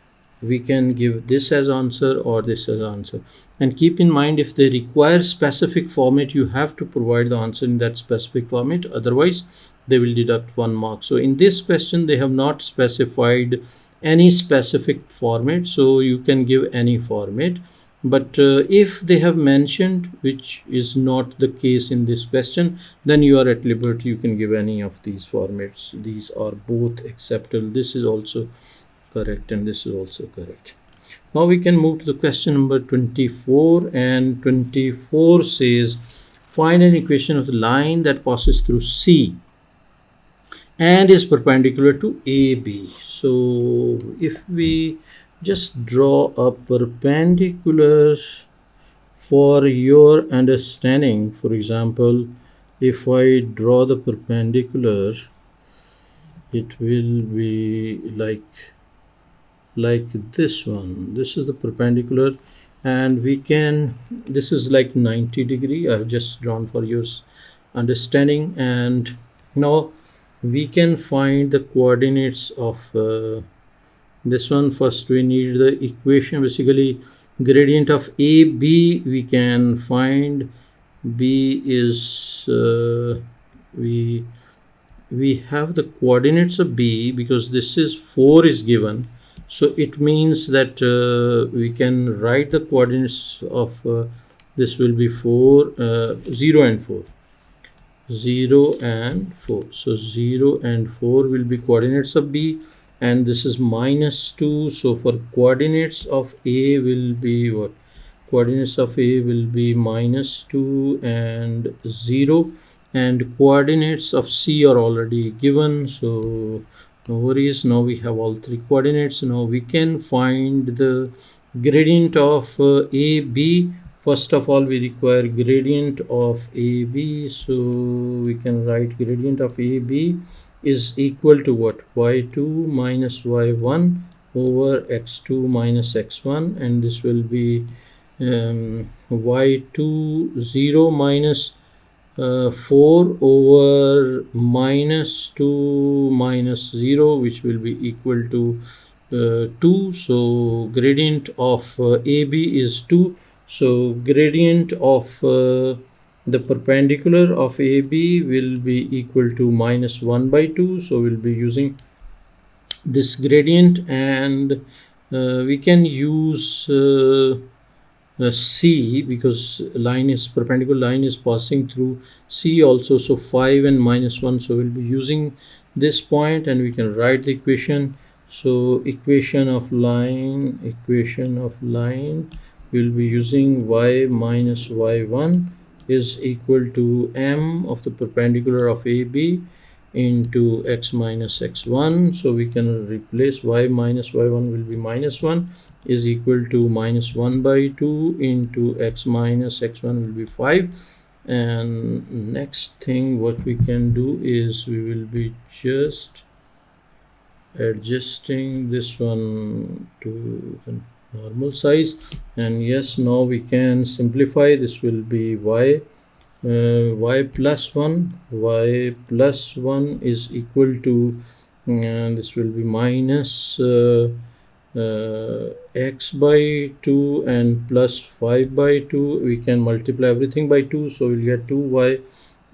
[SPEAKER 1] We can give this as answer or this as answer. And keep in mind, if they require specific format, you have to provide the answer in that specific format. Otherwise, they will deduct 1 mark. So in this question, they have not specified any specific format. So you can give any format. But if they have mentioned, which is not the case in this question, then you are at liberty. You can give any of these formats. These are both acceptable. This is also correct, and this is also correct. Now we can move to the question number 24, and 24 says find an equation of the line that passes through C and is perpendicular to AB. So if we just draw a perpendicular for your understanding, for example, if I draw the perpendicular, it will be like this one. This is the perpendicular, and we can, this is like 90 degree. I've just drawn for your understanding. And now we can find the coordinates of this one. First we need the equation, basically gradient of AB. We can find B is we have the coordinates of B, because this is 4 is given, so it means that we can write the coordinates of this will be 4 0 and 4, 0 and 4. So 0 and 4 will be coordinates of B, and this is -2. So for coordinates of A will be what? Coordinates of A will be -2 and 0, and coordinates of C are already given, so no worries. Now we have all three coordinates. Now we can find the gradient of AB. First of all, we require gradient of AB, so we can write gradient of AB is equal to what? y2 minus y1 over x2 minus x1, and this will be y2 0 minus 4 over -2 minus 0, which will be equal to 2. So gradient of AB is 2. So gradient of the perpendicular of AB will be equal to -1 by 2. So we'll be using this gradient, and we can use C, because line is perpendicular line is passing through C also, so 5 and -1. So we'll be using this point, and we can write the equation. So equation of line we'll be using y minus y1 is equal to m of the perpendicular of AB into x minus x1. So we can replace y minus y1 will be -1 is equal to -1 by 2 into x minus x1 will be 5. And next thing what we can do is we will be just adjusting this one to the normal size. And yes, now we can simplify. This will be y plus 1 is equal to this will be minus x by 2 and plus 5 by 2. We can multiply everything by 2, so we'll get 2y,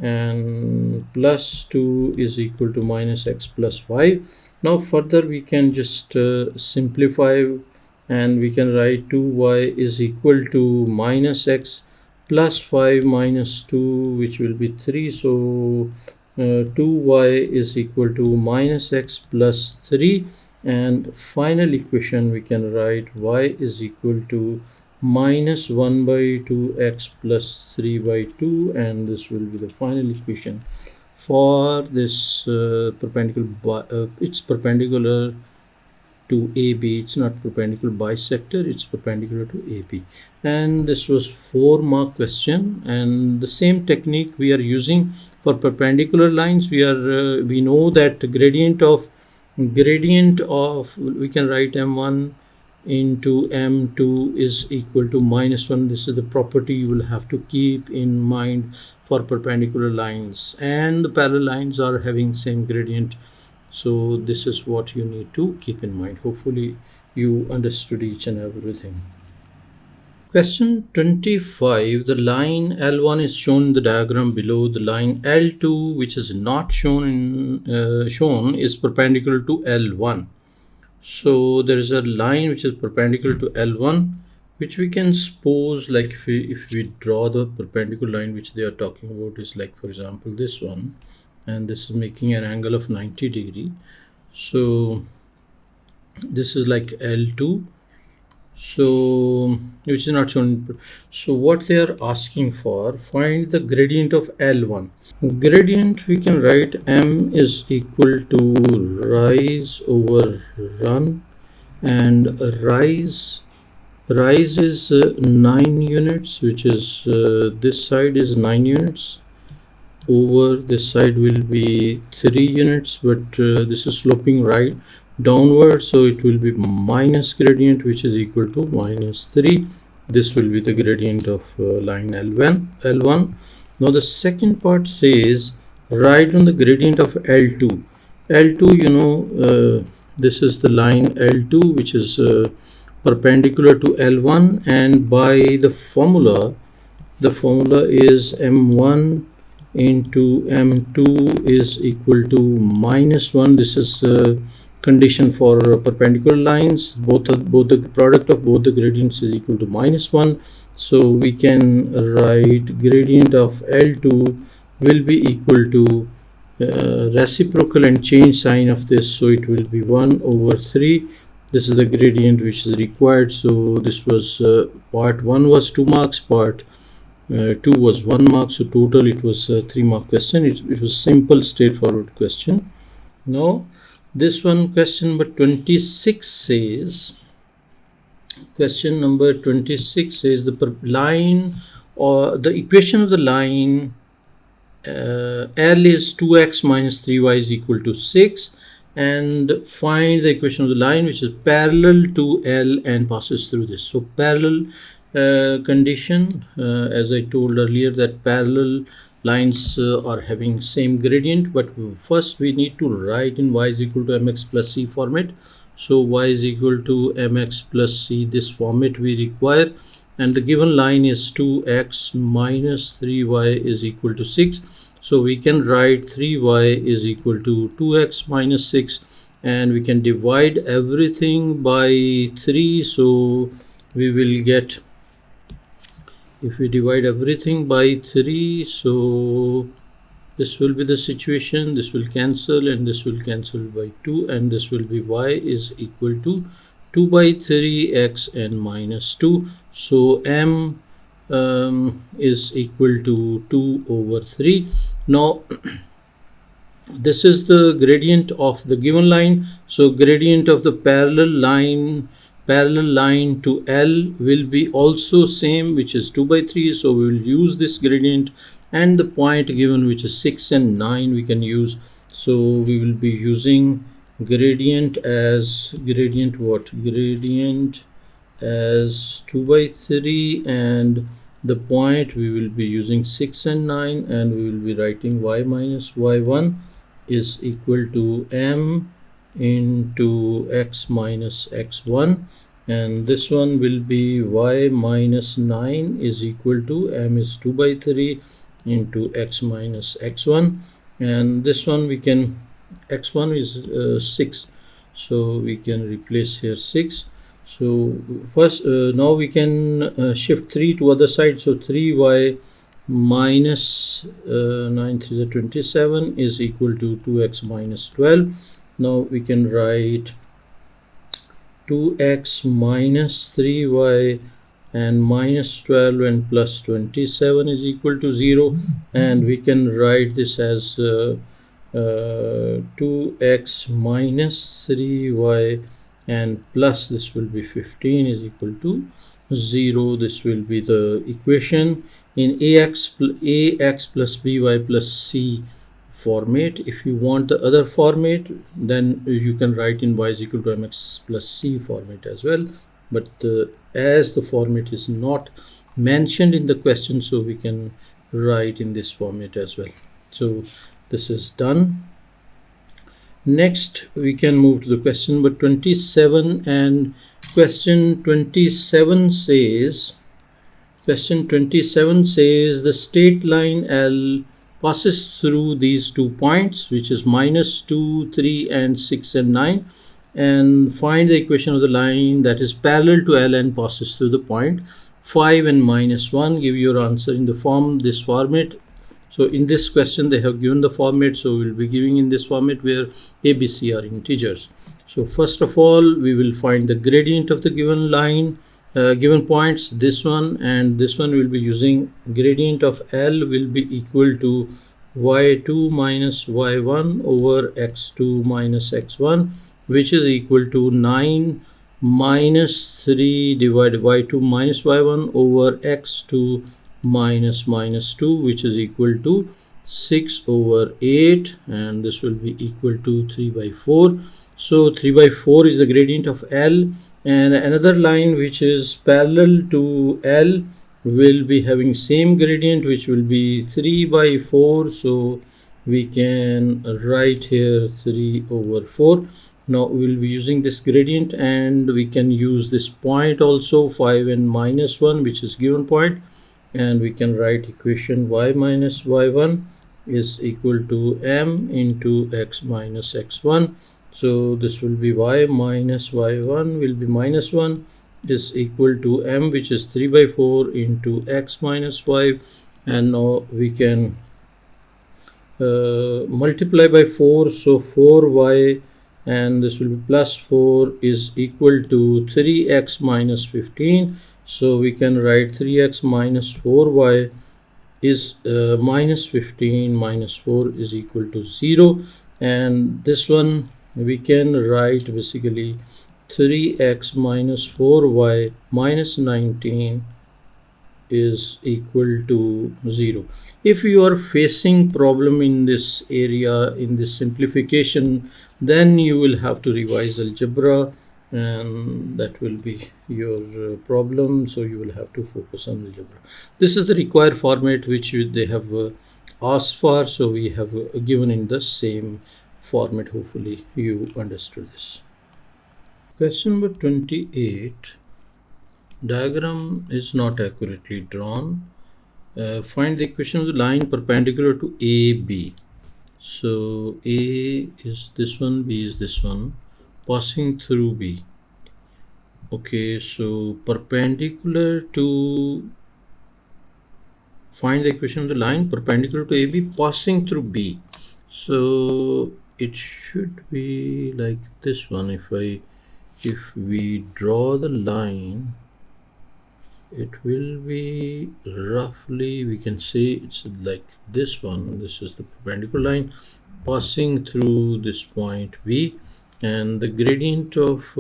[SPEAKER 1] and plus 2 is equal to minus x plus 5. Now further we can just simplify, and we can write 2y is equal to minus x plus 5 minus 2, which will be 3. So 2y is equal to minus x plus 3. And final equation we can write y is equal to minus 1 by 2x plus 3 by 2, and this will be the final equation for this perpendicular. It's perpendicular to AB. It's not perpendicular bisector, it's perpendicular to AB. And this was 4-mark question, and the same technique we are using for perpendicular lines. We know that gradient of we can write m1 into m2 is equal to -1. This is the property you will have to keep in mind for perpendicular lines, and the parallel lines are having same gradient. So this is what you need to keep in mind. Hopefully you understood each and everything. Question 25. The line L1 is shown in the diagram below. The line L2, which is not shown is perpendicular to L1. So there is a line which is perpendicular to L1, which we can suppose, like if we draw the perpendicular line which they are talking about is like, for example, this one, and this is making an angle of 90 degree. So this is like L2, so which is not shown. So what they are asking for, find the gradient of L1. Gradient we can write m is equal to rise over run, and rise is 9 units, which is this side is 9 units, over this side will be 3 units, but this is sloping right downward, so it will be minus gradient, which is equal to minus 3. This will be the gradient of line L1. Now the second part says write on the gradient of L2. L2, this is the line L2, which is perpendicular to L1, and by the formula is M1 into M2 is equal to minus 1. This is condition for perpendicular lines. Both the product of both the gradients is equal to minus 1. So we can write gradient of L2 will be equal to reciprocal and change sign of this, so it will be 1 over 3. This is the gradient which is required. So this was part 1 was 2 marks, part 2 was 1 mark, so total it was a 3 mark question. It was simple, straightforward question. Now this one, question number 26 says, the line, or the equation of the line L is 2x minus 3y is equal to 6, and find the equation of the line which is parallel to L and passes through this. So parallel condition, as I told earlier, that parallel lines are having same gradient, but first we need to write in y is equal to mx plus c format. So y is equal to mx plus c, this format we require, and the given line is 2x minus 3y is equal to 6. So we can write 3y is equal to 2x minus 6, and we can divide everything by 3. So we will get, if we divide everything by 3, so this will be the situation, this will cancel and this will cancel by 2, and this will be y is equal to 2 by 3 x and minus 2. So m is equal to 2 over 3. Now this is the gradient of the given line. So gradient of the parallel line to L will be also same, which is 2 by 3. So we will use this gradient, and the point given, which is 6 and 9, we can use. So we will be using gradient as as 2 by 3, and the point we will be using 6 and 9, and we will be writing y minus y1 is equal to m into x minus x1, and this one will be y minus 9 is equal to m is 2 by 3 into x minus x1, and this one we can, x1 is 6, so we can replace here 6. So first now we can shift 3 to other side. So 3y minus 9 3 is 27 is equal to 2x minus 12. Now we can write 2x minus 3y and minus 12 and plus 27 is equal to 0, and we can write this as 2x minus 3y and plus this will be 15 is equal to 0. This will be the equation in ax plus by plus c format. If you want the other format, then you can write in y is equal to mx plus c format as well, but as the format is not mentioned in the question, so we can write in this format as well. So this is done. Next we can move to the question number 27, and question 27 says the straight line L passes through these 2 points, which is minus 2, 3 and 6 and 9, and find the equation of the line that is parallel to L and passes through the point 5 and minus 1. Give your answer in the this format. So in this question they have given the format, so we will be giving in this format where a, b, c are integers. So first of all we will find the gradient of the given line, given points, this one and this one. Will be using gradient of L will be equal to y2 minus y1 over x2 minus x1, which is equal to 9 minus 3 divided y2 minus y1 over x2 minus 2, which is equal to 6 over 8, and this will be equal to 3 by 4. So 3 by 4 is the gradient of L, and another line which is parallel to L will be having same gradient, which will be 3 by 4. So we can write here 3 over 4. Now we will be using this gradient, and we can use this point also, 5 and minus 1, which is given point, and we can write equation y minus y1 is equal to m into x minus x1. So this will be y minus y1 will be minus 1 is equal to m, which is 3 by 4 into x minus 5, and now we can multiply by 4, so 4y, and this will be plus 4 is equal to 3x minus 15. So we can write 3x minus 4y is minus 15 minus 4 is equal to 0, and this one we can write basically 3x minus 4y minus 19 is equal to 0. If you are facing problem in this area, in this simplification, then you will have to revise algebra, and that will be your problem. So you will have to focus on algebra. This is the required format which they have asked for, so we have given in the same format. Hopefully you understood this. Question number 28. Diagram is not accurately drawn. Find the equation of the line perpendicular to AB. So A is this one, B is this one, passing through B. Okay, so perpendicular to, find the equation of the line perpendicular to AB passing through B. So it should be like this one. If we draw the line, it will be roughly, we can say it's like this one. This is the perpendicular line passing through this point B, and the gradient of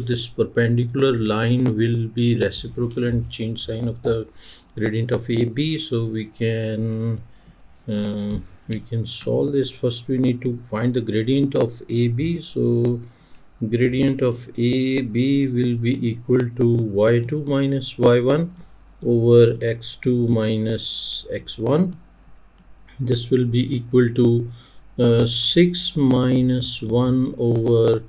[SPEAKER 1] this perpendicular line will be reciprocal and change sign of the gradient of AB. So we can solve this. First we need to find the gradient of AB. So gradient of AB will be equal to y2 minus y1 over x2 minus x1. This will be equal to 6 minus 1 over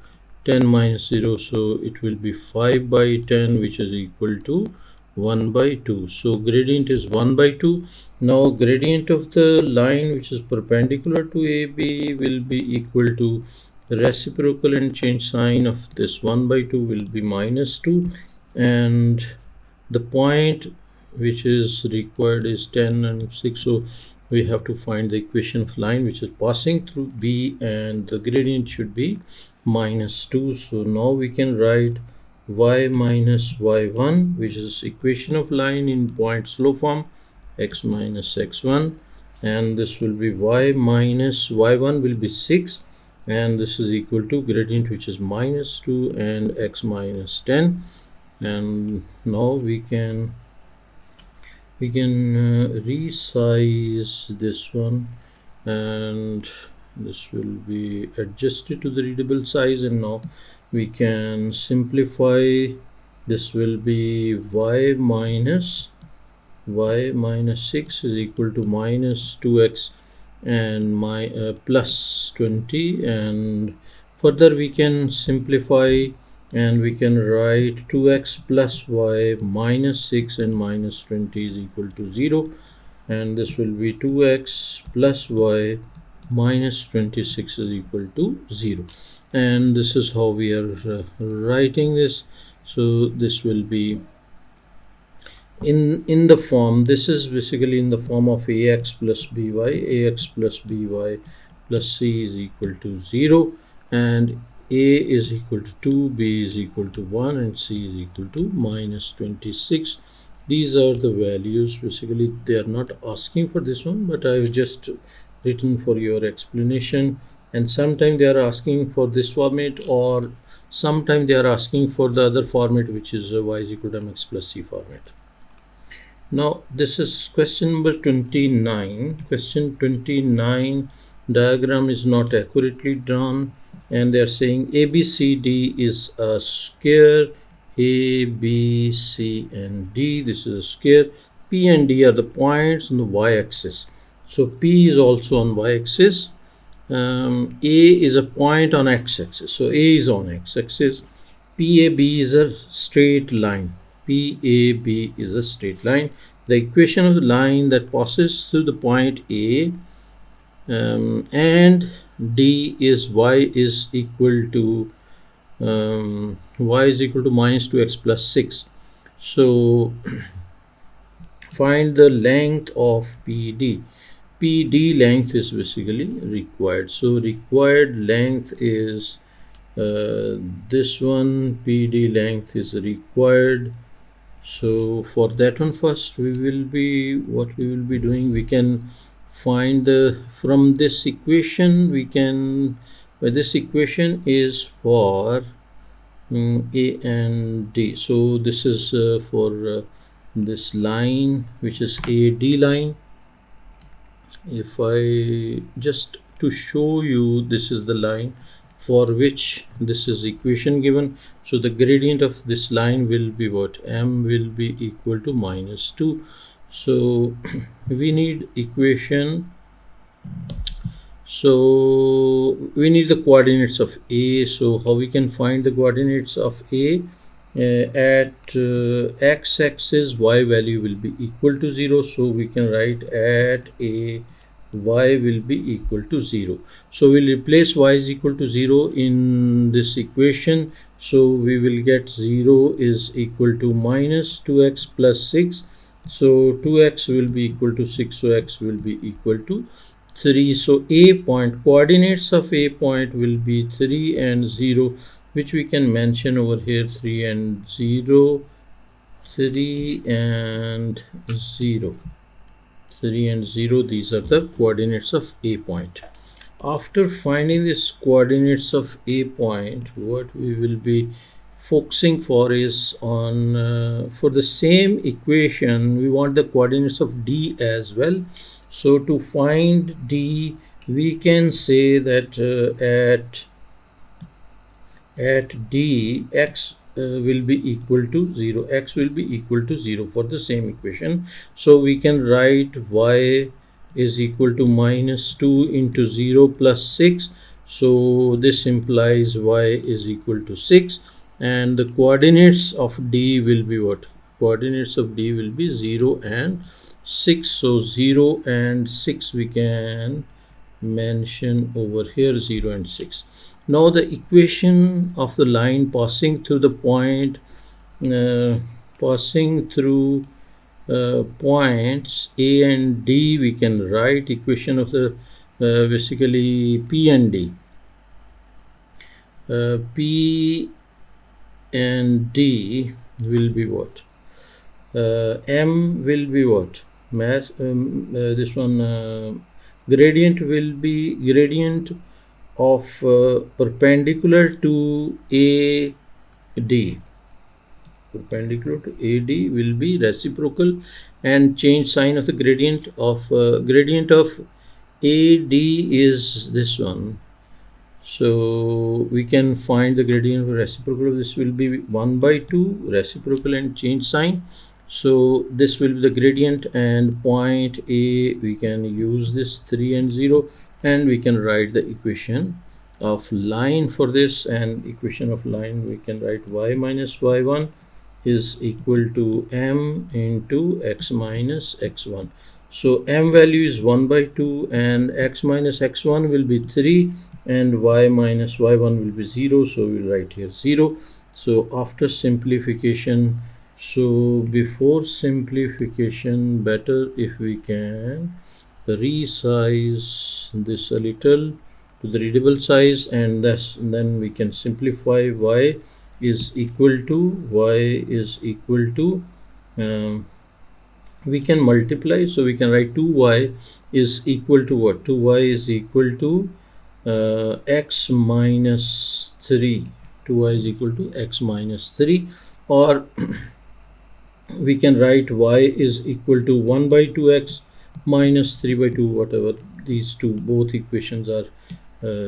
[SPEAKER 1] 10 minus 0. So it will be 5 by 10, which is equal to 1 by 2. So gradient is 1 by 2. Now gradient of the line which is perpendicular to AB will be equal to reciprocal and change sign of this 1 by 2 will be minus 2, and the point which is required is 10 and 6. So we have to find the equation of line which is passing through B, and the gradient should be minus 2. So now we can write y minus y1, which is equation of line in point slope form, x minus x1, and this will be y minus y1 will be 6, and this is equal to gradient which is minus 2 and x minus 10. And now we can resize this one, and this will be adjusted to the readable size, and now we can simplify. This will be y minus 6 is equal to minus 2x and plus 20, and further we can simplify, and we can write 2x plus y minus 6 and minus 20 is equal to 0, and this will be 2x plus y minus 26 is equal to 0, and this is how we are writing this. So this will be in the form, this is basically in the form of ax plus by plus c is equal to 0, and a is equal to 2, b is equal to 1, and c is equal to minus 26. These are the values. Basically they are not asking for this one, but I've just written for your explanation, and sometimes they are asking for this format, or sometimes they are asking for the other format, which is y is equal to mx plus c format. Now this is question number 29. Question 29, diagram is not accurately drawn, and they are saying ABCD is a square. A, B, C and D, this is a square. P and D are the points on the y-axis. So P is also on y-axis. A is a point on x-axis. So A is on x-axis. PAB is a straight line. PAB is a straight line. The equation of the line that passes through the point A and D is y is equal to minus 2x plus 6. So find the length of PD. PD length is basically required. So required length is this one. PD length is required. So for that one, first we will be doing, we can find from this equation, we can, this equation is for A and D. So this is for this line, which is AD line. If I just to show you, this is the line for which this is equation given. So the gradient of this line will be what? M will be equal to minus 2. So we need equation. So we need the coordinates of A. So how we can find the coordinates of A? At x-axis, y value will be equal to 0. So we can write at A, y will be equal to 0. So we'll replace y is equal to 0 in this equation. So we will get 0 is equal to minus 2x plus 6. So 2x will be equal to 6. So x will be equal to 3. So A point, coordinates of A point will be 3 and 0, which we can mention over here, 3 and 0, 3 and 0. 3 and 0, these are the coordinates of A point. After finding these coordinates of A point, what we will be focusing for is on for the same equation, we want the coordinates of D as well. So to find D, we can say that at D, x will be equal to 0. X will be equal to 0 for the same equation. So we can write y is equal to minus 2 into 0 plus 6. So this implies y is equal to 6. And the coordinates of D will be what? Coordinates of D will be 0 and 6. So 0 and 6 we can mention over here, 0 and 6. Now the equation of the line passing through the point, points A and D, we can write equation of the basically P and D. P and D will be what? M will be what? Mass. This one gradient will be gradient of perpendicular to AD. Perpendicular to AD will be reciprocal, and change sign of the gradient of AD is this one. So we can find the gradient of reciprocal of this will be 1 by 2, reciprocal and change sign. So this will be the gradient, and point A, we can use this 3 and 0, and we can write the equation of line for this. And equation of line, we can write y minus y1 is equal to m into x minus x1. So m value is 1 by 2, and x minus x1 will be 3, and y minus y1 will be 0. So we'll write here 0. So after simplification, so before simplification, better if we can resize this a little to the readable size, and then we can simplify. Y is equal to we can multiply, so we can write 2y is equal to what? 2y is equal to x minus 3. 2y is equal to x minus 3, or we can write y is equal to 1 by 2x minus 3 by 2, whatever. These two both equations are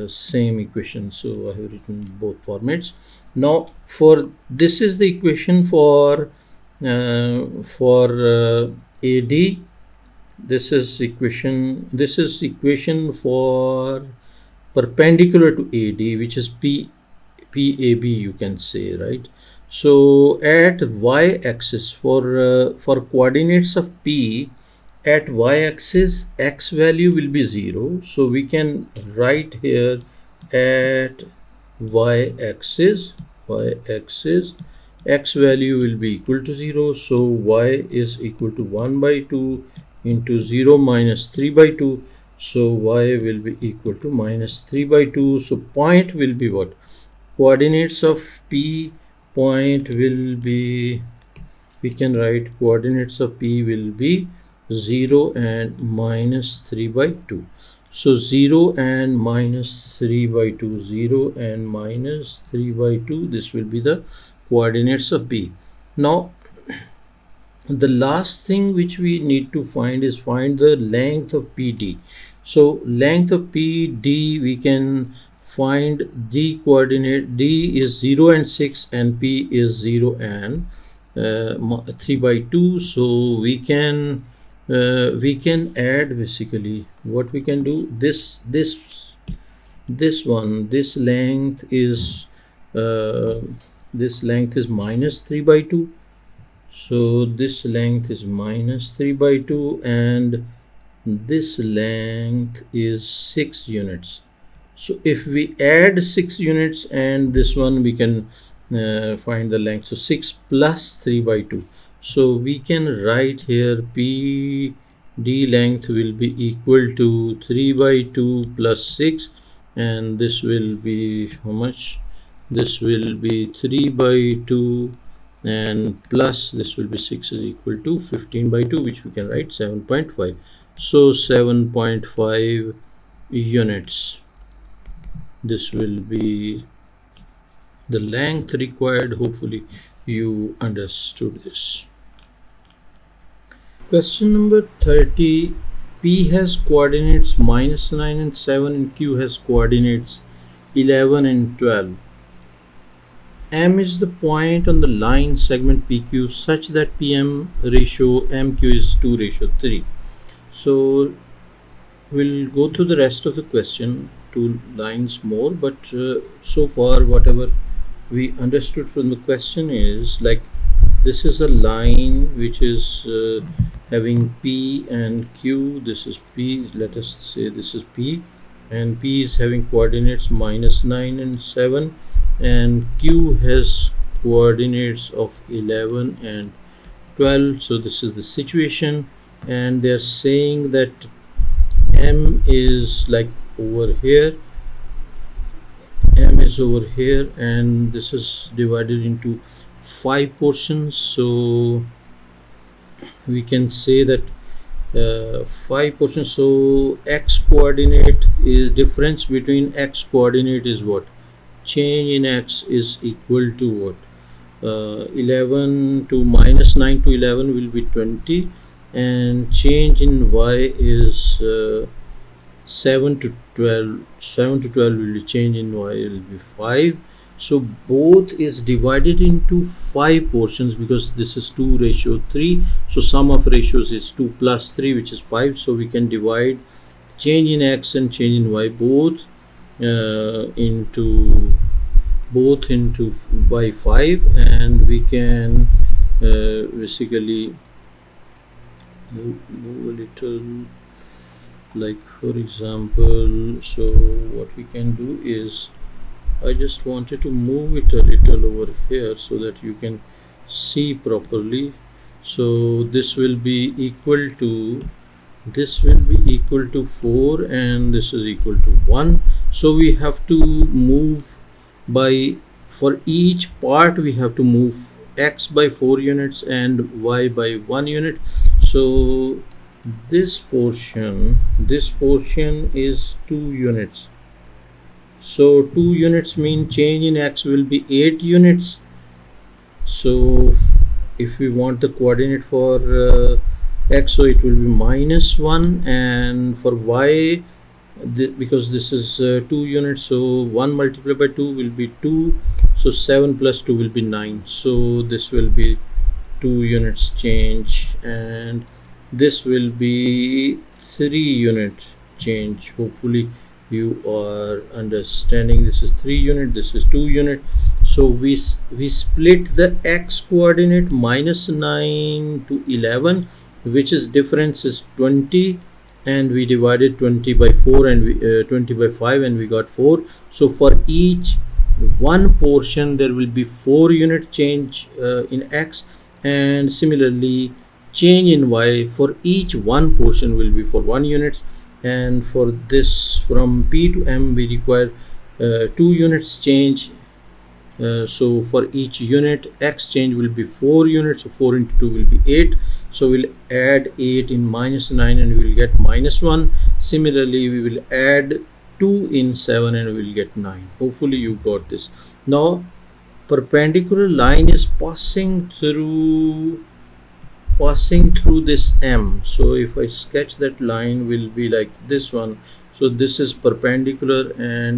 [SPEAKER 1] same equation, so I have written both formats. Now for this is the equation for AD. This is equation for perpendicular to AD, which is PAB, you can say, right? So at y-axis, for coordinates of P, at y-axis x value will be 0, so we can write here at y-axis x value will be equal to 0, so y is equal to 1 by 2 into 0 minus 3 by 2, so y will be equal to minus 3 by 2. So point will be what? Coordinates of P point will be, we can write coordinates of P will be 0 and minus 3 by 2. So 0 and minus 3 by 2, 0 and minus 3 by 2, this will be the coordinates of P. Now the last thing which we need to find is find the length of PD. So length of PD, we can find the coordinate. D is 0 and 6 and P is 0 and 3 by 2. So we can add, basically what we can do, this length is minus 3 by 2. So this length is minus 3 by 2 and this length is 6 units. So if we add 6 units and this one, we can find the length. So 6 plus 3 by 2. So we can write here PD length will be equal to 3 by 2 plus 6, and this will be how much? This will be 3 by 2 and plus this will be 6 is equal to 15 by 2, which we can write 7.5. So 7.5 units. This will be the length required. Hopefully you understood this. Question number 30. P has coordinates minus 9 and 7 and Q has coordinates 11 and 12. M is the point on the line segment PQ such that PM ratio MQ is 2:3. So we'll go through the rest of the question, 2 lines more, but so far whatever we understood from the question is, like, this is a line which is having P and Q. This is P, let us say this is P, and P is having coordinates minus 9 and 7, and Q has coordinates of 11 and 12. So this is the situation, and they're saying that M is like over here, M is over here, and this is divided into 5 portions. So we can say that 5 portions. So x coordinate is difference between x coordinate is what? Change in x is equal to what? 11 to minus 9 to 11 will be 20, and change in y is 7 to 12. 7 to 12 will be change in y will be 5. So both is divided into 5 portions because this is 2:3. So sum of ratios is 2 plus 3, which is 5. So we can divide change in x and change in y both into by 5, and we can basically move a little, like for example. So what we can do is, I just wanted to move it a little over here so that you can see properly. So this will be equal to 4 and this is equal to 1. So we have to move by, for each part we have to move x by 4 units and y by 1 unit. So this portion is 2 units. So 2 units mean change in x will be 8 units. So if if we want the coordinate for x, so it will be -1, and for y, because this is 2 units, so 1 multiplied by 2 will be 2, so 7 plus 2 will be 9, so this will be 2 units change, and this will be 3 unit change. Hopefully you are understanding. This is 3 unit, this is 2 unit. So we split the x coordinate -9 to 11, which is difference is 20, and we divided 20 by 4 and 20 by 5, and we got 4. So for each one portion there will be 4 unit change in x, and similarly change in y for each one portion will be for 1 units. And for this, from p to m, we require 2 units change. So for each unit x change will be 4 units, so 4 into 2 will be 8. So we'll add 8 in -9 and we will get -1. Similarly, we will add 2 in 7 and we will get 9. Hopefully you got this. Now perpendicular line is passing through this M. So if I sketch that line, will be like this one. So this is perpendicular and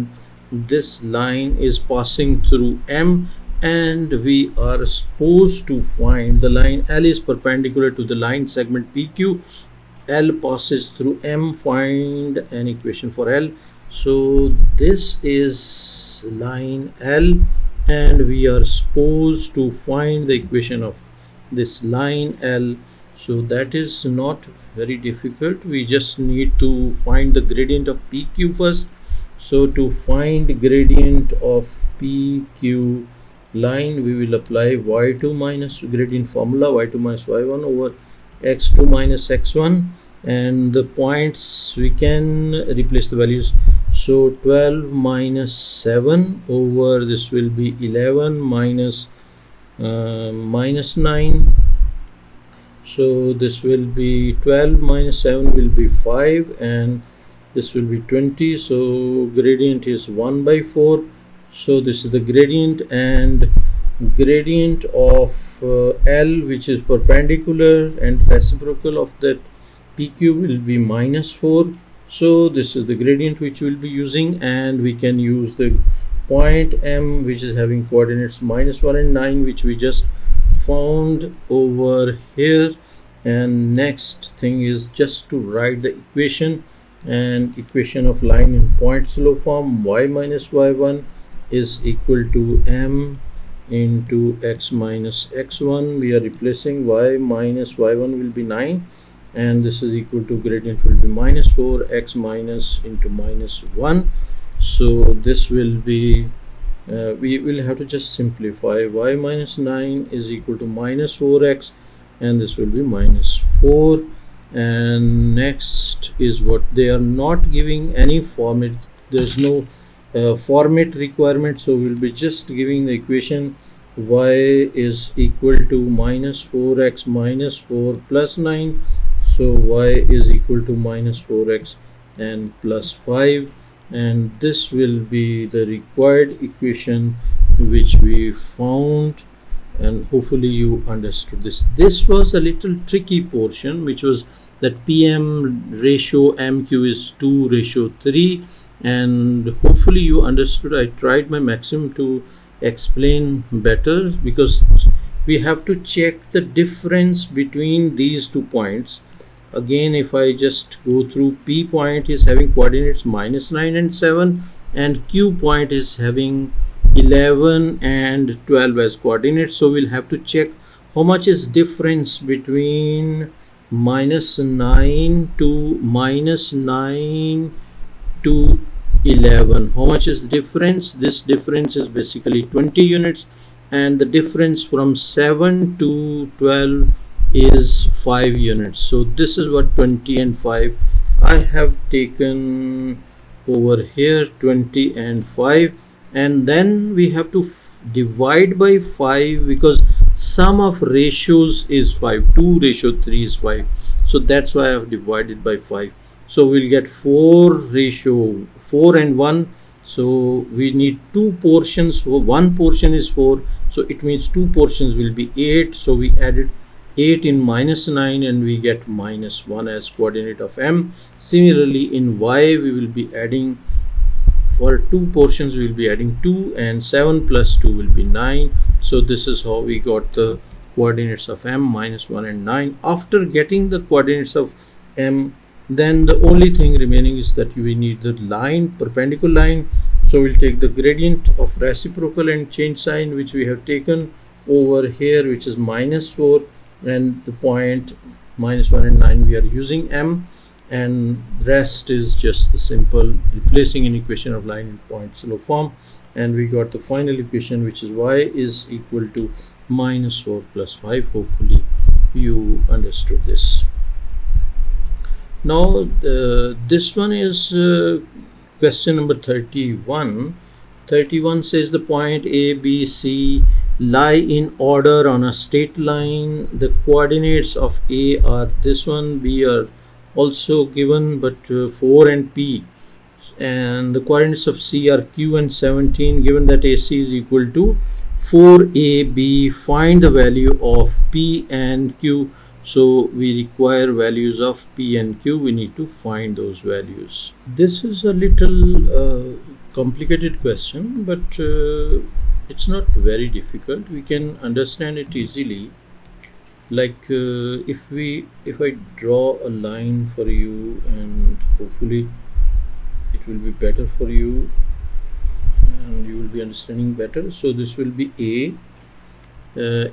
[SPEAKER 1] this line is passing through M, and we are supposed to find the line L is perpendicular to the line segment PQ. L passes through M. Find an equation for L. So this is line L, and we are supposed to find the equation of this line L. So that is not very difficult. We just need to find the gradient of PQ first. So to find gradient of PQ line, we will apply y2 minus gradient formula, y2 minus y1 over x2 minus x1, and the points we can replace the values. So 12 minus 7 over this will be 11 minus minus 9. So this will be 12 minus 7 will be 5, and this will be 20. So gradient is 1 by 4. So this is the gradient, and gradient of L, which is perpendicular and reciprocal of that PQ, will be -4. So this is the gradient which we'll be using, and we can use the point M, which is having coordinates -1 and 9, which we just found over here. And next thing is just to write the equation, and equation of line in point slope form. Y minus y1 is equal to M into x minus x1. We are replacing y minus y1 will be 9, and this is equal to gradient will be -4 x minus into -1. So this will be we will have to just simplify. Y minus 9 is equal to -4x, and this will be -4. And next is what they are not giving any format. There's no format requirement, so we'll be just giving the equation y is equal to -4x minus 4 plus 9. So y is equal to -4x and plus 5, and this will be the required equation which we found. And hopefully you understood this. This was a little tricky portion, which was that PM ratio MQ is 2:3, and hopefully you understood. I tried my maximum to explain better, because we have to check the difference between these 2 points. Again, if I just go through, P point is having coordinates -9 and 7, and Q point is having 11 and 12 as coordinates. So we'll have to check how much is difference between -9 to 11. How much is difference? This difference is basically 20 units, and the difference from 7 to 12 is 5 units. So this is what 20 and 5. I have taken over here 20 and 5, and then we have to divide by 5, because sum of ratios is 5. 2:3 is 5, so that's why I have divided by 5. So we'll get 4 and 1 So we need two portions. So one portion is 4, so it means two portions will be 8. So we added 8 in -9 and we get -1 as coordinate of m. Similarly in y we will be adding, for two portions we will be adding 2, and 7 plus 2 will be 9. So this is how we got the coordinates of m, -1 and 9. After getting the coordinates of m, then the only thing remaining is that we need the line, perpendicular line. So we'll take the gradient of reciprocal and change sign, which we have taken over here, which is -4, and the point -1 and 9 we are using m, and rest is just the simple replacing an equation of line in point slope form, and we got the final equation, which is y is equal to -4 plus 5. Hopefully you understood this. Now this one is question number 31. 31 says the point A, B, C lie in order on a straight line. The coordinates of A are this one, B are also given, but 4 and P, and the coordinates of C are Q and 17. Given that AC is equal to 4AB, find the value of P and Q. So we require values of P and Q. We need to find those values. This is a little complicated question, but it's not very difficult. We can understand it easily. Like if I draw a line for you, and hopefully it will be better for you and you will be understanding better. So this will be A.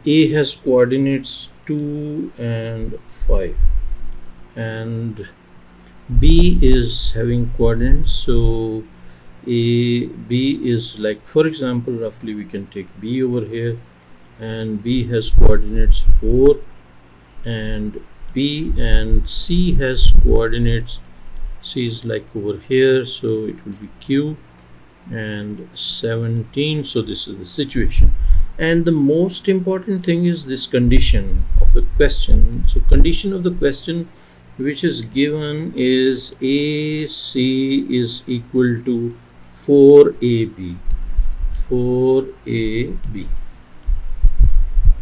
[SPEAKER 1] A has coordinates 2 and 5, and B is having coordinates, so B is, like, for example, roughly we can take B over here, and B has coordinates 4 and P, and C has coordinates, C is like over here, so it will be Q and 17. So this is the situation, and the most important thing is this condition of the question. So condition of the question which is given is AC is equal to 4AB.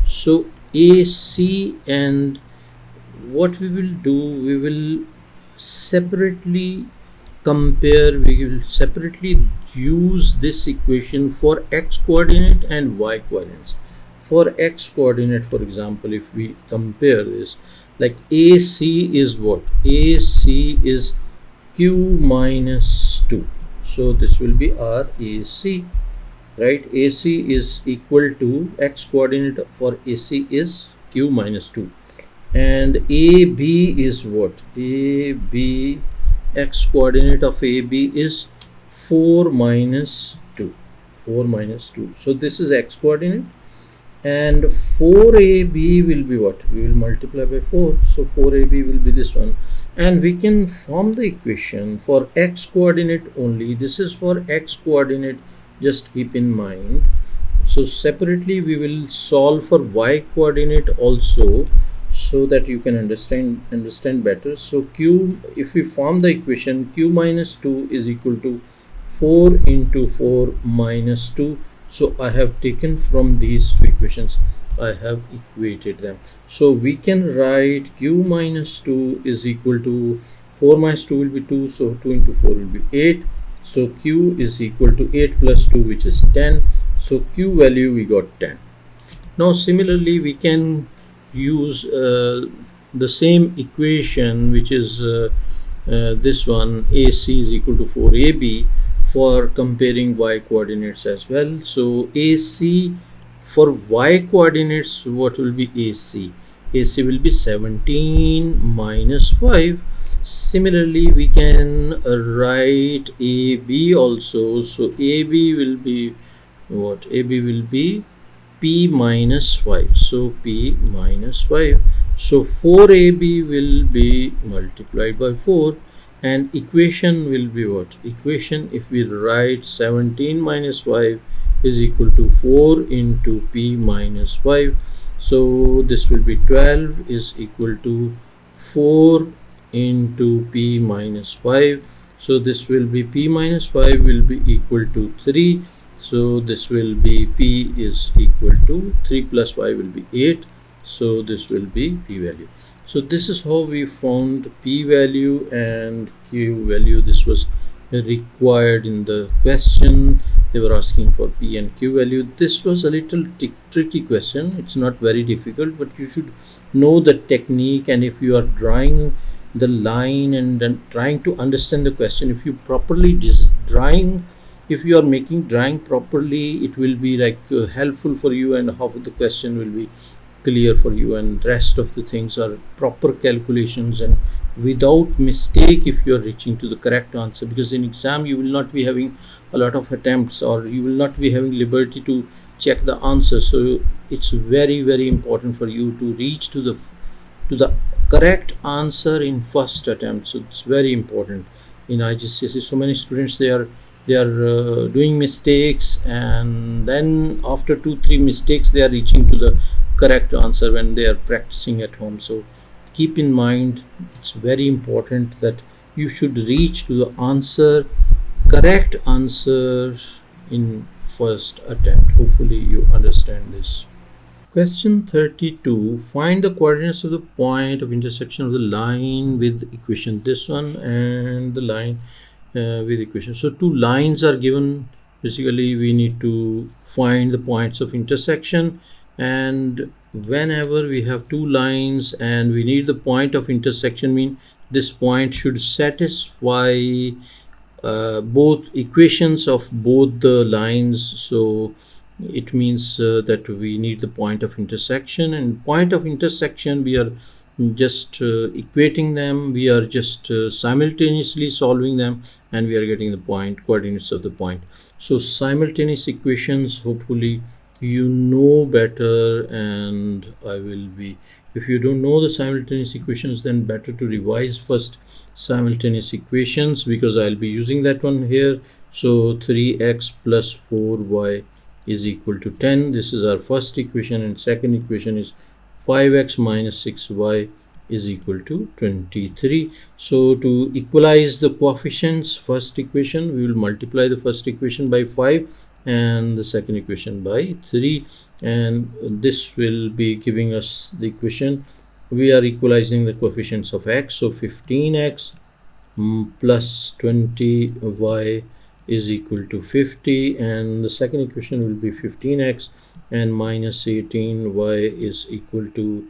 [SPEAKER 1] So AC, and what we will do, we will separately compare, we will separately use this equation for x coordinate and y coordinates. For x coordinate, for example, if we compare this, like AC is what? AC is Q minus 2. So this will be our AC, right? AC is equal to, x coordinate for AC is Q minus 2, and AB is what? AB, x coordinate of AB is 4 minus 2. So this is x coordinate, and 4AB will be what? We will multiply by 4, so 4AB will be this one, and we can form the equation for x coordinate only. This is for x coordinate, just keep in mind. So separately we will solve for y coordinate also, so that you can understand better. So Q, if we form the equation, Q minus 2 is equal to 4 into 4 minus 2. So I have taken from these two equations, I have equated them. So we can write Q minus 2 is equal to 4 minus 2 will be 2, so 2 into 4 will be 8. So Q is equal to 8 plus 2, which is 10. So Q value we got 10. Now similarly we can use the same equation, which is this one, AC is equal to 4AB, for comparing y coordinates as well. So AC, for y coordinates, what will be AC? AC will be 17 minus 5. Similarly we can write AB also. So AB will be what? AB will be P minus 5. So P minus 5. So 4AB will be multiplied by 4, and equation will be what? Equation, if we write 17 minus 5 is equal to 4 into P minus 5. So this will be 12 is equal to 4 into P minus 5. So this will be p minus 5 will be equal to 3. So this will be p is equal to 3 plus 5 will be 8. So this will be p value. So this is how we found p value and q value. This was required in the question. They were asking for p and q value. This was a little tricky question. It's not very difficult, but you should know the technique, and if you are drawing the line and then trying to understand the question, if you properly if you are making drawing properly, it will be like helpful for you, and how the question will be clear for you, and rest of the things are proper calculations and without mistake if you are reaching to the correct answer, because in exam you will not be having a lot of attempts, or you will not be having liberty to check the answer. So it's very, very important for you to reach to the correct answer in first attempt. So it's very important in IGCSE. So many students, they are doing mistakes, and then after 2-3 mistakes they are reaching to the correct answer when they are practicing at home. So keep in mind, it's very important that you should reach to the answer, correct answer in first attempt. Hopefully you understand this. Question 32. Find the coordinates of the point of intersection of the line with equation. This one and the line with equation. So two lines are given. Basically we need to find the points of intersection, and whenever we have two lines and we need the point of intersection, mean this point should satisfy both equations of both the lines. So it means that we need the point of intersection, and point of intersection we are just equating them, we are just simultaneously solving them, and we are getting the point coordinates of the point. So simultaneous equations, hopefully you know better, and I will be, if you don't know the simultaneous equations, then better to revise first simultaneous equations, because I'll be using that one here. So 3x plus 4y is equal to 10. This is our first equation, and second equation is 5x minus 6y is equal to 23. So to equalize the coefficients, first equation, we will multiply the first equation by 5 and the second equation by 3, and this will be giving us the equation. We are equalizing the coefficients of x, so 15x plus 20y is equal to 50, and the second equation will be 15x and minus 18y is equal to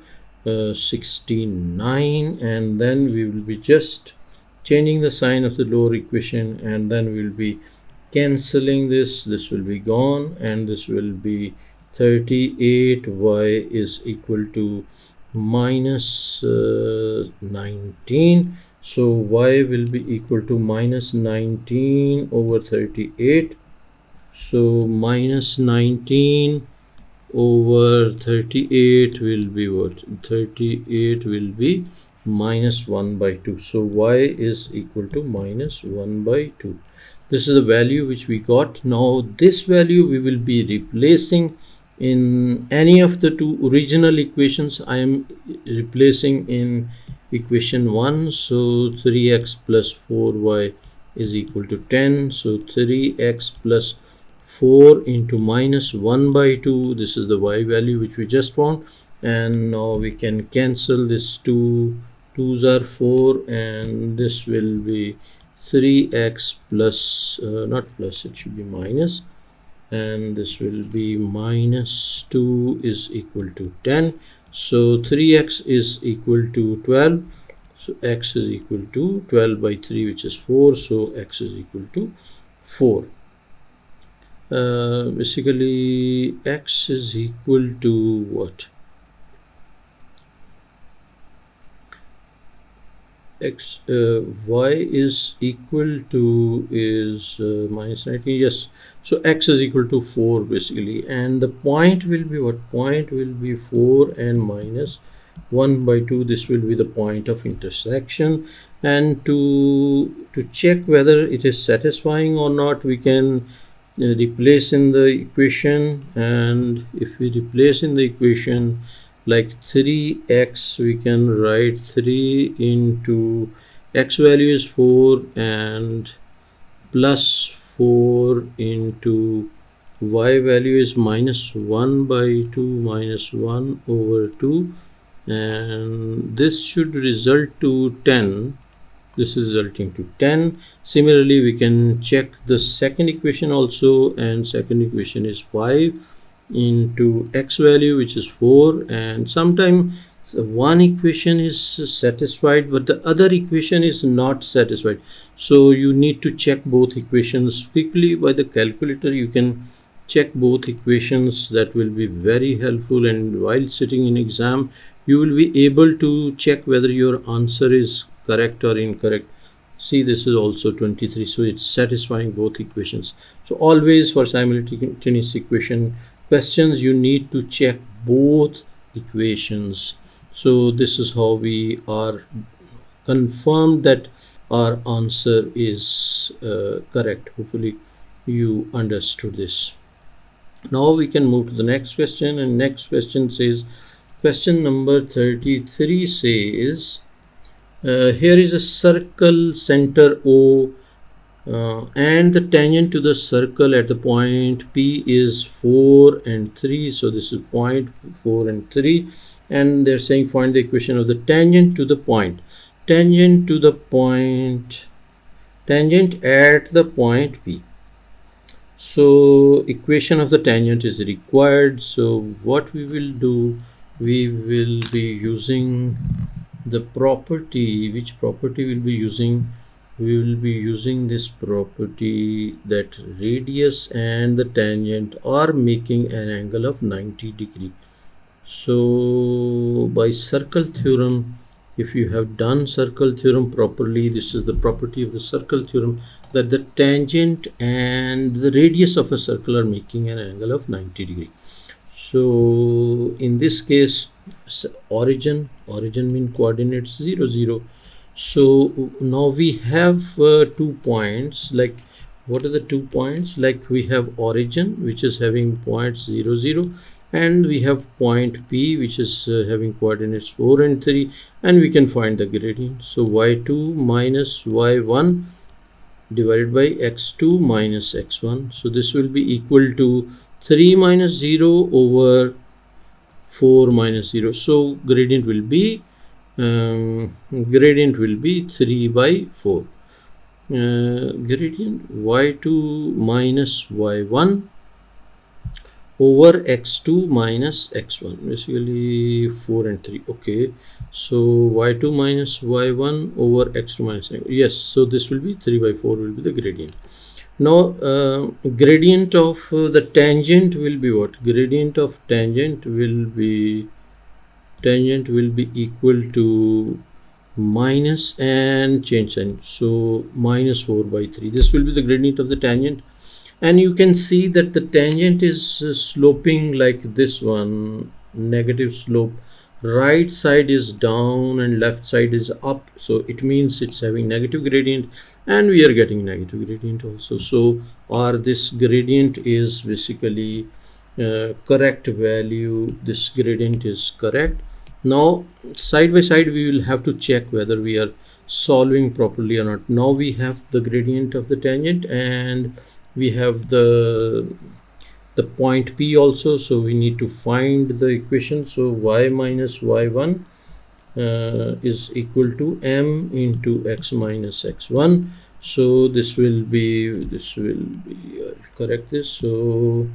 [SPEAKER 1] 69, and then we will be just changing the sign of the lower equation, and then we will be cancelling this will be gone, and this will be 38y is equal to minus 19. So y will be equal to minus 19 over 38. So minus 19 over 38 will be what? 38 will be minus 1 by 2. So y is equal to minus 1 by 2. This is the value which we got. Now this value we will be replacing in any of the two original equations. I am replacing in equation 1. So 3x plus 4y is equal to 10. So 3x plus 4 into minus 1 by 2, this is the y value which we just found, and now we can cancel this 2, 2's are 4, and this will be 3x plus not plus, it should be minus, and this will be minus 2 is equal to 10. So 3x is equal to 12. So x is equal to 12 by 3, which is 4. So x is equal to 4. Basically x is equal to what? X y is equal to is minus 19. Yes, so x is equal to 4 basically, and the point will be what? Point will be 4 and minus 1 by 2. This will be the point of intersection, and to check whether it is satisfying or not, we can replace in the equation. And if we replace in the equation, like 3x, we can write 3 into x value is 4 and plus 4 into y value is minus 1 by 2 minus 1 over 2, and this should result to 10. This is resulting to 10. Similarly, we can check the second equation also, and second equation is 5 into x value, which is 4, and sometimes one equation is satisfied but the other equation is not satisfied, so you need to check both equations quickly by the calculator. You can check both equations. That will be very helpful, and while sitting in exam you will be able to check whether your answer is correct or incorrect. See, this is also 23, so it's satisfying both equations. So always for simultaneous equation questions you need to check both equations. So this is how we are confirmed that our answer is correct. Hopefully you understood this. Now we can move to the next question, and next question says, question number 33 says, here is a circle center O, and the tangent to the circle at the point P is 4 and 3. So this is point 4 and 3, and they're saying find the equation of the tangent to the point. Tangent to the point, tangent at the point P. So equation of the tangent is required. So what we will do, we will be using the property. Which property we'll be using? We will be using this property that radius and the tangent are making an angle of 90 degree. So by circle theorem, if you have done circle theorem properly, this is the property of the circle theorem, that the tangent and the radius of a circle are making an angle of 90 degree. So in this case, origin mean coordinates 0 0. So now we have 2 points. Like, what are the 2 points? Like, we have origin, which is having points 0 0, and we have point P, which is having coordinates 4 and 3, and we can find the gradient. So y2 minus y1 divided by x2 minus x1. So this will be equal to 3 minus 0 over 4 minus 0. So gradient will be 3 by 4. Gradient y2 minus y1 over x2 minus x1, basically 4 and 3. Okay, so y2 minus y1 over x2 minus x1. Yes, so this will be 3 by 4 will be the gradient. Now gradient of the tangent will be what? Gradient of tangent will be equal to minus and change sign, so minus 4 by 3. This will be the gradient of the tangent, and you can see that the tangent is sloping like this one, negative slope. Right side is down and left side is up, so it means it's having negative gradient, and we are getting negative gradient also. So this gradient is basically correct value. This gradient is correct. Now side by side we will have to check whether we are solving properly or not. Now we have the gradient of the tangent and we have the point P also, so we need to find the equation. So y minus y1 is equal to m into x minus x1. So this will be correct this, so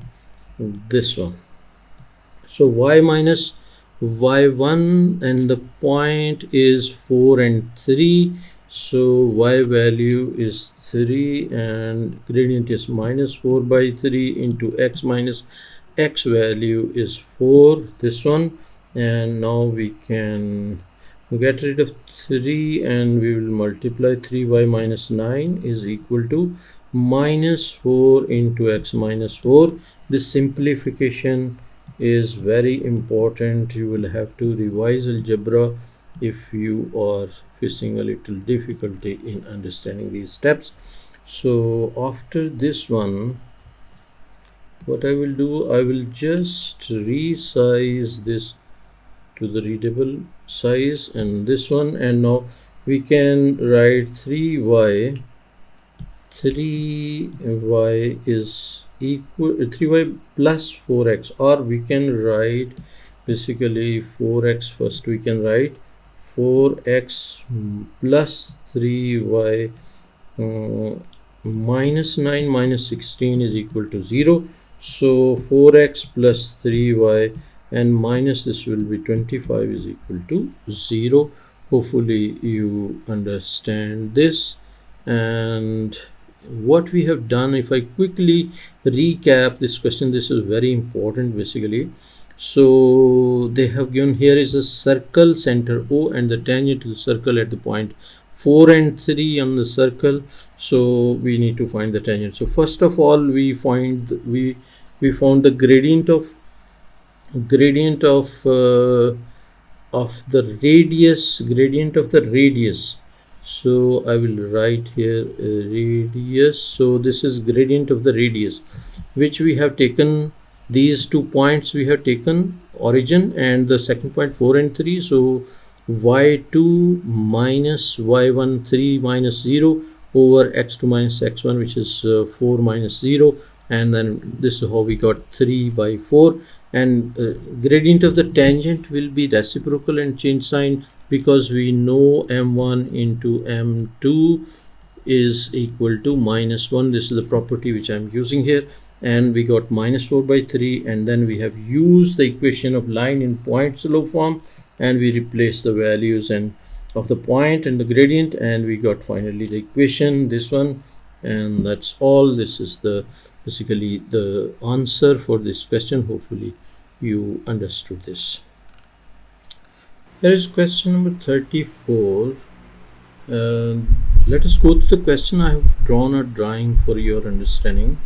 [SPEAKER 1] this one. So y minus y1 and the point is 4 and 3, so y value is 3 and gradient is minus 4 by 3 into x minus x value is 4, this one. And now we can get rid of 3 and we will multiply 3y minus 9 is equal to minus 4 into x minus 4. This simplification is very important. You will have to revise algebra if you are facing a little difficulty in understanding these steps. So after this one, what I will do, I will just resize this to the readable size and this one, and now we can write 3y is equal 3y plus 4x, or we can write basically 4x first. We can write 4x plus 3y minus 9 minus 16 is equal to 0. So 4x plus 3y and minus this will be 25 is equal to 0. Hopefully you understand this. And what we have done, if I quickly recap this question, this is very important basically. So they have given here is a circle center O and the tangent to the circle at the point 4 and 3 on the circle. So we need to find the tangent. So first of all, we found the gradient of the radius. So I will write here radius. So this is gradient of the radius, which we have taken these 2 points. We have taken origin and the second point 4 and 3. So y2 minus y1 3 minus 0 over x2 minus x1, which is 4 minus 0, and then this is how we got 3 by 4. And gradient of the tangent will be reciprocal and change sign, because we know m1 into m2 is equal to minus 1. This is the property which I'm using here, and we got minus 4 by 3, and then we have used the equation of line in point slope form, and we replace the values and of the point and the gradient, and we got finally the equation, this one, and that's all. This is the basically the answer for this question. Hopefully you understood this. Here is question number 34. Let us go to the question. I have drawn a drawing for your understanding.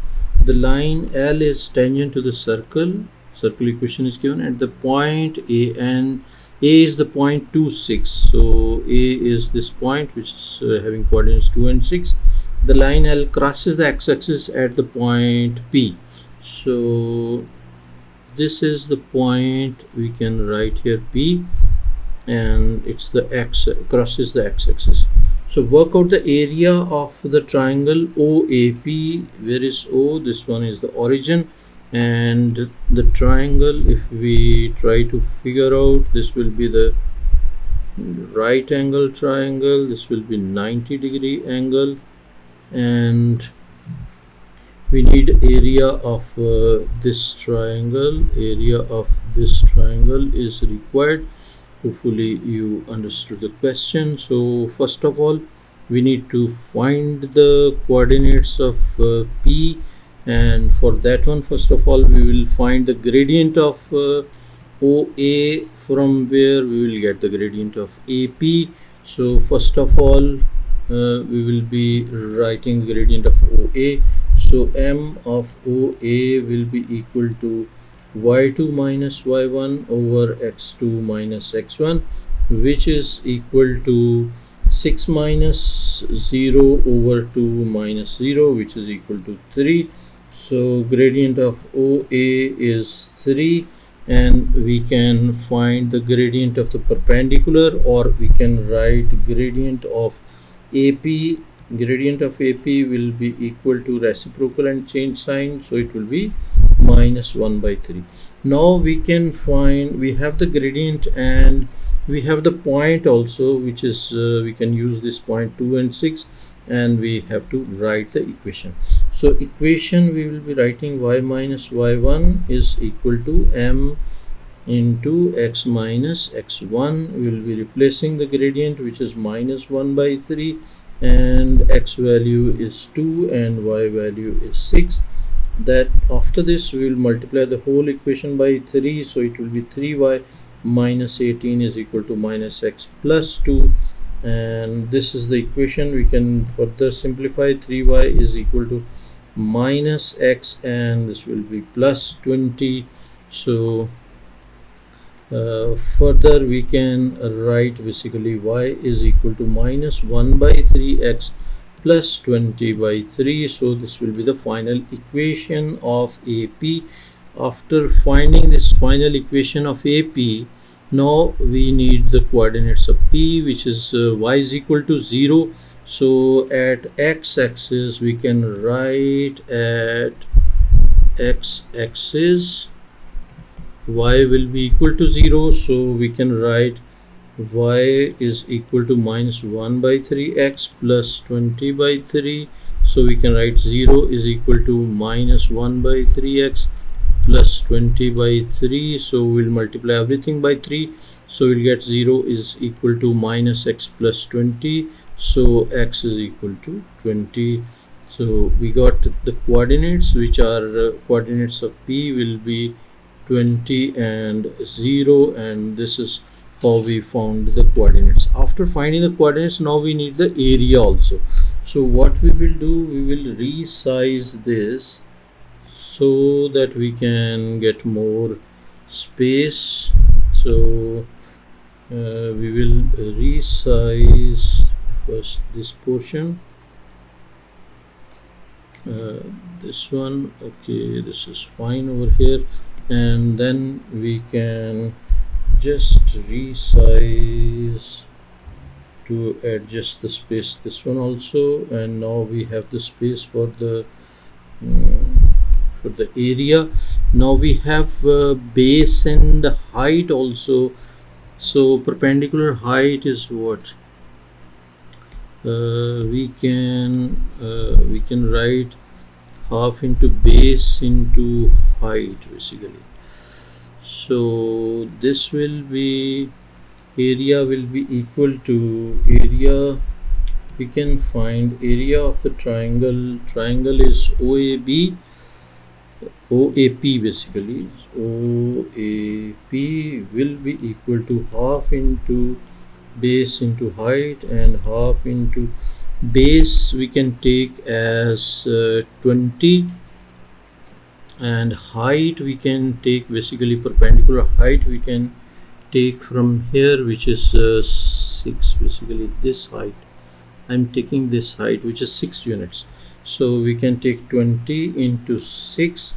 [SPEAKER 1] The line L is tangent to the circle. Circle equation is given at the point A, and A is the point 2, 6. So A is this point which is having coordinates 2 and 6. The line L crosses the x-axis at the point P. So this is the point we can write here P, and it's the x crosses the x-axis. So work out the area of the triangle OAP. Where is O? This one is the origin, and the triangle, if we try to figure out, this will be the right angle triangle, this will be 90-degree angle, and we need area of this triangle. Area of this triangle is required. Hopefully you understood the question. So first of all, we need to find the coordinates of P, and for that one, first of all, we will find the gradient of OA, from where we will get the gradient of AP. So first of all, we will be writing gradient of OA. So m of OA will be equal to y2 minus y1 over x2 minus x1, which is equal to 6 minus 0 over 2 minus 0, which is equal to 3. So gradient of OA is 3, and we can find the gradient of the perpendicular, or we can write gradient of AP. Gradient of AP will be equal to reciprocal and change sign, so it will be minus 1 by 3. Now we can find, we have the gradient and we have the point also, which is we can use this point 2 and 6, and we have to write the equation. So equation, we will be writing y minus y1 is equal to m into x minus x1. We will be replacing the gradient, which is minus 1 by 3, and x value is 2 and y value is 6. That after this we will multiply the whole equation by 3, so it will be 3y minus 18 is equal to minus x plus 2, and this is the equation. We can further simplify. 3y is equal to minus x, and this will be plus 20. So further we can write basically y is equal to minus 1 by 3x plus 20 by 3. So this will be the final equation of AP. After finding this final equation of AP, Now we need the coordinates of P, which is y is equal to 0. So at x-axis we can write at x-axis y will be equal to 0. So we can write y is equal to minus 1 by 3x plus 20 by 3. So we can write 0 is equal to minus 1 by 3x plus 20 by 3. So we'll multiply everything by 3. So we'll get 0 is equal to minus x plus 20. So x is equal to 20. So we got the coordinates, which are coordinates of P will be 20 and 0, and this is how we found the coordinates. After finding the coordinates, now we need the area also. So what we will do, we will resize this so that we can get more space. So we will resize first this portion, this one. Okay, this is fine over here, and then we can just resize to adjust the space, this one also, and now we have the space for the area. Now we have base and height also. So perpendicular height is what we can write half into base into height basically. So this will be, area will be equal to area. We can find area of the triangle. Triangle is OAB, OAP basically. OAP will be equal to half into base into height, and half into base we can take as 20, and height we can take basically perpendicular height we can take from here, which is 6 basically. This height, I'm taking this height, which is 6 units. So we can take 20 into 6.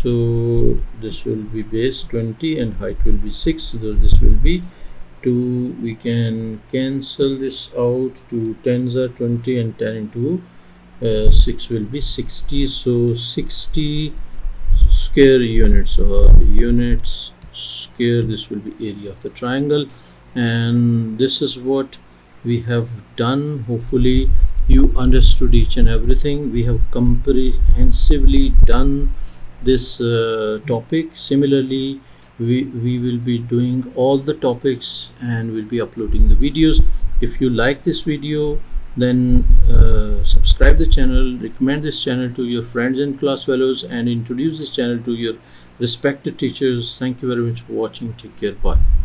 [SPEAKER 1] So this will be base 20 and height will be 6. So this will be 2. We can cancel this out. 2 tens are 20 and 10 into 6 will be 60. So 60 square units, units square, this will be area of the triangle. And this is what we have done. Hopefully you understood each and everything. We have comprehensively done this topic. Similarly, we will be doing all the topics and we'll be uploading the videos. If you like this video, then subscribe the channel, recommend this channel to your friends and class fellows, and introduce this channel to your respected teachers. Thank you very much for watching. Take care. Bye.